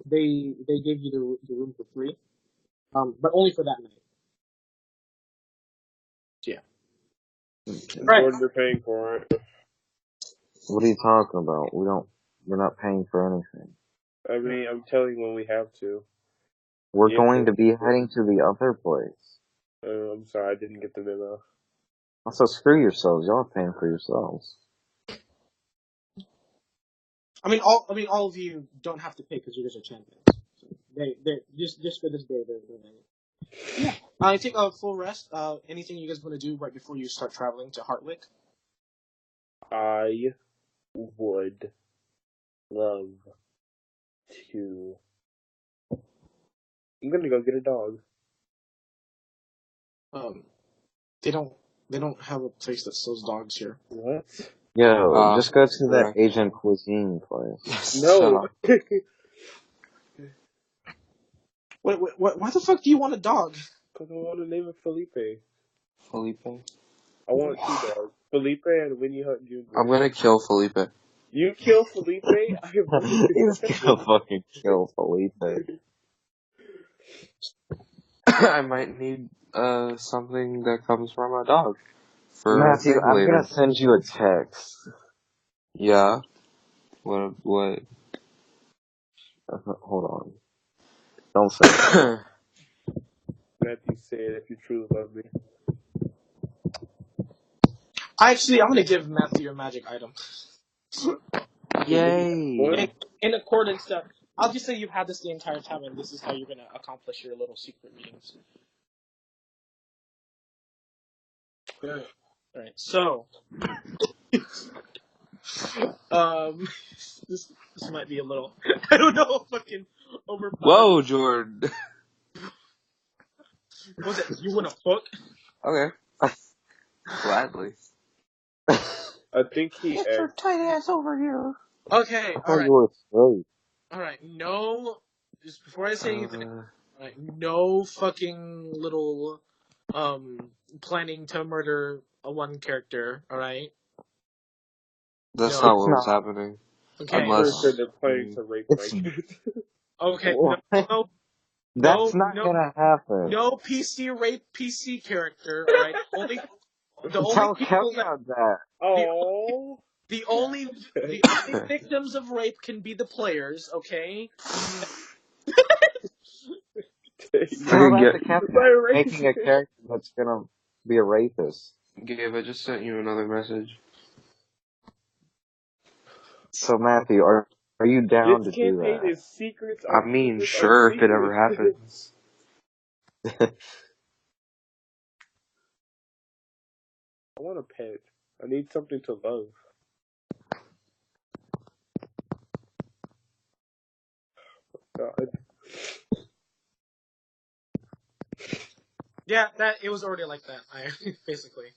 they gave you the room for free, but only for that night. Yeah. Okay. Right. Jordan, they're paying for it. What are you talking about? We're not paying for anything. I mean, I'm telling you when we have to. We're Yeah, going to be heading to the other place. I'm sorry, I didn't get the memo. Also, screw yourselves. Y'all are paying for yourselves. all of you don't have to pay because you guys are champions. So they just for this day they're yeah. I take a full rest. Anything you guys want to do right before you start traveling to Hartwick? I would love to. I'm gonna go get a dog. They don't have a place that sells dogs here. What? Yo, just go to that correct. Asian cuisine place. No. Why the fuck do you want a dog? Because I want to name it Felipe. Felipe. I want two dogs. Felipe and Winnie Hut Jr. I'm gonna kill Felipe. You kill Felipe, I will. He's gonna fucking kill Felipe. I might need something that comes from a dog for a Matthew, thing I'm gonna later. send you a text. Yeah. What? Hold on. Don't send it. Matthew said, if you truly love me. Actually, I'm gonna give Matthew a magic item. Yay! In accordance to, I'll just say you've had this the entire time, and this is how you're gonna accomplish your little secret readings. All right. So, this might be a little, I don't know, fucking overpowered. Whoa, Jordan. What was it? You want a fuck? Okay. Gladly. I think he Get your tight ass over here. Okay. I All thought right. you were straight. All right. No. Just before I say anything. All right. No fucking little planning to murder a one character. All right. That's No. not what was happening. Okay. I'm pretty sure Unless. they're planning to rape It's my kid. Okay. what? That's not No. gonna happen. No PC rape PC character. All right. The only Tell people that Kellyanne that. Oh. the only victims of rape can be the players. Okay. Tell that to Gabe, Kellyanne making a character that's gonna be a rapist. I just sent you another message. So Matthew, are you down This to do campaign that? is secrets I on mean, secrets on sure, if it ever secrets. happens. I want a pet. I need something to love. God. Yeah, it was already like that. Basically.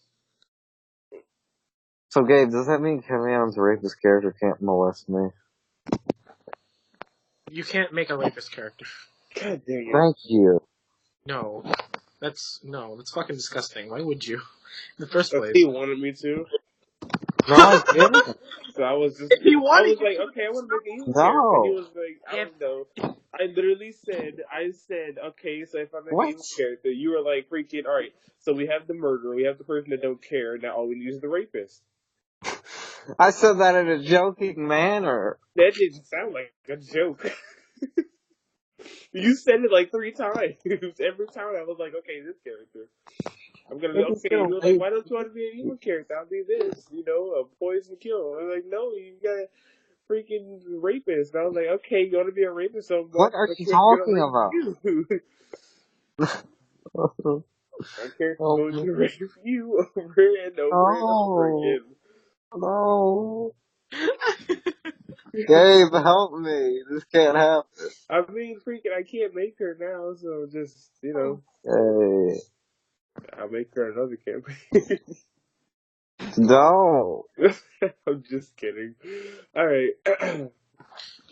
So Gabe, does that mean Kellyanne's rapist character can't molest me? You can't make a rapist character. God dang it. Thank you. No. That's fucking disgusting. Why would you? In the first place. He wanted me to. No, I didn't. So I was wanted you like, to. okay, I want to make an evil character. And he No. was like, I don't know. I literally said, okay, so if I make What? an evil character, you were like, freaking, alright, so we have the murderer, we have the person that don't care, now all we need is the rapist. I said that in a joking manner. That didn't sound like a joke. You said it like 3 times. Every time I was like, okay, this character. I'm gonna be okay. You were like, why don't you want to be an evil character? I'll be this, a poison kill. I was like, no, you got freaking rapist. And I was like, okay, you want to be a rapist, so What are my you kid's gonna talking rape about? you. My character's going to rape you over and over and over again. No. Gabe, help me. This can't happen. I mean, freaking, I can't make her now, so just, Hey. I'll make her another campaign. No. I'm just kidding. Alright.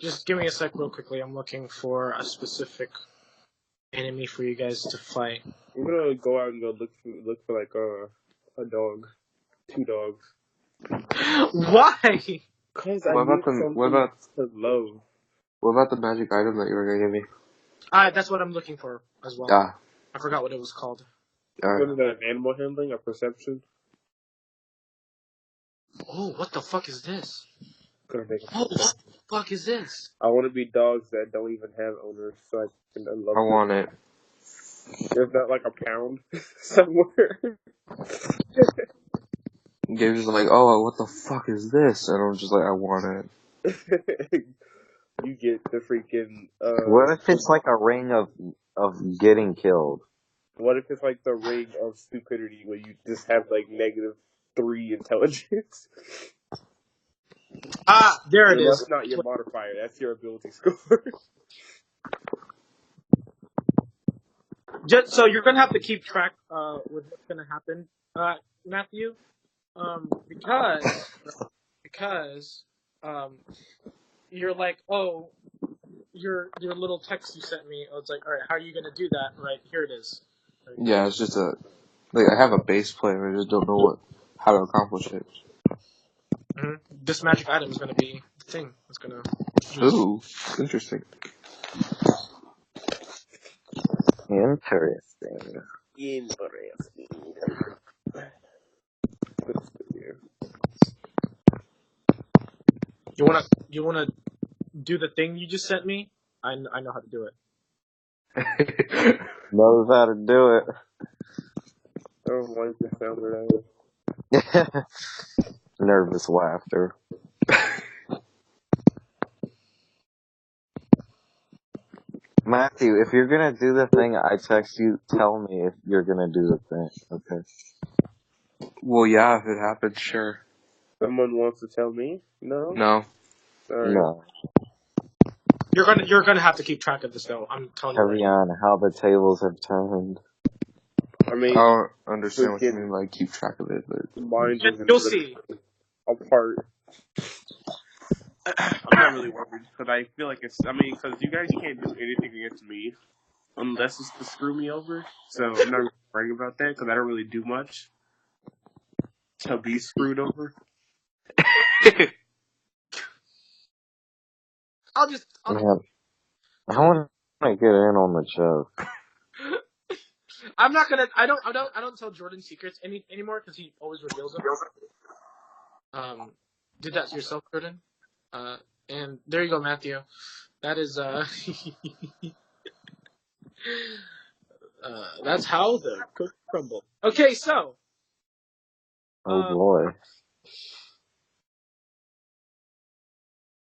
Just give me a sec real quickly. I'm looking for a specific enemy for you guys to fight. I'm gonna go out and go look for like a dog. 2 dogs. Why? Cause I need something to love. What about the magic item that you were gonna give me? That's what I'm looking for as well. Ah. I forgot what it was called. What is that, animal handling or perception? Oh, what the fuck is this? Gonna make Oh, what the fuck is this? I want to be dogs that don't even have owners, so I can unlove I them. want it. There's not like a pound somewhere. Gabe's like, oh, what the fuck is this? And I'm just like, I want it. You get the freaking. What if it's like a ring of getting killed? What if it's like the ring of stupidity where you just have like -3 intelligence? There it is. That's not your modifier. That's your ability score. So you're gonna have to keep track with what's gonna happen, Matthew, because you're like, oh, your little text you sent me. It's like, all right, how are you gonna do that? Right, here it is. Right. Yeah, it's just I have a base plan, I just don't know how to accomplish it. This magic item is going to be the thing. It's going to. Ooh, interesting. Interesting. Interesting. You wanna do the thing you just sent me? I know how to do it. Knows how to do it. I don't like the sound of that. Nervous laughter. Matthew, if you're gonna do the thing I text you, tell me if you're gonna do the thing, okay? Well, yeah, if it happens, sure. Someone wants to tell me? No? No. Alright. No. You're gonna have to keep track of this though. I'm telling you right Heavy now. on how the tables have turned. I I mean, don't understand what you freaking mean, like, keep track of it, but... the mind is You'll see. apart. I'm not really worried, because I feel like because you guys can't do anything against me unless it's to screw me over. So I'm not really worried about that, because I don't really do much to be screwed over. Man, I want to get in on the joke. I'm not gonna. I don't tell Jordan secrets anymore because he always reveals them. Did that to yourself, Jordan. And there you go, Matthew. That is that's how the cookie crumble. Okay, so. Oh boy.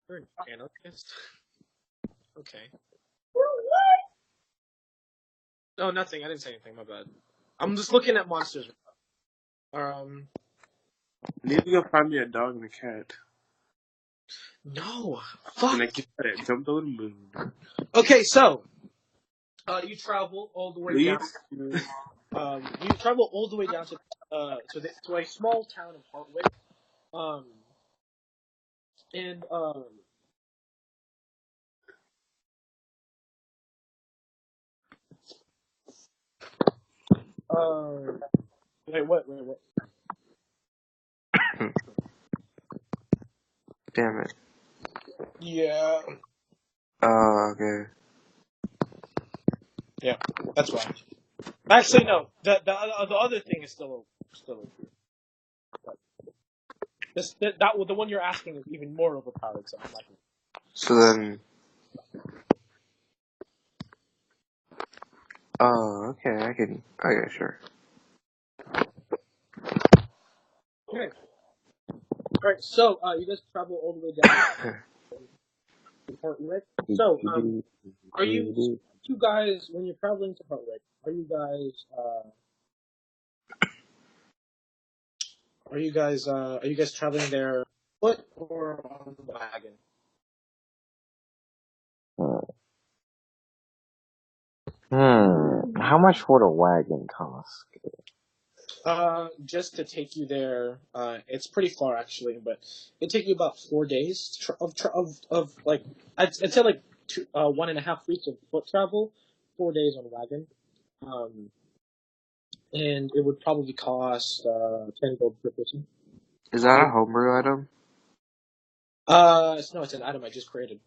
You're an anarchist. Okay. No, nothing. I didn't say anything. My bad. I'm just looking at monsters. Need to go find me a dog and a cat. No. Fuck. And I get that jumped over the moon. Okay, so. You travel all the way Please? down to. You travel all the way down to to a small town of Hartwick. And wait. Damn it. Yeah. Okay. Yeah, that's why. Actually, no. The other thing is still open. The one you're asking is even more overpowered. So I'm like. So then... Oh, okay, okay, sure. Okay. All right. So you guys travel all the way down to Hartwick. So are you guys when you're traveling to Hartwick? Are you guys traveling there foot or on the wagon? How much would a wagon cost? Just to take you there, it's pretty far actually, but it'd take you about 4 days of like I'd say like 1.5 weeks of foot travel, 4 days on wagon, and it would probably cost 10 gold per person. Is that a homebrew item? No, it's an item I just created.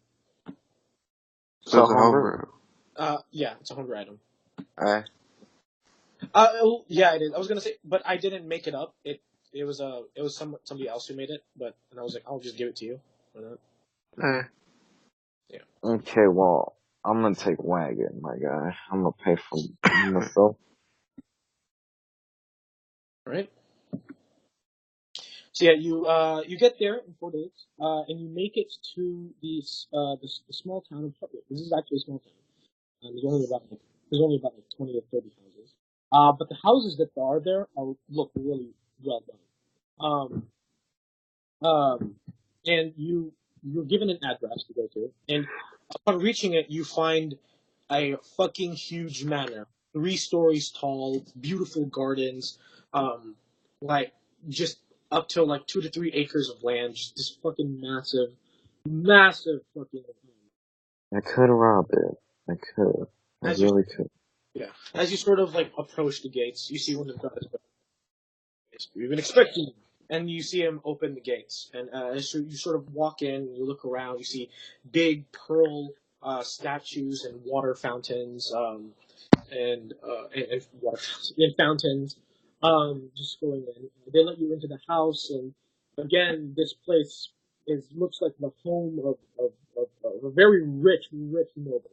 So it's a homebrew. Yeah, it's a homebrew item. Yeah, it is. I was gonna say, but I didn't make it up. It was somebody else who made it, and I was like, I'll just give it to you. Yeah. Okay, well, I'm gonna take wagon, my guy. I'm gonna pay for myself. Right. So yeah, you get there in 4 days, and you make it to the small town of Hartwick. This is actually a small town. There's only about like 20 or 30 houses. But the houses that are there look really well done. And you're given an address to go to, and upon reaching it, you find a fucking huge manor, 3 stories tall, beautiful gardens, like just up to like 2 to 3 acres of land, just this fucking massive fucking. I could rob it. I could. I really could. Yeah. As you sort of like approach the gates, you see one of the guys. We've been expecting you. and you see him open the gates. And as you sort of walk in, you look around, you see big pearl statues and water fountains, and water and fountains, just going in. They let you into the house, and again, this place looks like the home of a very rich noble.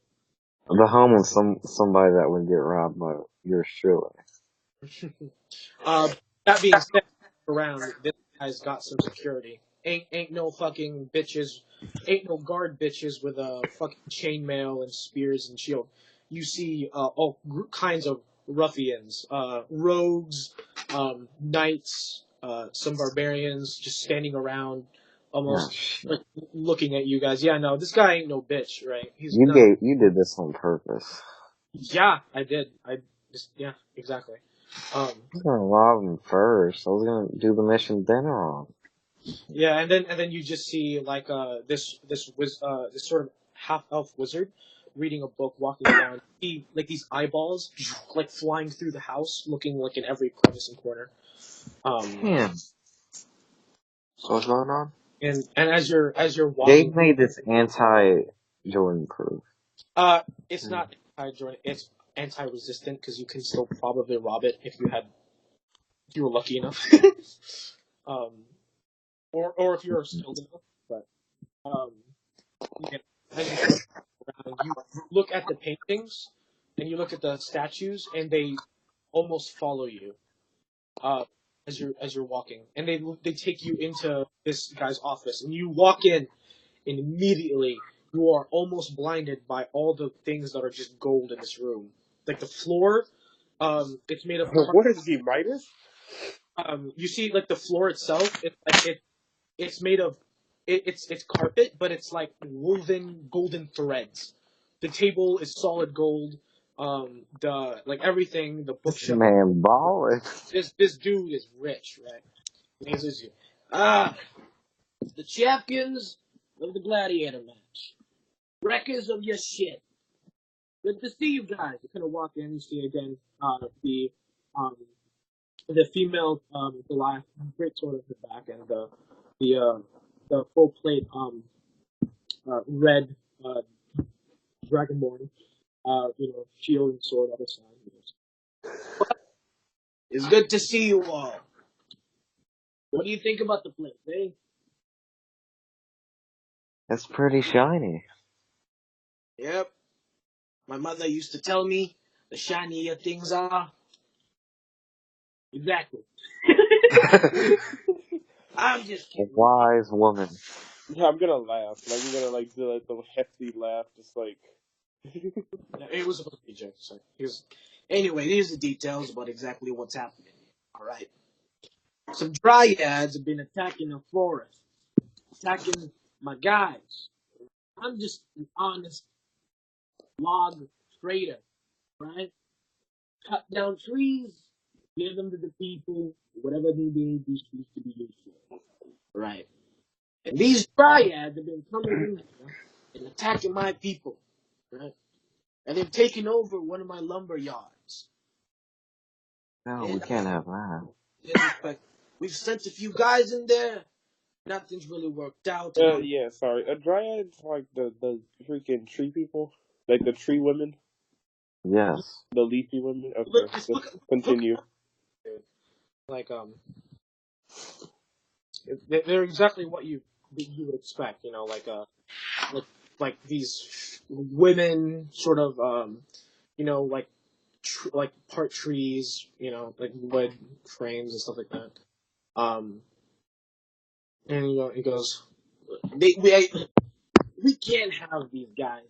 The home of somebody that would get robbed by yours truly. Uh, that being said, around this guy's got some security. Ain't no fucking bitches, ain't no guard bitches with a fucking chainmail and spears and shield. You see all kinds of ruffians, rogues, knights, some barbarians just standing around, Ah, almost shit. like looking at you guys. Yeah, no, this guy ain't no bitch, right? He's not. You did this on purpose. Yeah, I did. Yeah, exactly. I was gonna rob him first. I was gonna do the mission then wrong. Yeah, and then you just see like this sort of half elf wizard reading a book, walking down. He like these eyeballs like flying through the house, looking like in every crevice and corner. Damn. So what's going on? And as you're They've walking, made this anti-Jordan proof. it's not anti-joint, it's anti-resistant because you can still probably rob it if you were lucky enough. um, or if you're skilled enough, but um. Yeah, as you sort of around, you look at the paintings and you look at the statues, and they almost follow you uh, as you're walking, and they take you into this guy's office, and you walk in, and immediately you are almost blinded by all the things that are just gold in this room, like the floor. It's made of What is he, Midas? you see like the floor itself. It's made of it's carpet, but it's like woven golden threads. The table is solid gold. The like everything, the This bookshelf. man balling. This dude is rich, right? And he says, "Ah, the champions of the gladiator match, wreckers of your shit. Good to see you guys." You kind of walk in, you see again um the female Goliath, great sword at the back, and the uh, the full plate red uh, dragonborn, shield and sword other side. It's good to see you all. What do you think about the place, eh? It's pretty shiny. Yep. My mother used to tell me the shinier things are. Exactly. I'm just A kidding. wise woman. Yeah, I'm gonna laugh. Like, I'm gonna like do like the hefty laugh, just like. It was supposed to be a joke. So anyway, here's the details about exactly what's happening. All right. Some dryads have been attacking the forest, attacking my guys. I'm just an honest log trader, right? Cut down trees, give them to the people, whatever they need these trees to be used for, right? And these dryads have been coming in here and attacking my people, right? And they've taken over one of my lumber yards. No, we And can't have that. disrespect. We've sent a few guys in there. Nothing's really worked out, and I'm Yeah, sorry. A dryad's like the freaking tree people, like the tree women, Yes. the leafy women. Okay, just just look continue. like they're exactly what you would expect, like like these women sort of like like part trees, like wood frames and stuff like that. Um, and he goes, we can't have these guys.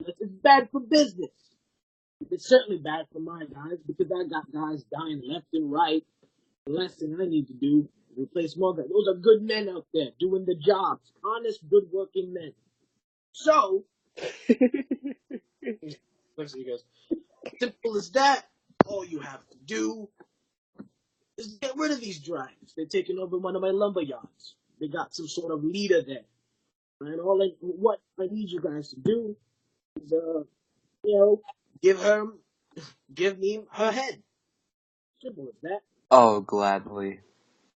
It's bad for business. It's certainly bad for my guys because I got guys dying left and right. The last thing I need to do is replace more guys. Those are good men out there doing the jobs, honest, good working men. So, looks at you guys. Simple as that. All you have to do is get rid of these dragons. They're taking over one of my lumber yards. They got some sort of leader there. And what I need you guys to do is, give me her head. Simple as that. Oh, gladly.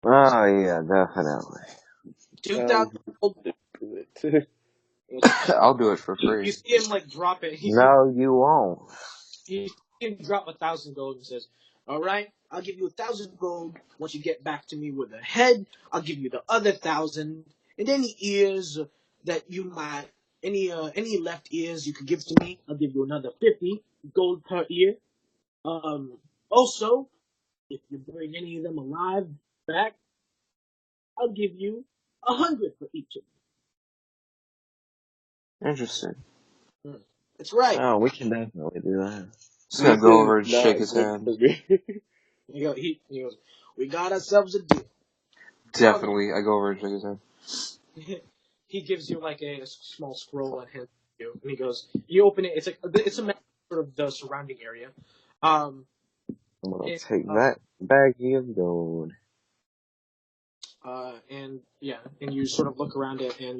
Oh yeah, definitely. 2,000 gold. I'll do it for You free. see him like drop it. No, you won't. You see him drop 1,000 gold and says, "All right, I'll give you 1,000 gold once you get back to me with a head. I'll give you the other 1,000, and any ears that you might, any left ears you could give to me, I'll give you another 50 gold per ear. Also, if you bring any of them alive back, I'll give you 100 for each of Interesting. them." That's right. Oh, we can definitely do that. Just gonna This go is over and shake not his good hand. for me. He goes, "We got ourselves a deal." Definitely, I go over and shake his hand. He gives you like a small scroll and hands it to you, and he goes, "You open it. It's a map of sort of the surrounding area." Um, I'm gonna and, take that baggie of gold. and yeah, and you sort of look around it, and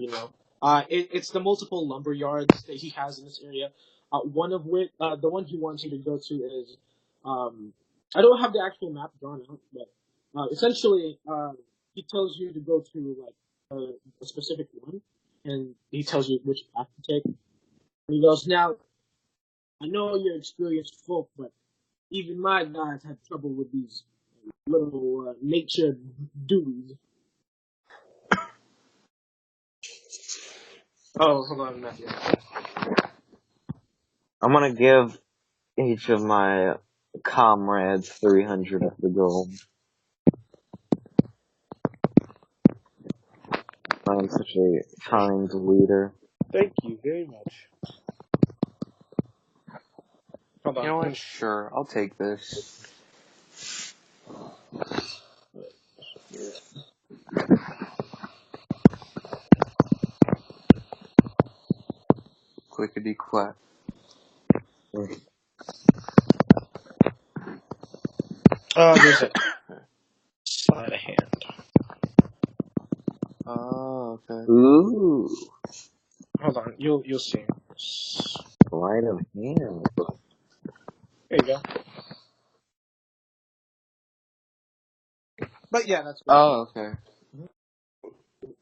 it's the multiple lumber yards that he has in this area. One of which, the one he wants you to go to is, I don't have the actual map drawn out, but essentially, he tells you to go to like a specific one, and he tells you which path to take. And he goes, "Now, I know you're experienced folk, but even my guys had trouble with these little nature dudes." Oh, hold on, Matthew. I'm gonna give each of my comrades 300 of the gold. I'm such a kind leader. Thank you very much. Hold You know on. what? Sure, I'll take this. Clickety clack. There's a sleight of hand. Oh, okay. Ooh, Hold on, you'll see. sleight of hand. There you go. But yeah, that's basically. Oh, okay.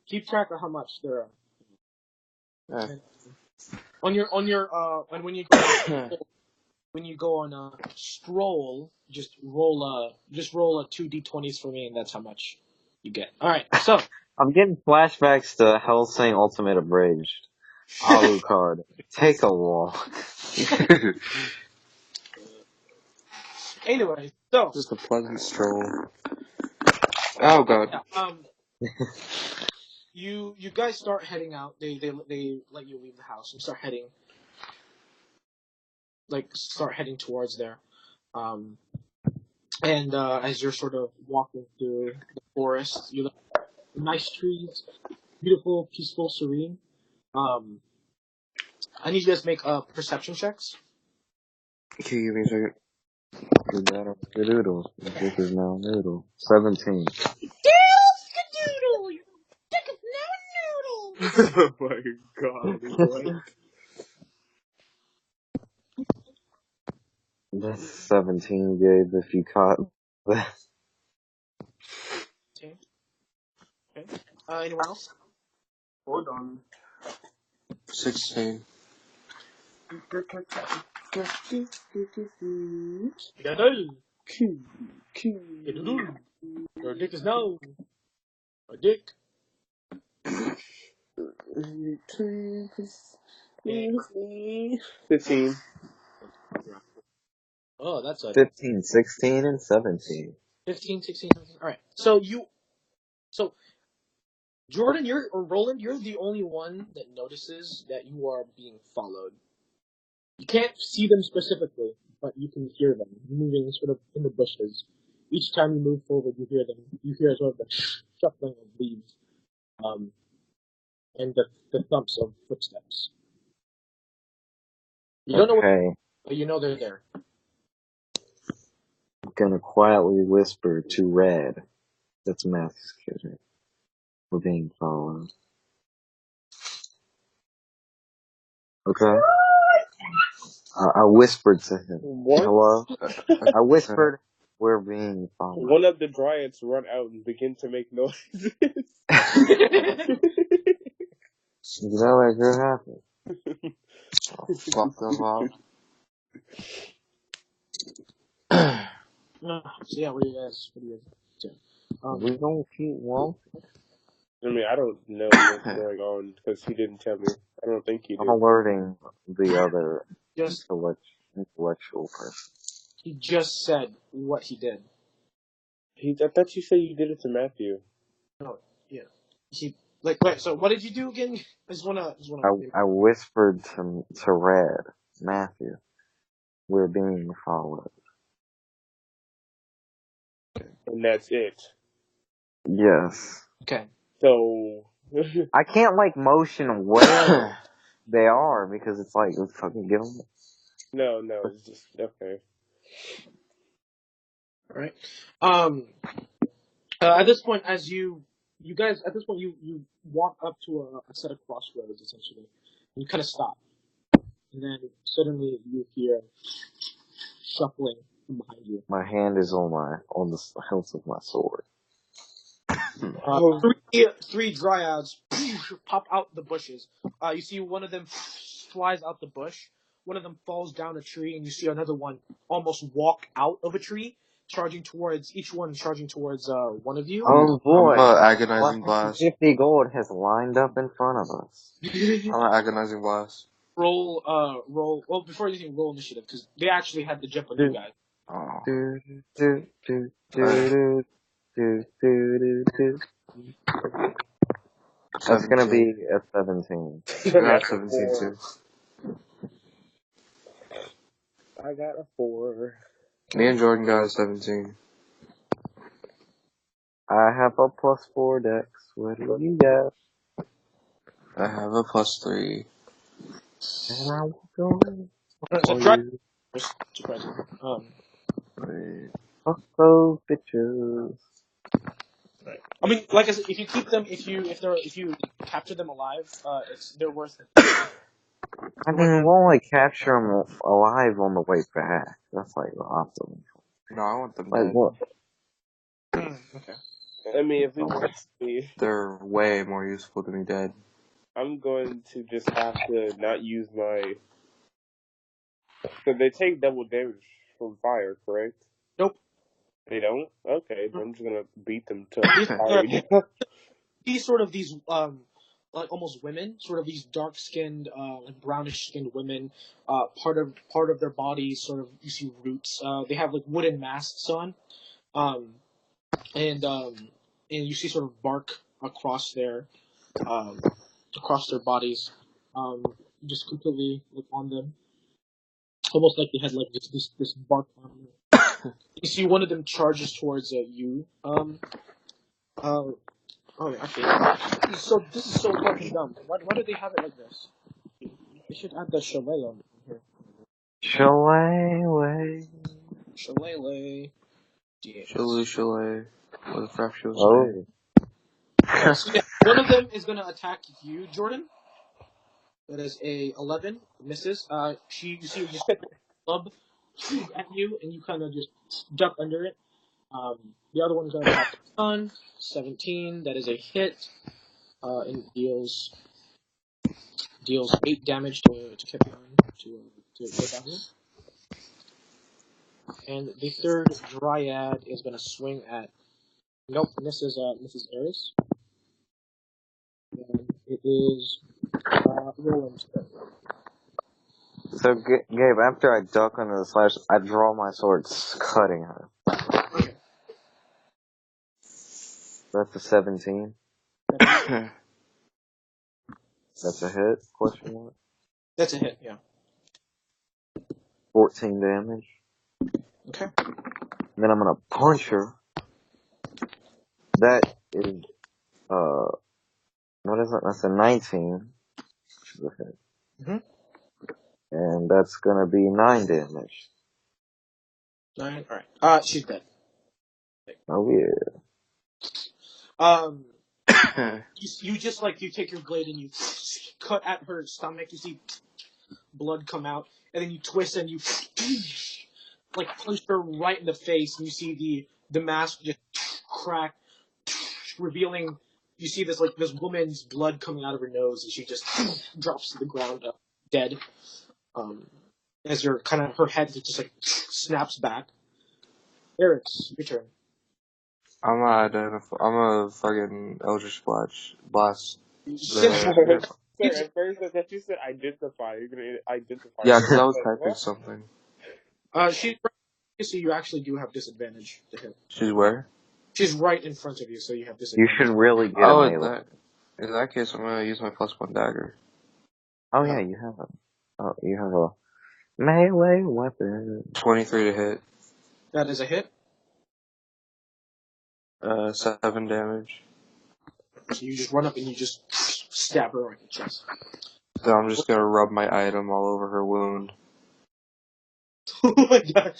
Keep track of how much there are. Yeah. And and when you go on a stroll, just roll a 2d20s for me, and that's how much you get. All right, so I'm getting flashbacks to Hellsing Ultimate Abridged. Alucard, take a walk. anyway, so Just a pleasant stroll. Oh god. yeah, you guys start heading out. They let you leave the house and start heading towards there. Um, and as you're sort of walking through the forest, you look at nice trees, beautiful, peaceful, serene. Um, I need you guys to make perception checks. Okay, give me a second. Good battle. Good doodle. This is now noodle. 17. Doodle, you dick of no noodle. Oh my god, what? That's 17, Gabe, if you caught that. Okay. Anyone else? Hold on. 16. Yeah, doodle. Yeah, doodle. Your dick is no. A dick. 15. Oh, that's a 15, 16, and 17. 15, 16, 17. All right. So Jordan, or Roland, you're the only one that notices that you are being followed. You can't see them specifically, but you can hear them moving sort of in the bushes. Each time you move forward, you hear them. You hear sort of the shuffling of leaves, um, and the thumps of footsteps. You don't know what, Okay, but you know they're there. I'm gonna quietly whisper to Red. That's Matthew's character. We're being followed. Okay? I whispered to him. What? Hello? I whispered, We're being followed. One of the dryads run out and begin to make noises. You know that could happen. Fuck them up. So yeah, what do you guys do? We don't keep walking. I mean, I don't know what's going on because he didn't tell me. I don't think he I'm did. alerting the other Just intellectual person. he just said what he did. I thought you said you did it to Matthew. No, yeah. He wait. So what did you do again? I just wanna. I whispered to Red, Matthew, we're being followed. And that's it. Yes. Okay. So. I can't motion where they are because it's let's fucking get them. No, it's just okay. All right. At this point, as you guys, at this point, you walk up to a set of crossroads essentially. You kind of stop, and then suddenly you hear shuffling from behind you. My hand is on the hilt of my sword. Three dryads pop out the bushes. You see one of them flies out the bush. One of them falls down a tree, and you see another one almost walk out of a tree, charging towards one of you. Oh boy! Agonizing blast. 50 gold has lined up in front of us. I'm an agonizing blast. Roll. Well, before anything, roll initiative because they actually had to jump on you guys. Oh. That's gonna be a 17. I got 17 too. I got a 4. Me and Jordan got a 17. I have a +4 dex. What do you got? I have a +3. And I will go. So dryads. Surprising. Wait. Fuck those bitches. Right. I mean, like I said, if you keep them, if you capture them alive, they're worth it. I mean, we'll only capture them alive on the way back. That's awesome. No, I want them dead. What? Okay. I mean, if we want to, They're way more useful to me dead. I'm going to just have to not use my. So they take double damage from fire, correct? Nope. They don't? Okay, then I'm just gonna beat them to These like almost women, sort of these dark skinned, like brownish skinned women. Part of their bodies, sort of you see roots. They have wooden masks on, and you see sort of bark across their bodies, just completely on them, almost like they had this bark on them. You see one of them charges towards you. Actually, so this is so fucking dumb. Why do they have it like this? They should add the shillelagh on here. Shillelagh. Shillelagh. Chalet. What the fuck should I Oh. So yeah, one of them is gonna attack you, Jordan. That is a 11, misses. You see, just hit the club at you, and you kind of just duck under it. The other one's gonna attack on 17. That is a hit. And deals 8 damage to Kepion to Battle. And the third Dryad is gonna swing at. Nope, misses Eris. And it is Roland's turn. So, Gabe, after I duck under the slash, I draw my sword, cutting her. Okay. That's a 17. That's a hit? Question mark. That's a hit, yeah. 14 damage. Okay. Then I'm gonna punch her. That is, what is it? That's a 19. Which is a hit. Mm-hmm. And that's gonna be 9 damage. 9. Alright. She's dead. Oh yeah. You just you take your blade and you cut at her stomach. You see blood come out, and then you twist and you like punch her right in the face, and you see the mask just crack, revealing. You see this woman's blood coming out of her nose, and she just drops to the ground, dead. As her head just like snaps back. Eric's your turn. I'm a fucking Eldritch Blast. Since Sorry, at first I thought you said identify. You're gonna identify. Yeah, her. because I was Like, typing what? something. she's right, so you actually do have disadvantage to hit. She's where? She's right in front of you, so you have You disadvantage. should really get a Oh, melee. in that case, I'm gonna use my +1 dagger. Oh yeah, you have a melee weapon. 23 to hit. That is a hit. 7 damage. So you just run up and you just stab her right in the chest. Then I'm just gonna rub my item all over her wound. Oh my god!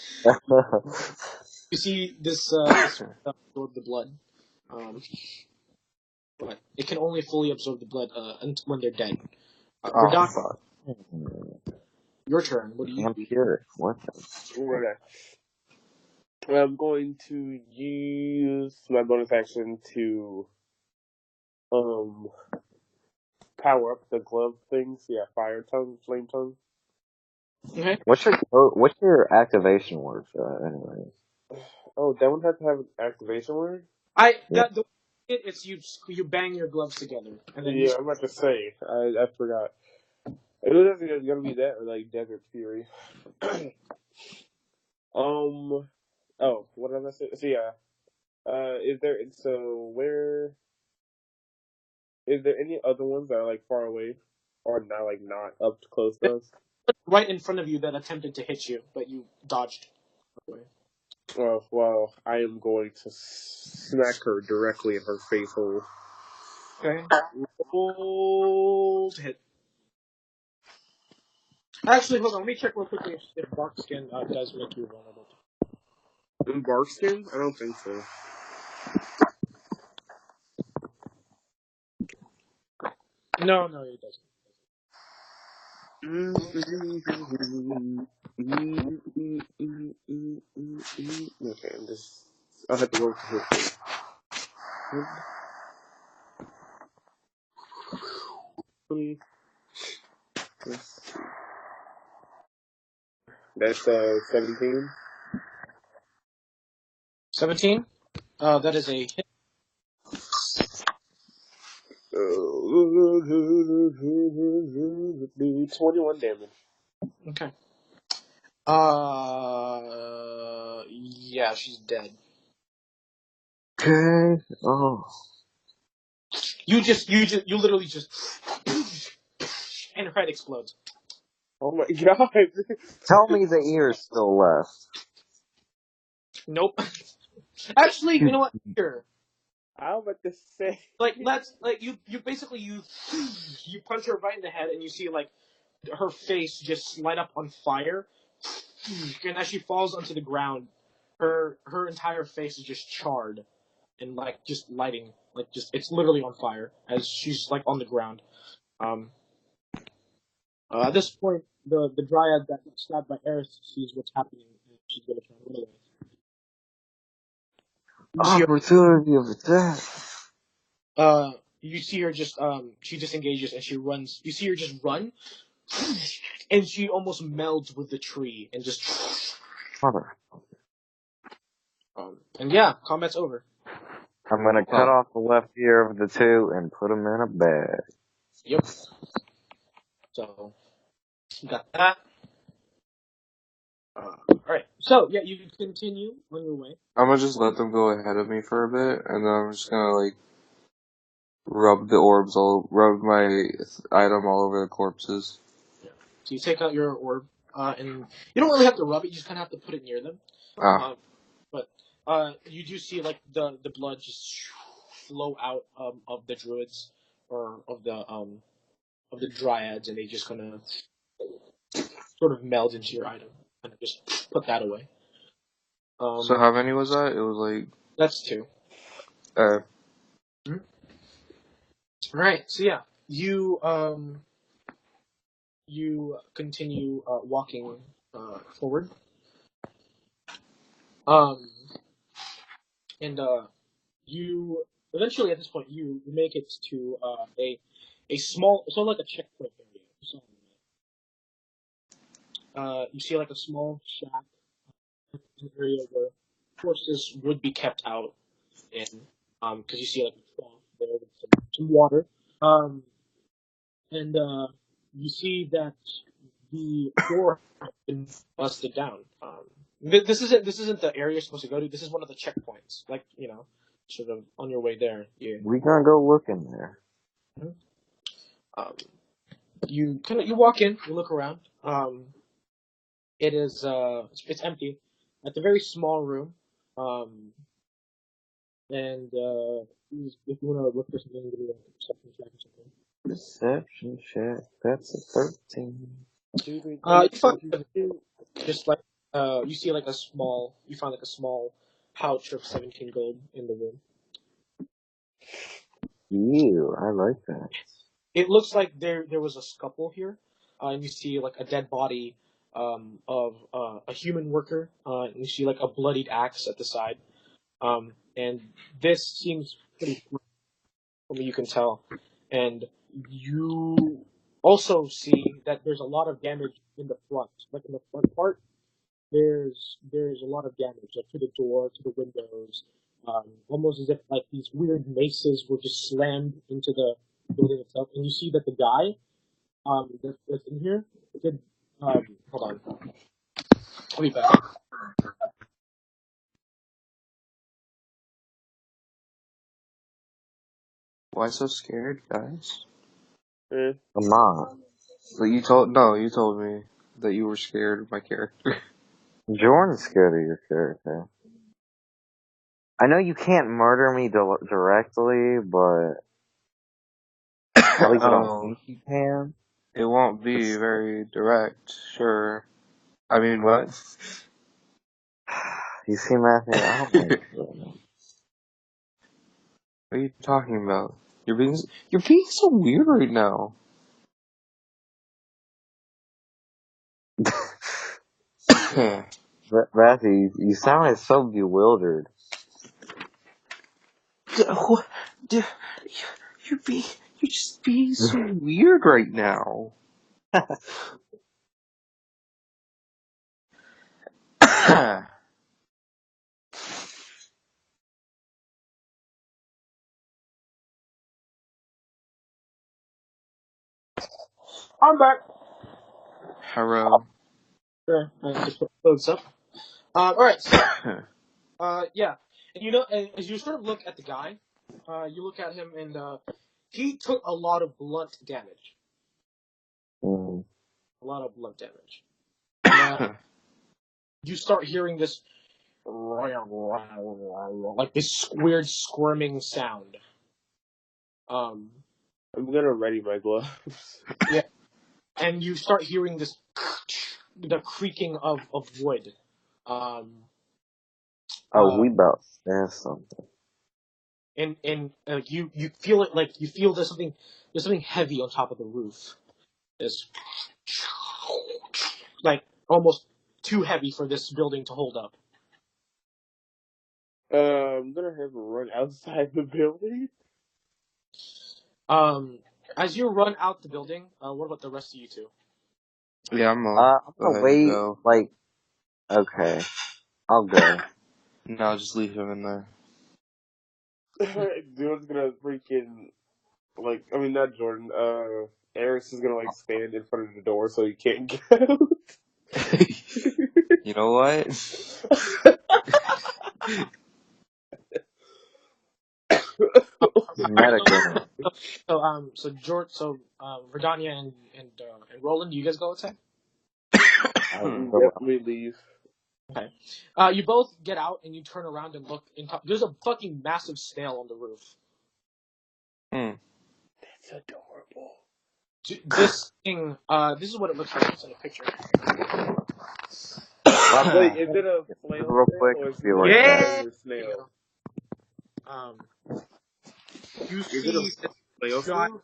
You see this absorb the blood, but it can only fully absorb the blood when they're dead. Oh, Radon, fuck. your turn. What do you do? Vampiric weapon. Okay. I'm going to use my bonus action to power up the glove things. Yeah, fire tongue, flame tongue. Okay. What's your activation word for that, anyways? Oh, that one has to have an activation word? The it's you bang your gloves together and then Yeah, I'm about to say. I forgot. It was either gonna be that or like Desert Fury. Oh, what did I say? So yeah. Is there any other ones that are like far away? Or not up close to us? right in front of you that attempted to hit you, but you dodged. Well, I am going to smack her directly in her face hole. Okay. Roll to hit. Actually, hold on. Let me check real quickly if bark skin does make you vulnerable. In bark skin? I don't think so. No, it doesn't. Okay, I'll have to work to hit this. That's 17. 17. That is a hit. 21 damage. Okay. Yeah, she's dead. Okay. Oh. You literally just, and her head explodes. Oh my god! Tell me the ear's still left. Nope. Actually, you know what? Here, I was about to say. you basically you punch her right in the head, and you see like her face just light up on fire, and as she falls onto the ground, her entire face is just charred, and like just lighting, like just it's literally on fire as she's like on the ground. At this point, the dryad that got stabbed by Eris sees what's happening, and she's gonna try to run away. You see her, Opportunity of attack. you see her just she disengages and she runs. You see her just run, and she almost melds with the tree and just. Mother. And yeah, combat's over. I'm gonna cut off the left ear of the two and put them in a bag. Yep. So, you got that. Alright. So, yeah, you can continue on your way. I'm gonna just let them go ahead of me for a bit, and then I'm just gonna like rub my item all over the corpses. Yeah. So you take out your orb, and you don't really have to rub it, you just kind of have to put it near them. But you do see, like, the blood just flow out of the druids, or of the dryads, and they just kind of sort of meld into your item, and just put that away. So how many was that? It was like... That's 2. Mm-hmm. Right, so yeah, you continue walking forward. Um, and you eventually at this point you make it to a small, sort of like a checkpoint area. So, you see like a small shack, an area where horses would be kept out in, because you see like a trough there with some water. Um, and you see that the door has been busted down. This isn't the area you're supposed to go to. This is one of the checkpoints, like sort of on your way there. We gonna go look in there. Um, you walk in, you look around. It is it's empty. It's a very small room. And if you want to look for something, give me a perception check or something. Perception check. That's a 13. You find just like you see like you find like a small pouch of 17 gold in the room. Ew, I like that. It looks like there was a scuffle here, and you see like a dead body of a human worker, and you see like a bloodied axe at the side, and this seems pretty fresh from what you can tell, and you also see that there's a lot of damage in the front, like in the front part. There's a lot of damage, like to the door, to the windows, almost as if like these weird maces were just slammed into the building itself. And you see that the guy that's in here did. Hold on, I'll be back. Why so scared, guys? Eh. I'm not. But you told me that you were scared of my character. Jordan's scared of your character. I know you can't murder me directly, but at least I don't think you can. It won't be very direct, sure. I mean, what? You see, Matthew, I don't like Jordan. What are you talking about? You're being so weird right now. Matthew, you sounded so bewildered. You're just being so weird right now. I'm back. Hello. Sure, I just put those up. All right, so yeah, and as you sort of look at the guy, you look at him, and he took a lot of blunt damage. Mm. A lot of blunt damage. And, you start hearing this like this weird squirming sound. I'm gonna ready my gloves. Yeah, and you start hearing this the creaking of wood. We about to stand something. And you feel it, like you feel there's something heavy on top of the roof. This like almost too heavy for this building to hold up. I'm gonna have him run outside the building. As you run out the building, what about the rest of you two? Yeah, I'm I'm Go gonna ahead, wait, go. okay, I'll go. No, I'll just leave him in there. Dude's gonna freaking not Jordan. Eris is gonna stand in front of the door so he can't get out. You know what? Metagame. Verdania and Roland, you guys go outside. Yep, we leave. Okay. You both get out and you turn around and look. There's a fucking massive snail on the roof. That's adorable. This thing. This is what it looks like. It's in a picture. Wait, is it a flail Real snail quick, or is it feel like like a that. regular snail? You Is it see a this flail snail?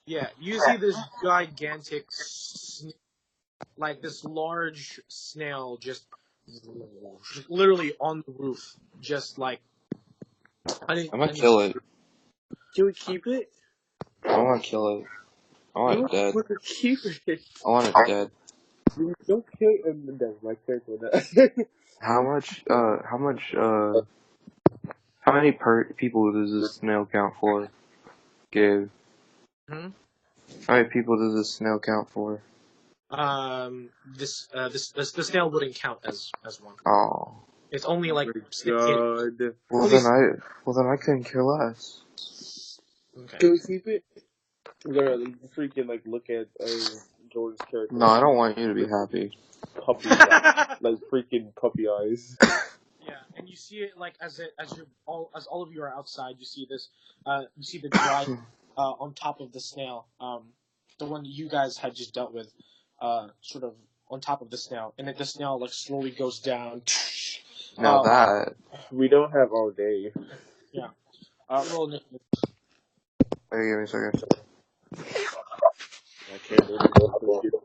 you see this gigantic, like this large snail just literally on the roof, just like I'm gonna kill it. Can we keep it? I wanna kill it. I want it dead. Want to keep it. I want it dead. Don't kill it. That's my character. That. How many people does this snail count for? Gabe. Hmm? How many people does this snail count for? This snail wouldn't count as one. Oh. It's only like God. Well then I couldn't care less. Okay. Can we keep it? We're gonna freaking like look at Jordan's character. No, I don't want you to be happy. Puppy eyes. Like freaking puppy eyes. Yeah, and you see it like as all of you are outside. You see this. You see the dry on top of the snail. The one you guys had just dealt with. Sort of on top of the snail, and then the snail like slowly goes down. Now that. We don't have all day. Yeah. Roll initiative. Hey, give me a second. I can't do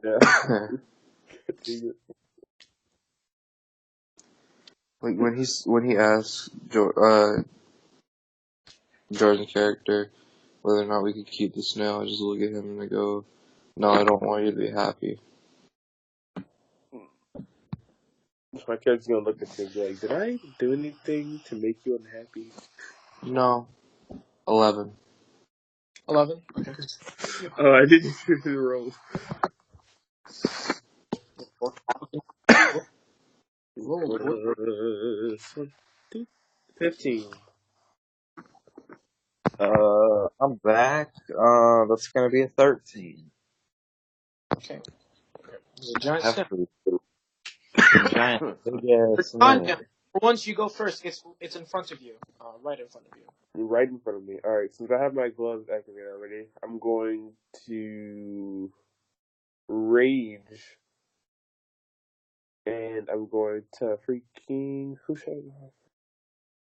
that. Like when he asks Jordan's character whether or not we could keep the snail, I just look at him and I go, "No, I don't want you to be happy." My character's gonna look at me and be like, did I do anything to make you unhappy? No. 11. 11. Okay. Oh, I didn't do the roll. Roll. 15. I'm back. That's gonna be a 13. Okay. The giant Have snail. to giant big ass Tanya, snail. for once you go first. It's in front of you, right in front of you. Right in front of me. Alright, since I have my gloves activated already, I'm going to rage. And I'm going to freaking. Who should I go?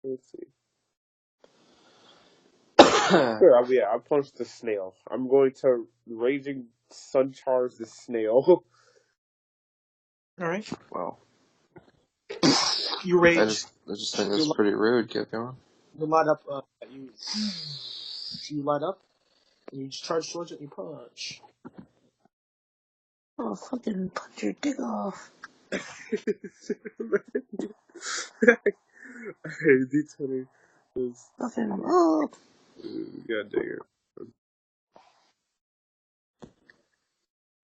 Let's see. Sure, I punched the snail. I'm going to raging sun charge the snail. All right. Well, You I rage. just think that's pretty rude. Keep going. You light up. You light up. And you just charge towards it. And you punch. Oh, fucking punch your dick off. D20 is. Fucking up. God dang it.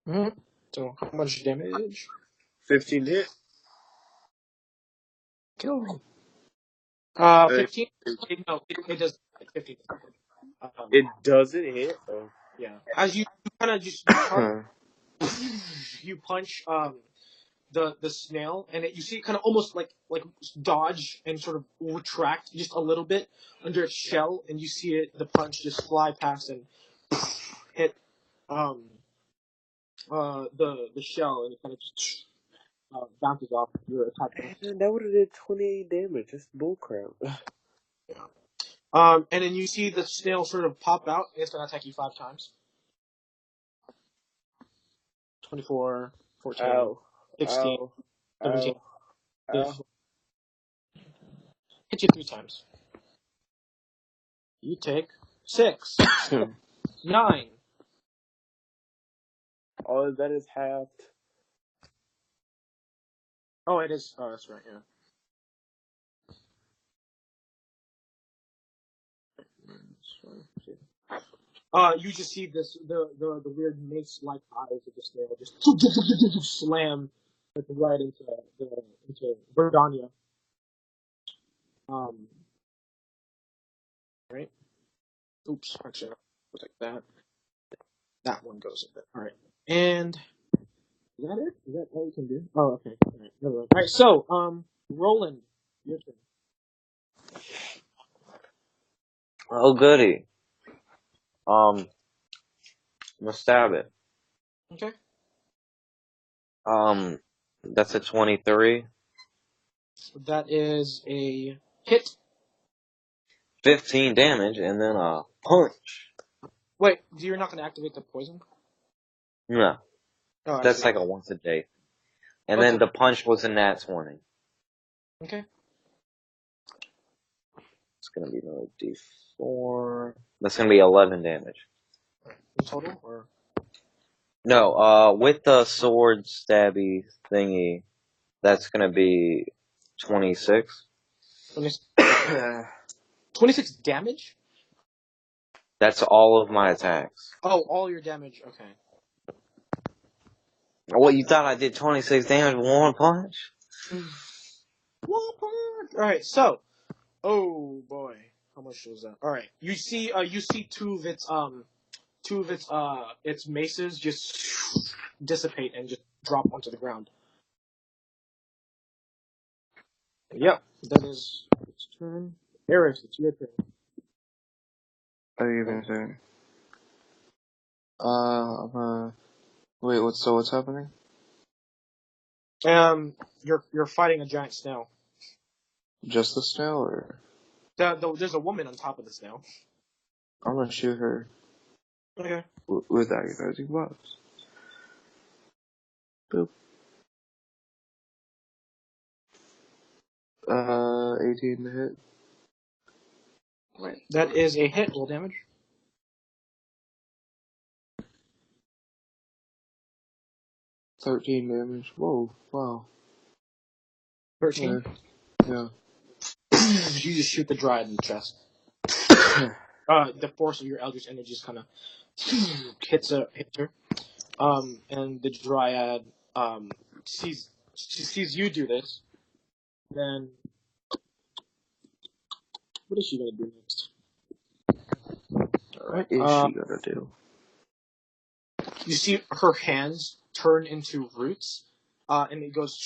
Mm-hmm. So how much damage? 15 hit. Kill me. 15. No, it does. 15. It doesn't hit. Oh. Yeah. As you kind of just charge, you punch the snail, and you see it kind of almost like dodge and sort of retract just a little bit under its shell, and you see the punch just fly past and hit the shell, and it kind of just bounces off your attack. Man, that would have did 28 damage. That's bullcrap. Yeah. And then you see the snail sort of pop out, and it's gonna attack you 5 times. 24, 14, Ow. 16, Ow. 17. Ow. Ow. Hit you 3 times. You take 6, 9. All of that is halved. Oh, it is. Oh, that's right. Yeah. You just see the weird mace-like eyes of the snail just slam right into Verdania. Right. Oops. Actually, looks like that. That one goes in there. All right. And is that it? Is that all you can do? Oh, okay. All right. Never mind. All right. So, Roland, your turn. Oh goody. I'm gonna stab it. Okay. That's a 23. That is a hit. 15 damage, and then a punch. Wait, you're not going to activate the poison? No, Oh, I that's see. like a once a day. And Okay. then the punch was a nat 20. Okay. It's gonna be another D4. That's gonna be 11 damage. In total, or No, with the sword stabby thingy, that's gonna be 26. 26, 26 damage? That's all of my attacks. Oh, all your damage. Okay. What, you thought I did 26 damage with one punch? One punch. All right. So, oh boy, how much was that? All right. You see two of its maces just dissipate and just drop onto the ground. Yep, that is its turn. Eris, it's your turn. How are you gonna say? Wait, what's happening? You're fighting a giant snail. Just the snail, or There's a woman on top of the snail. I'm gonna shoot her Okay. with agonizing buffs. Boop. 18 to hit. Right. That is a hit. Roll damage. 13 damage. Whoa, wow. 13. Yeah. You just shoot the dryad in the chest. The force of your eldritch energy just kind of hits her. And the dryad sees you do this. Then what is she gonna do next? All right. What is she gonna do? You see her hands turn into roots, and it goes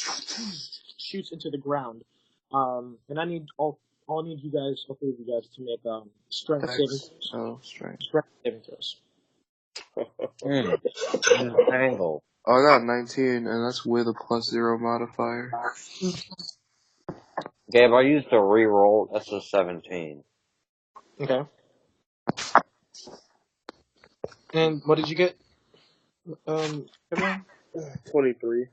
shoots into the ground. And I need all need you guys, all three of you guys, to make strength saving Strength. throws. Angle. Oh, I got 19, and that's with a +0 modifier. Gabe, I used a reroll. That's a 17. Okay. And what did you get? Everyone? 23.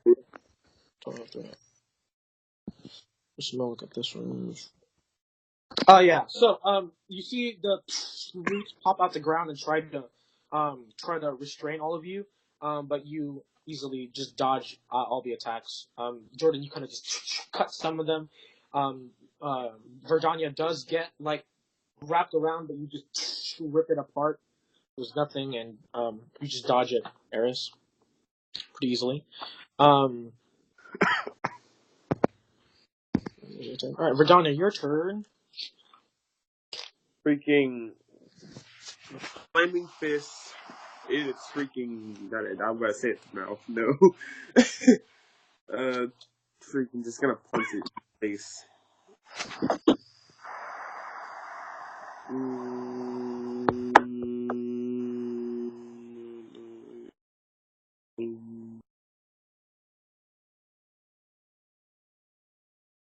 Just look at this one. Oh yeah. So you see the roots pop out the ground and try to restrain all of you, but you easily just dodge all the attacks. Jordan, you kind of just cut some of them. Verdania does get like wrapped around, but you just rip it apart. There's nothing, and you just dodge it, Eris, pretty easily. All right, Verdania, your turn. Freaking flaming fist. It's freaking. I'm gonna say it now. No. Freaking just gonna punch it in the face.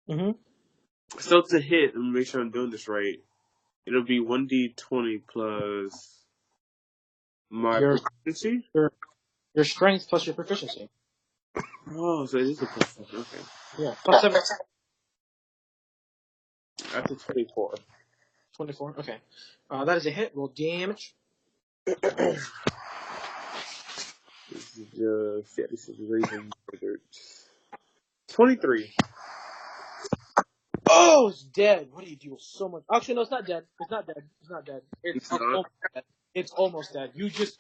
Mm-hmm. So to hit, let me make sure I'm doing this right. It'll be 1d20 plus my Your proficiency. your strength plus your proficiency. Oh, so it is a plus 7. Okay. Yeah, plus 7. That's a 24. 24. Okay. That is a hit. Roll damage. This is raising 23. Oh, it's dead. What do you do so much? Actually, no, it's not dead. It's not dead. It's not dead. It's not. Almost dead. It's almost dead. You just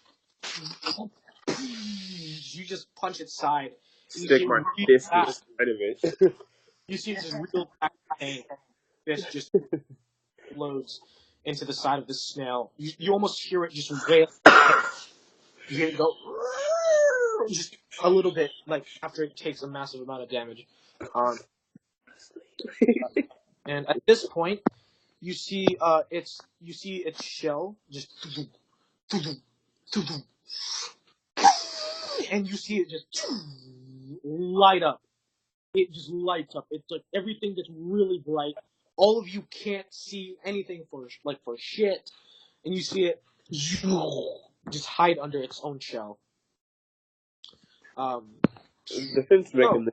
punch its side. Stick my fist inside of it. You see just real pain. Fist just loads into the side of this snail. You almost hear it just wail. You hear it go just a little bit, like after it takes a massive amount of damage. And at this point, you see its shell just and you see it just light up. It just lights up. It's like everything gets really bright. All of you can't see anything for shit, and you see it just hide under its own shell. Defense mechanism.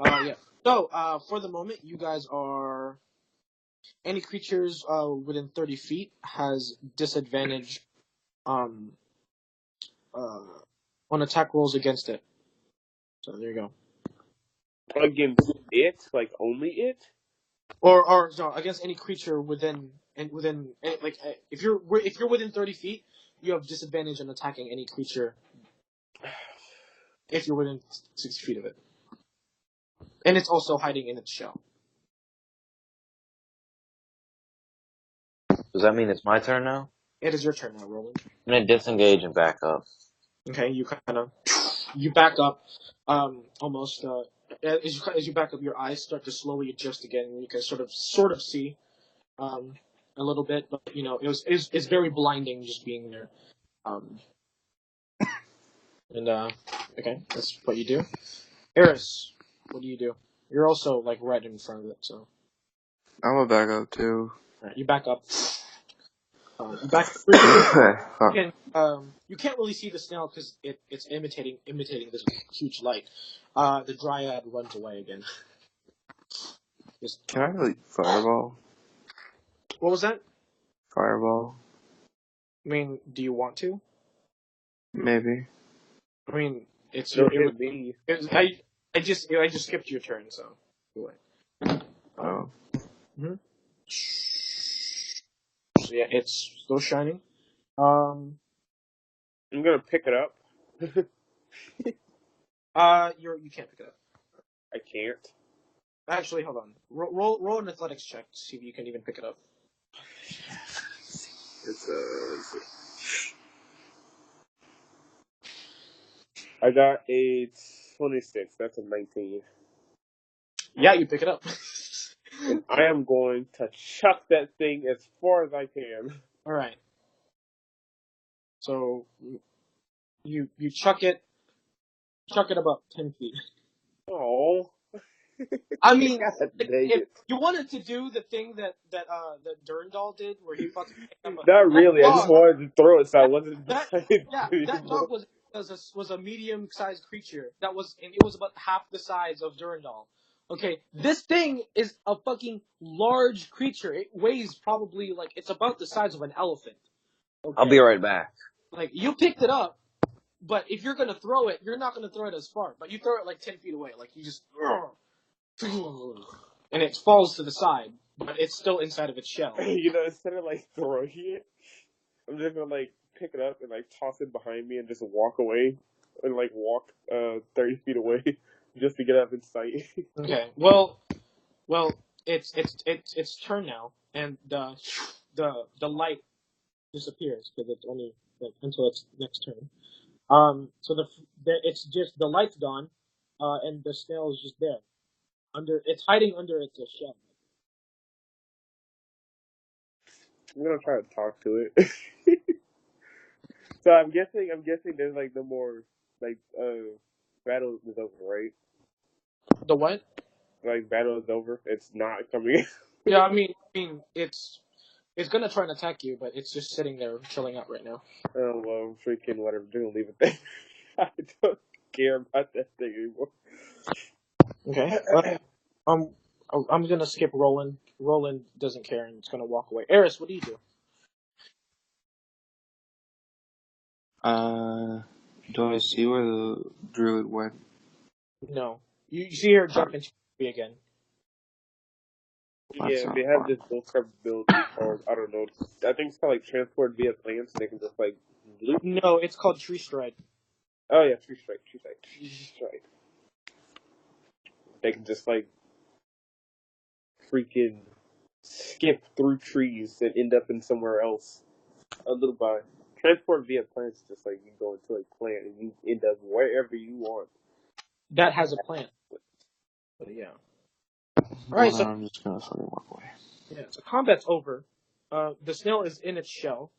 Yeah. So, for the moment, you guys are any creatures within 30 feet has disadvantage um on attack rolls against it. So there you go. Against it, like only it. Or no, against any creature if you're within 30 feet, you have disadvantage on attacking any creature if you're within 60 feet of it, and it's also hiding in its shell. Does that mean it's my turn now? It is your turn now, Roland. I'm gonna disengage and back up. Okay, you back up, almost as you back up, your eyes start to slowly adjust again, and you can sort of see a little bit, but it's very blinding just being there. And okay, that's what you do. Eris, what do you do? You're also like right in front of it, so I'm gonna back up too. alright, you back up. You back up. Fuck. You can't really see the snail because it's imitating this huge light. The dryad runs away again. Just, Can I like fireball? what was that? Fireball? I mean, do you want to? Maybe. I mean, it's Don't your. hit me. I just skipped your turn, so go ahead. Oh. So yeah, it's still shining. I'm gonna pick it up. You can't pick it up. I can't. Actually, hold on. Roll an athletics check to see if you can even pick it up. I got a 26. That's a 19. Yeah, you pick it up. And I am going to chuck that thing as far as I can. All right. So you chuck it about 10 feet. Oh. I mean, God dang if it. you wanted to do the thing that Durndal did, where he fucking picked up Not that really. I just dog, wanted to throw it so I that, wasn't that dying yeah, that anymore. dog was a medium-sized creature and it was about half the size of Durndal. Okay, this thing is a fucking large creature. It weighs probably it's about the size of an elephant. Okay, I'll be right back. like you picked it up, but if you're gonna throw it, you're not gonna throw it as far. But you throw it like 10 feet away, like you just. And it falls to the side, but it's still inside of its shell. Instead of throwing it, I'm just gonna pick it up and toss it behind me and just walk away and walk 30 feet away just to get out of its sight. Okay. Well, it's turn now, and the light disappears because it's only until its next turn. So it's just the light's gone, and the snail is just there. It's hiding under its shell. I'm gonna try to talk to it. So I'm guessing there's no more battle is over, right? The what? Battle is over. It's not coming. Yeah, I mean, it's gonna try and attack you, but it's just sitting there chilling out right now. Oh well, freaking whatever. Just gonna leave it there. I don't care about that thing anymore. Okay. I'm gonna skip Roland. Roland doesn't care and it's gonna walk away. Eris, what do you do? Do I see where the druid went? No. You see her jump into the tree again. That's Yeah, not they have fun. this bullcrap ability called, I don't know. I think it's called transport via plants. They can just loop. No, it's called Tree Stride. Oh yeah, tree strike. They can just freaking skip through trees and end up in somewhere else. A little by transport via plants, just you go into a plant and you end up wherever you want. That has a plant. But yeah. Well, Alright, then so I'm just gonna fucking walk away. yeah, so combat's over. The snail is in its shell.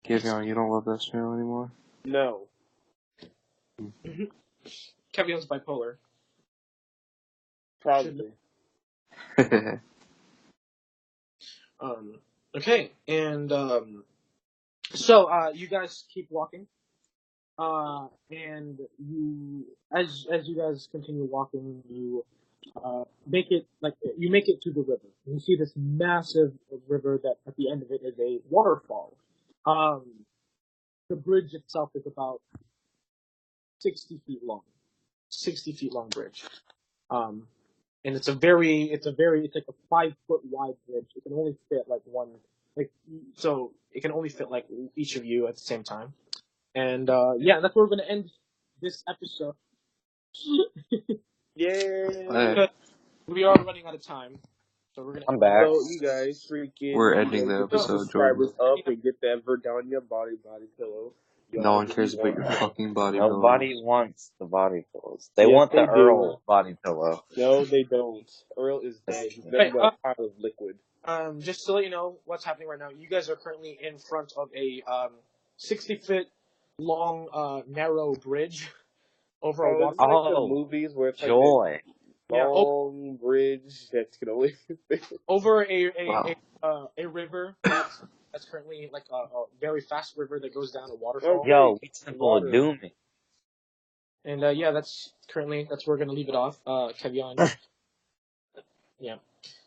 Gideon, you don't love that snail anymore? No. Kevion's bipolar. Probably. Okay, and so you guys keep walking. and you, as you guys continue walking, you make it to the river. And you see this massive river that at the end of it is a waterfall. Um, the bridge itself is about 60 feet long. 60 feet long bridge. And it's like a 5 foot wide bridge. It can only fit like one, so it can only fit like each of you at the same time. And yeah, that's where we're gonna end this episode. Yay! Hey, We are running out of time, so we're gonna. I'm back. So you guys freaking we're ending the get the episode, Jordan. subscribers up and get that Verdania body pillow. No one Y'all cares really about your want- fucking body Nobody pillows. wants the body pillows. They Yes, want the they do. Earl body pillow. No, they don't. Earl is dead. He's nothing but a pile of liquid. Just to let you know what's happening right now, you guys are currently in front of a 60-foot long, narrow bridge over a Oh, water. it's like the Oh, movies where it's like joy. this long bridge that can only. Over Wow. a river that's currently like a very fast river that goes down a waterfall. Okay. Yo, we Temple of Water. Dooming. And yeah, that's where we're gonna leave it off. Kevion. Yeah.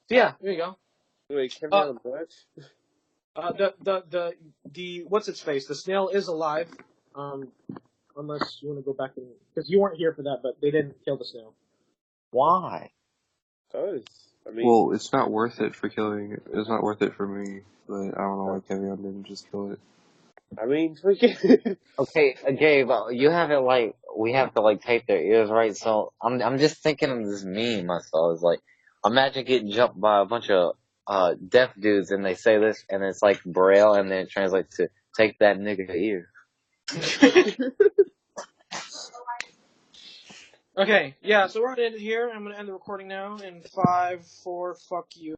So yeah, there you go. Wait, Kevin, what? The what's its face? The snail is alive. Unless you want to go back and because you weren't here for that, but they didn't kill the snail. Why? Cause I mean, Well, it's not worth it for killing it. It's not worth it for me, but I don't know why Kevin didn't just kill it. I mean, freaking. Okay, Gabe, you have it like we have to like tape their ears, right? So I'm just thinking of this meme I saw. It's like imagine getting jumped by a bunch of deaf dudes and they say this and it's like braille and then it translates to take that nigga ear. Okay, yeah. So we're gonna end it here. I'm gonna end the recording now in 5, 4. Fuck you.